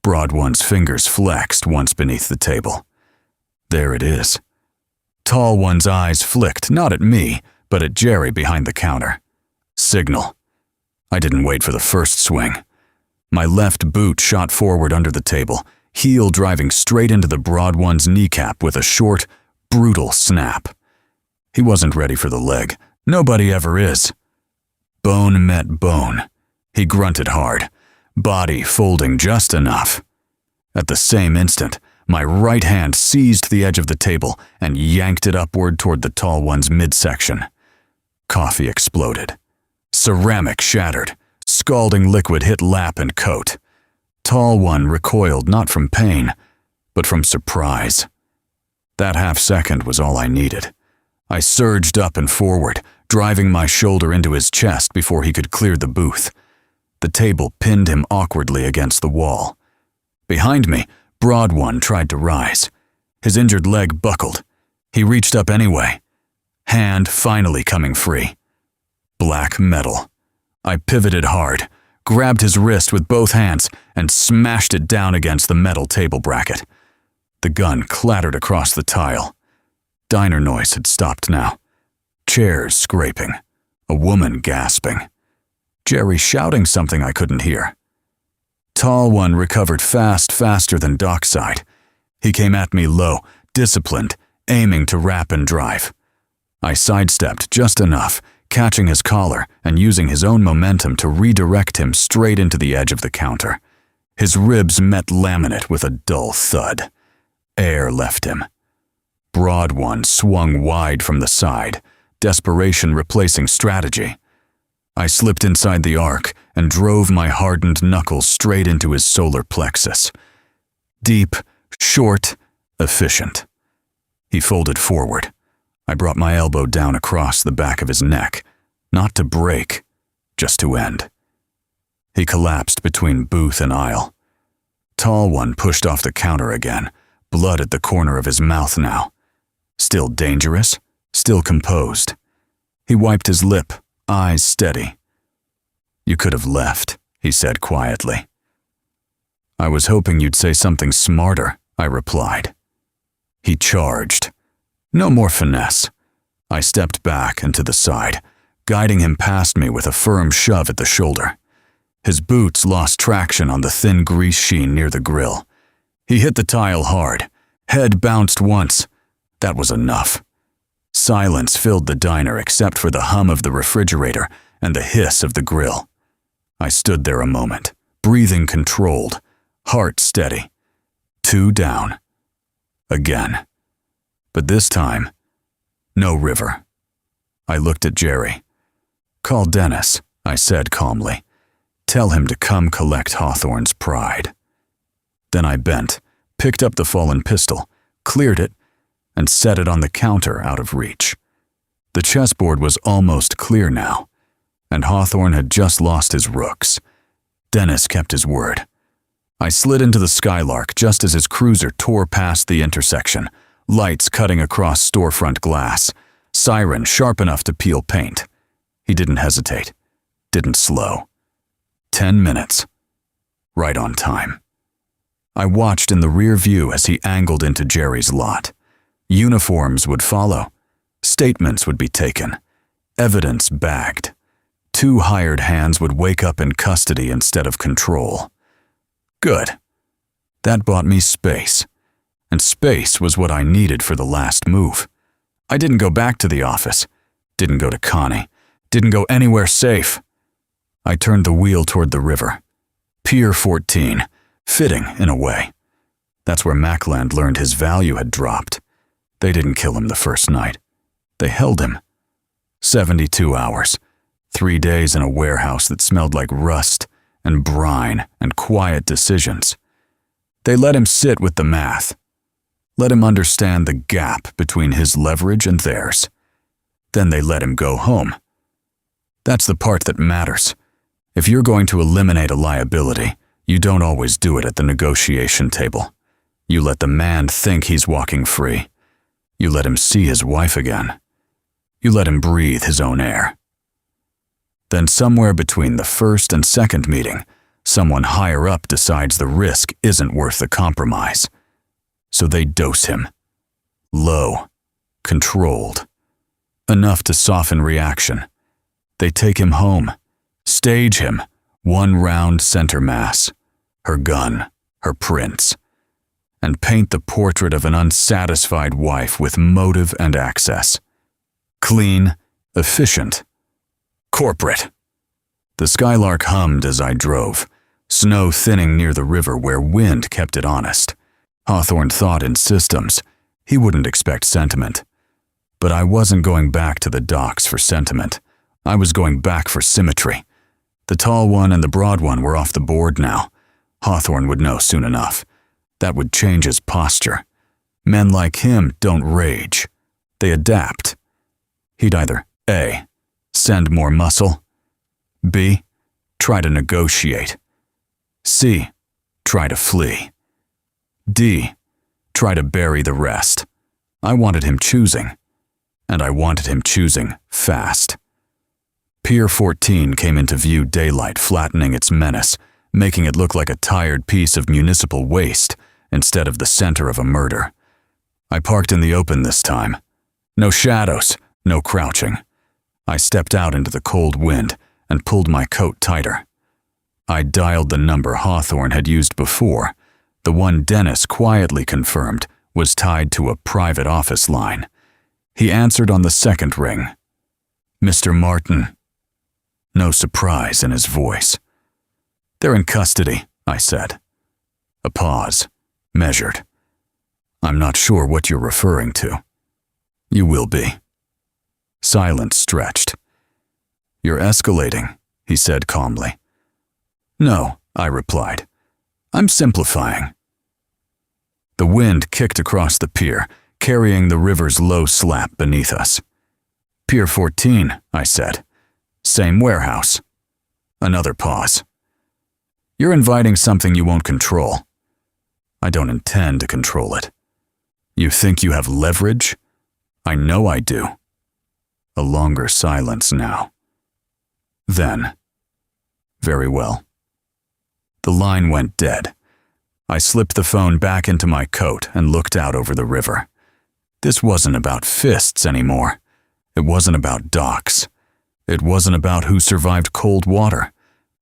Broad one's fingers flexed once beneath the table. There it is. Tall one's eyes flicked, not at me, but at Jerry behind the counter. Signal. I didn't wait for the first swing. My left boot shot forward under the table, heel driving straight into the broad one's kneecap with a short, brutal snap. He wasn't ready for the leg. Nobody ever is. Bone met bone. He grunted hard, body folding just enough. At the same instant, my right hand seized the edge of the table and yanked it upward toward the tall one's midsection. Coffee exploded. Ceramic shattered. Scalding liquid hit lap and coat. Tall one recoiled not from pain, but from surprise. That half second was all I needed. I surged up and forward, driving my shoulder into his chest before he could clear the booth. The table pinned him awkwardly against the wall. Behind me, broad one tried to rise. His injured leg buckled. He reached up anyway. Hand finally coming free. Black metal. I pivoted hard, grabbed his wrist with both hands, and smashed it down against the metal table bracket. The gun clattered across the tile. Diner noise had stopped now. Chairs scraping. A woman gasping. Jerry shouting something I couldn't hear. Tall one recovered faster than Dockside. He came at me low, disciplined, aiming to wrap and drive. I sidestepped just enough, catching his collar and using his own momentum to redirect him straight into the edge of the counter. His ribs met laminate with a dull thud. Air left him. Broad one swung wide from the side, desperation replacing strategy. I slipped inside the arc and drove my hardened knuckles straight into his solar plexus. Deep, short, efficient. He folded forward. I brought my elbow down across the back of his neck, not to break, just to end. He collapsed between booth and aisle. Tall one pushed off the counter again, blood at the corner of his mouth now. Still dangerous, still composed. He wiped his lip, eyes steady. "You could have left," he said quietly. "I was hoping you'd say something smarter," I replied. He charged. No more finesse. I stepped back and to the side, guiding him past me with a firm shove at the shoulder. His boots lost traction on the thin grease sheen near the grill. He hit the tile hard. Head bounced once. That was enough. Silence filled the diner except for the hum of the refrigerator and the hiss of the grill. I stood there a moment, breathing controlled, heart steady. 2 down. Again. But this time, no river. I looked at Jerry. "Call Dennis," I said calmly. "Tell him to come collect Hawthorne's pride." Then I bent, picked up the fallen pistol, cleared it, and set it on the counter out of reach. The chessboard was almost clear now, and Hawthorne had just lost his rooks. Dennis kept his word. I slid into the Skylark just as his cruiser tore past the intersection, lights cutting across storefront glass, siren sharp enough to peel paint. He didn't hesitate, didn't slow. 10 minutes. Right on time. I watched in the rear view as he angled into Jerry's lot. Uniforms would follow. Statements would be taken. Evidence bagged. 2 hired hands would wake up in custody instead of control. Good. That bought me space. And space was what I needed for the last move. I didn't go back to the office. Didn't go to Connie. Didn't go anywhere safe. I turned the wheel toward the river. Pier 14. Fitting, in a way. That's where Mackland learned his value had dropped. They didn't kill him the first night. They held him. 72 hours. 3 days in a warehouse that smelled like rust and brine and quiet decisions. They let him sit with the math. Let him understand the gap between his leverage and theirs. Then they let him go home. That's the part that matters. If you're going to eliminate a liability, you don't always do it at the negotiation table. You let the man think he's walking free. You let him see his wife again. You let him breathe his own air. Then somewhere between the first and second meeting, someone higher up decides the risk isn't worth the compromise. So they dose him. Low. Controlled. Enough to soften reaction. They take him home. Stage him. One round center mass, her gun, her prints, and paint the portrait of an unsatisfied wife with motive and access. Clean, efficient, corporate. The Skylark hummed as I drove, snow thinning near the river where wind kept it honest. Hawthorne thought in systems. He wouldn't expect sentiment. But I wasn't going back to the docks for sentiment. I was going back for symmetry. The tall one and the broad one were off the board now. Hawthorne would know soon enough. That would change his posture. Men like him don't rage. They adapt. He'd either A, send more muscle, B, try to negotiate, C, try to flee, D, try to bury the rest. I wanted him choosing, and I wanted him choosing fast. Pier 14 came into view, daylight flattening its menace, making it look like a tired piece of municipal waste instead of the center of a murder. I parked in the open this time. No shadows, no crouching. I stepped out into the cold wind and pulled my coat tighter. I dialed the number Hawthorne had used before. The one Dennis quietly confirmed was tied to a private office line. He answered on the second ring. "Mr. Martin." No surprise in his voice. "They're in custody," I said. A pause, measured. "I'm not sure what you're referring to." "You will be." Silence stretched. "You're escalating," he said calmly. "No," I replied. "I'm simplifying." The wind kicked across the pier, carrying the river's low slap beneath us. "Pier 14, I said. "Same warehouse." Another pause. "You're inviting something you won't control." "I don't intend to control it." "You think you have leverage?" "I know I do." A longer silence now. Then, "Very well." The line went dead. I slipped the phone back into my coat and looked out over the river. This wasn't about fists anymore. It wasn't about docks. It wasn't about who survived cold water.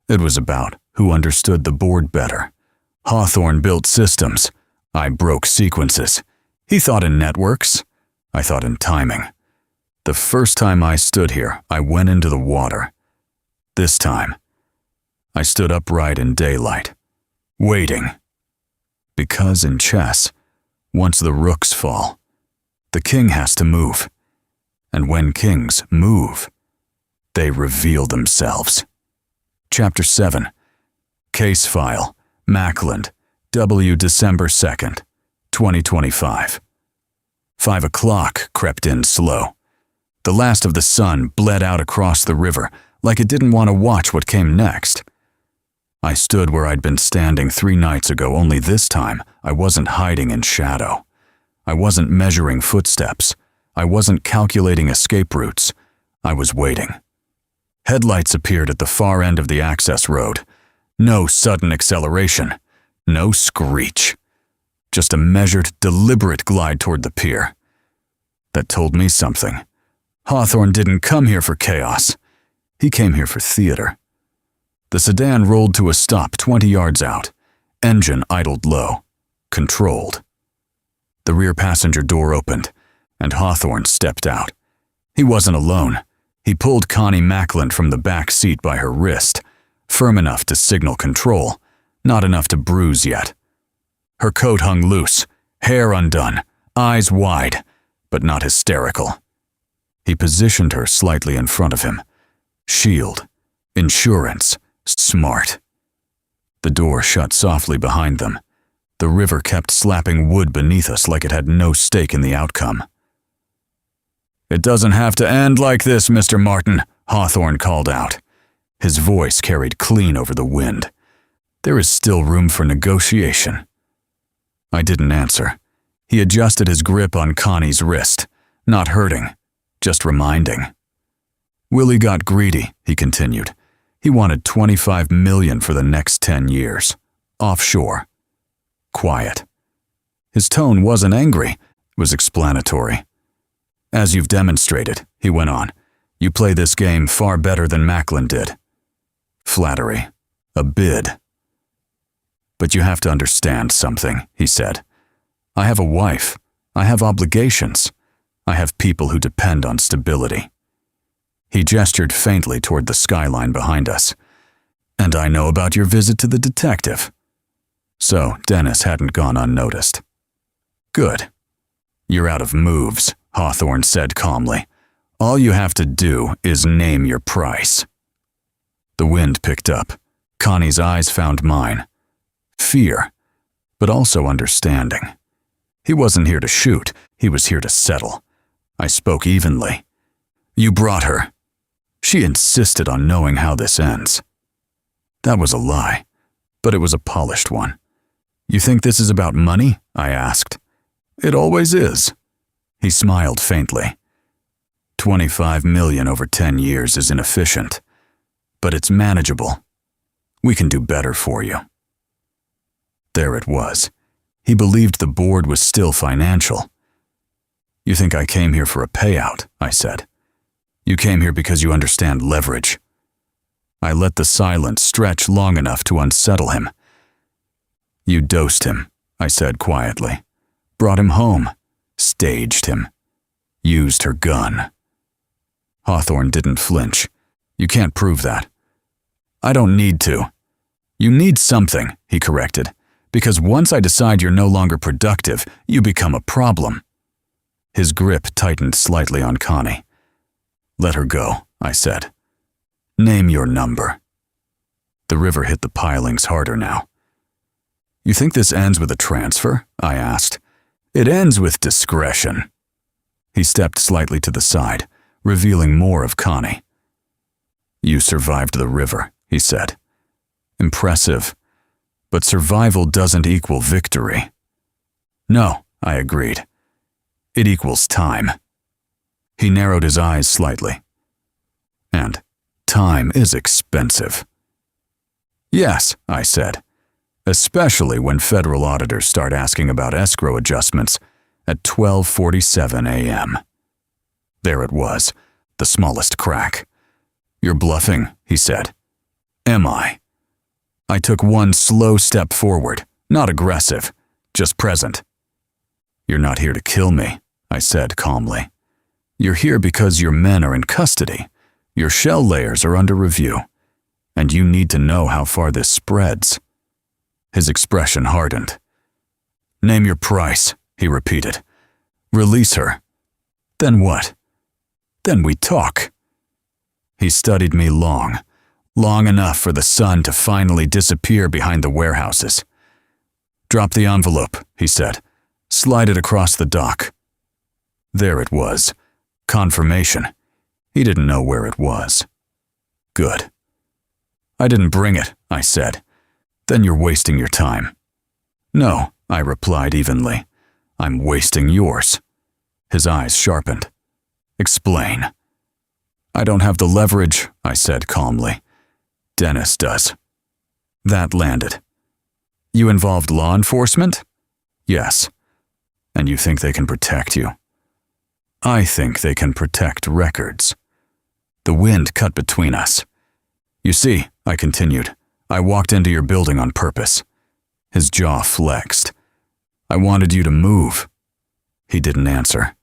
It was about who understood the board better. Hawthorne built systems. I broke sequences. He thought in networks. I thought in timing. The first time I stood here, I went into the water. This time, I stood upright in daylight, waiting. Because in chess, once the rooks fall, the king has to move. And when kings move, they reveal themselves. Chapter 7. Case File, Mackland, W. December 2nd, 2025. 5 o'clock crept in slow. The last of the sun bled out across the river like it didn't want to watch what came next. I stood where I'd been standing 3 nights ago, only this time I wasn't hiding in shadow. I wasn't measuring footsteps. I wasn't calculating escape routes. I was waiting. Headlights appeared at the far end of the access road. No sudden acceleration. No screech. Just a measured, deliberate glide toward the pier. That told me something. Hawthorne didn't come here for chaos. He came here for theater. The sedan rolled to a stop 20 yards out. Engine idled low. Controlled. The rear passenger door opened, and Hawthorne stepped out. He wasn't alone. He pulled Connie Mackland from the back seat by her wrist, firm enough to signal control, not enough to bruise yet. Her coat hung loose, hair undone, eyes wide, but not hysterical. He positioned her slightly in front of him. Shield, insurance, smart. The door shut softly behind them. The river kept slapping wood beneath us like it had no stake in the outcome. "It doesn't have to end like this, Mr. Martin," Hawthorne called out. His voice carried clean over the wind. "There is still room for negotiation." I didn't answer. He adjusted his grip on Connie's wrist, not hurting, just reminding. "Willie got greedy," he continued. "He wanted $25 million for the next 10 years. Offshore. Quiet." His tone wasn't angry, it was explanatory. "As you've demonstrated," he went on, "you play this game far better than Mackland did." Flattery. A bid. But you have to understand something, he said. I have a wife. I have obligations. I have people who depend on stability. He gestured faintly toward the skyline behind us. And I know about your visit to the detective. So Dennis hadn't gone unnoticed. Good. You're out of moves, Hawthorne said calmly. All you have to do is name your price. The wind picked up. Connie's eyes found mine. Fear, but also understanding. He wasn't here to shoot, he was here to settle. I spoke evenly. You brought her. She insisted on knowing how this ends. That was a lie, but it was a polished one. You think this is about money? I asked. It always is. He smiled faintly. 25 million over 10 years is inefficient, but it's manageable. We can do better for you. There it was. He believed the board was still financial. You think I came here for a payout, I said. You came here because you understand leverage. I let the silence stretch long enough to unsettle him. You dosed him, I said quietly. Brought him home. Staged him. Used her gun. Hawthorne didn't flinch. You can't prove that. I don't need to. You need something, he corrected, because once I decide you're no longer productive, you become a problem. His grip tightened slightly on Connie. Let her go, I said. Name your number. The river hit the pilings harder now. You think this ends with a transfer? I asked. It ends with discretion. He stepped slightly to the side, revealing more of Connie. You survived the river, he said. Impressive. But survival doesn't equal victory. No, I agreed. It equals time. He narrowed his eyes slightly. And time is expensive. Yes, I said. Especially when federal auditors start asking about escrow adjustments at 12:47 a.m. There it was, the smallest crack. You're bluffing, he said. Am I? I took one slow step forward, not aggressive, just present. You're not here to kill me, I said calmly. You're here because your men are in custody. Your shell layers are under review, and you need to know how far this spreads. His expression hardened. Name your price, he repeated. Release her. Then what? Then we talk. He studied me long enough for the sun to finally disappear behind the warehouses. Drop the envelope, he said. Slide it across the dock. There it was. Confirmation. He didn't know where it was. Good. I didn't bring it, I said. Then you're wasting your time. No, I replied evenly. I'm wasting yours. His eyes sharpened. Explain. I don't have the leverage, I said calmly. Dennis does. That landed. You involved law enforcement? Yes. And you think they can protect you? I think they can protect records. The wind cut between us. You see, I continued, I walked into your building on purpose. His jaw flexed. I wanted you to move. He didn't answer.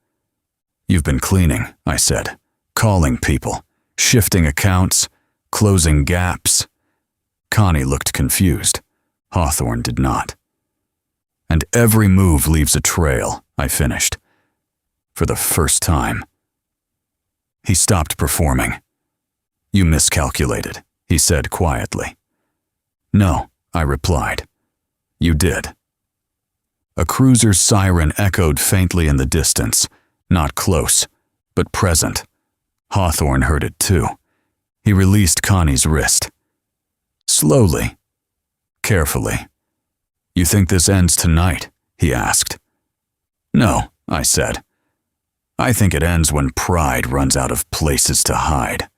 You've been cleaning, I said, calling people, shifting accounts, closing gaps. Connie looked confused. Hawthorne did not. And every move leaves a trail, I finished. For the first time. He stopped performing. You miscalculated, he said quietly. No, I replied. You did. A cruiser's siren echoed faintly in the distance, not close, but present. Hawthorne heard it too. He released Connie's wrist. Slowly, carefully. You think this ends tonight? He asked. No, I said. I think it ends when pride runs out of places to hide.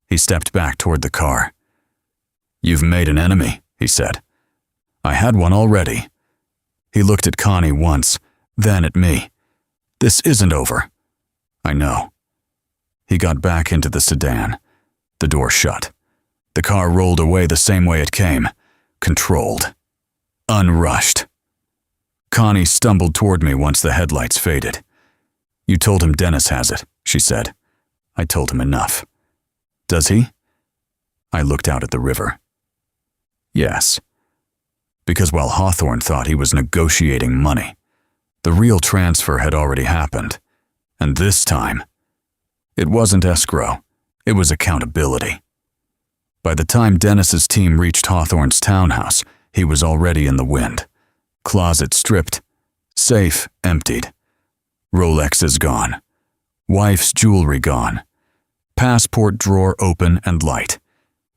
He stepped back toward the car. You've made an enemy, he said. I had one already. He looked at Connie once, then at me. This isn't over. I know. He got back into the sedan. The door shut. The car rolled away the same way it came, controlled, unrushed. Connie stumbled toward me once the headlights faded. "You told him Dennis has it," she said. "I told him enough." "Does he?" I looked out at the river. Yes. Because while Hawthorne thought he was negotiating money, the real transfer had already happened. And this time, it wasn't escrow, it was accountability. By the time Dennis's team reached Hawthorne's townhouse, he was already in the wind. Closet stripped, safe emptied. Rolexes gone. Wife's jewelry gone. Passport drawer open and light.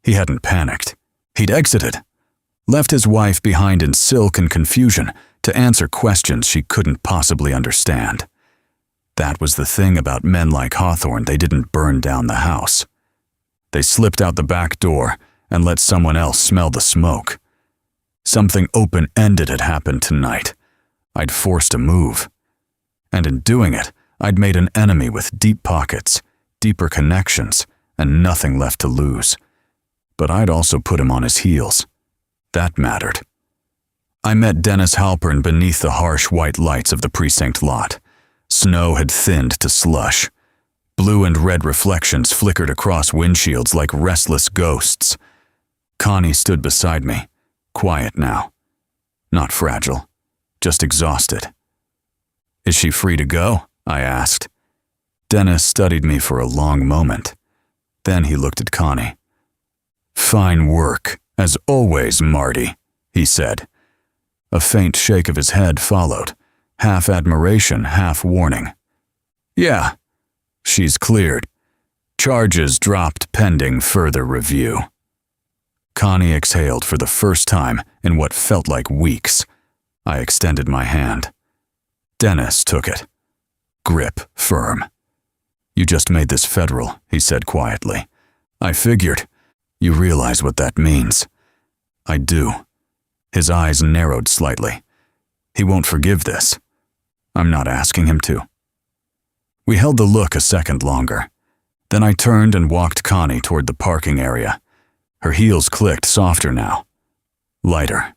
He hadn't panicked. He'd exited. Left his wife behind in silk and confusion to answer questions she couldn't possibly understand. That was the thing about men like Hawthorne, they didn't burn down the house. They slipped out the back door and let someone else smell the smoke. Something open-ended had happened tonight. I'd forced a move. And in doing it, I'd made an enemy with deep pockets, deeper connections, and nothing left to lose. But I'd also put him on his heels. That mattered. I met Dennis Halpern beneath the harsh white lights of the precinct lot. Snow had thinned to slush. Blue and red reflections flickered across windshields like restless ghosts. Connie stood beside me, quiet now. Not fragile, just exhausted. "Is she free to go?" I asked. Dennis studied me for a long moment. Then he looked at Connie. "Fine work, as always, Marty," he said. A faint shake of his head followed, half admiration, half warning. "Yeah, she's cleared. Charges dropped pending further review." Connie exhaled for the first time in what felt like weeks. I extended my hand. Dennis took it. Grip firm. "You just made this federal," he said quietly. "I figured. You realize what that means." "I do." His eyes narrowed slightly. "He won't forgive this. I'm not asking him to." We held the look a second longer. Then I turned and walked Connie toward the parking area. Her heels clicked softer now. Lighter.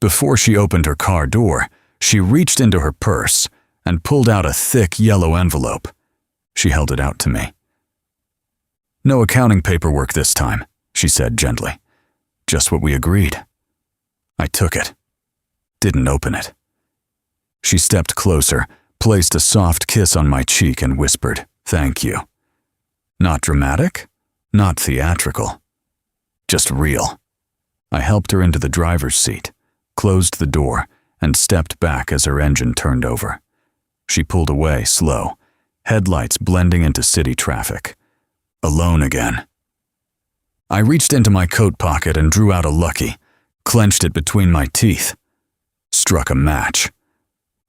Before she opened her car door, she reached into her purse and pulled out a thick yellow envelope. She held it out to me. "No accounting paperwork this time," she said gently. "Just what we agreed." I took it. Didn't open it. She stepped closer, placed a soft kiss on my cheek and whispered, "Thank you." Not dramatic, not theatrical. Just real. I helped her into the driver's seat, closed the door, and stepped back as her engine turned over. She pulled away slow, headlights blending into city traffic. Alone again. I reached into my coat pocket and drew out a Lucky, clenched it between my teeth. Struck a match.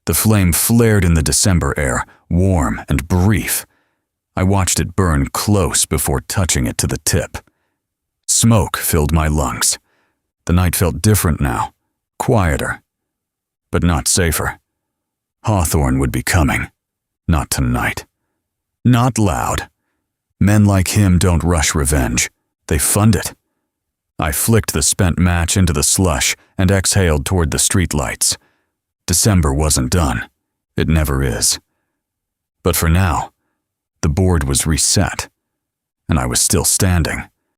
The flame flared in the December air, warm and brief. I watched it burn close before touching it to the tip. Smoke filled my lungs. The night felt different now, quieter, but not safer. Hawthorne would be coming. Not tonight. Not loud. Men like him don't rush revenge. They fund it. I flicked the spent match into the slush and exhaled toward the streetlights. December wasn't done. It never is. But for now, the board was reset, and I was still standing.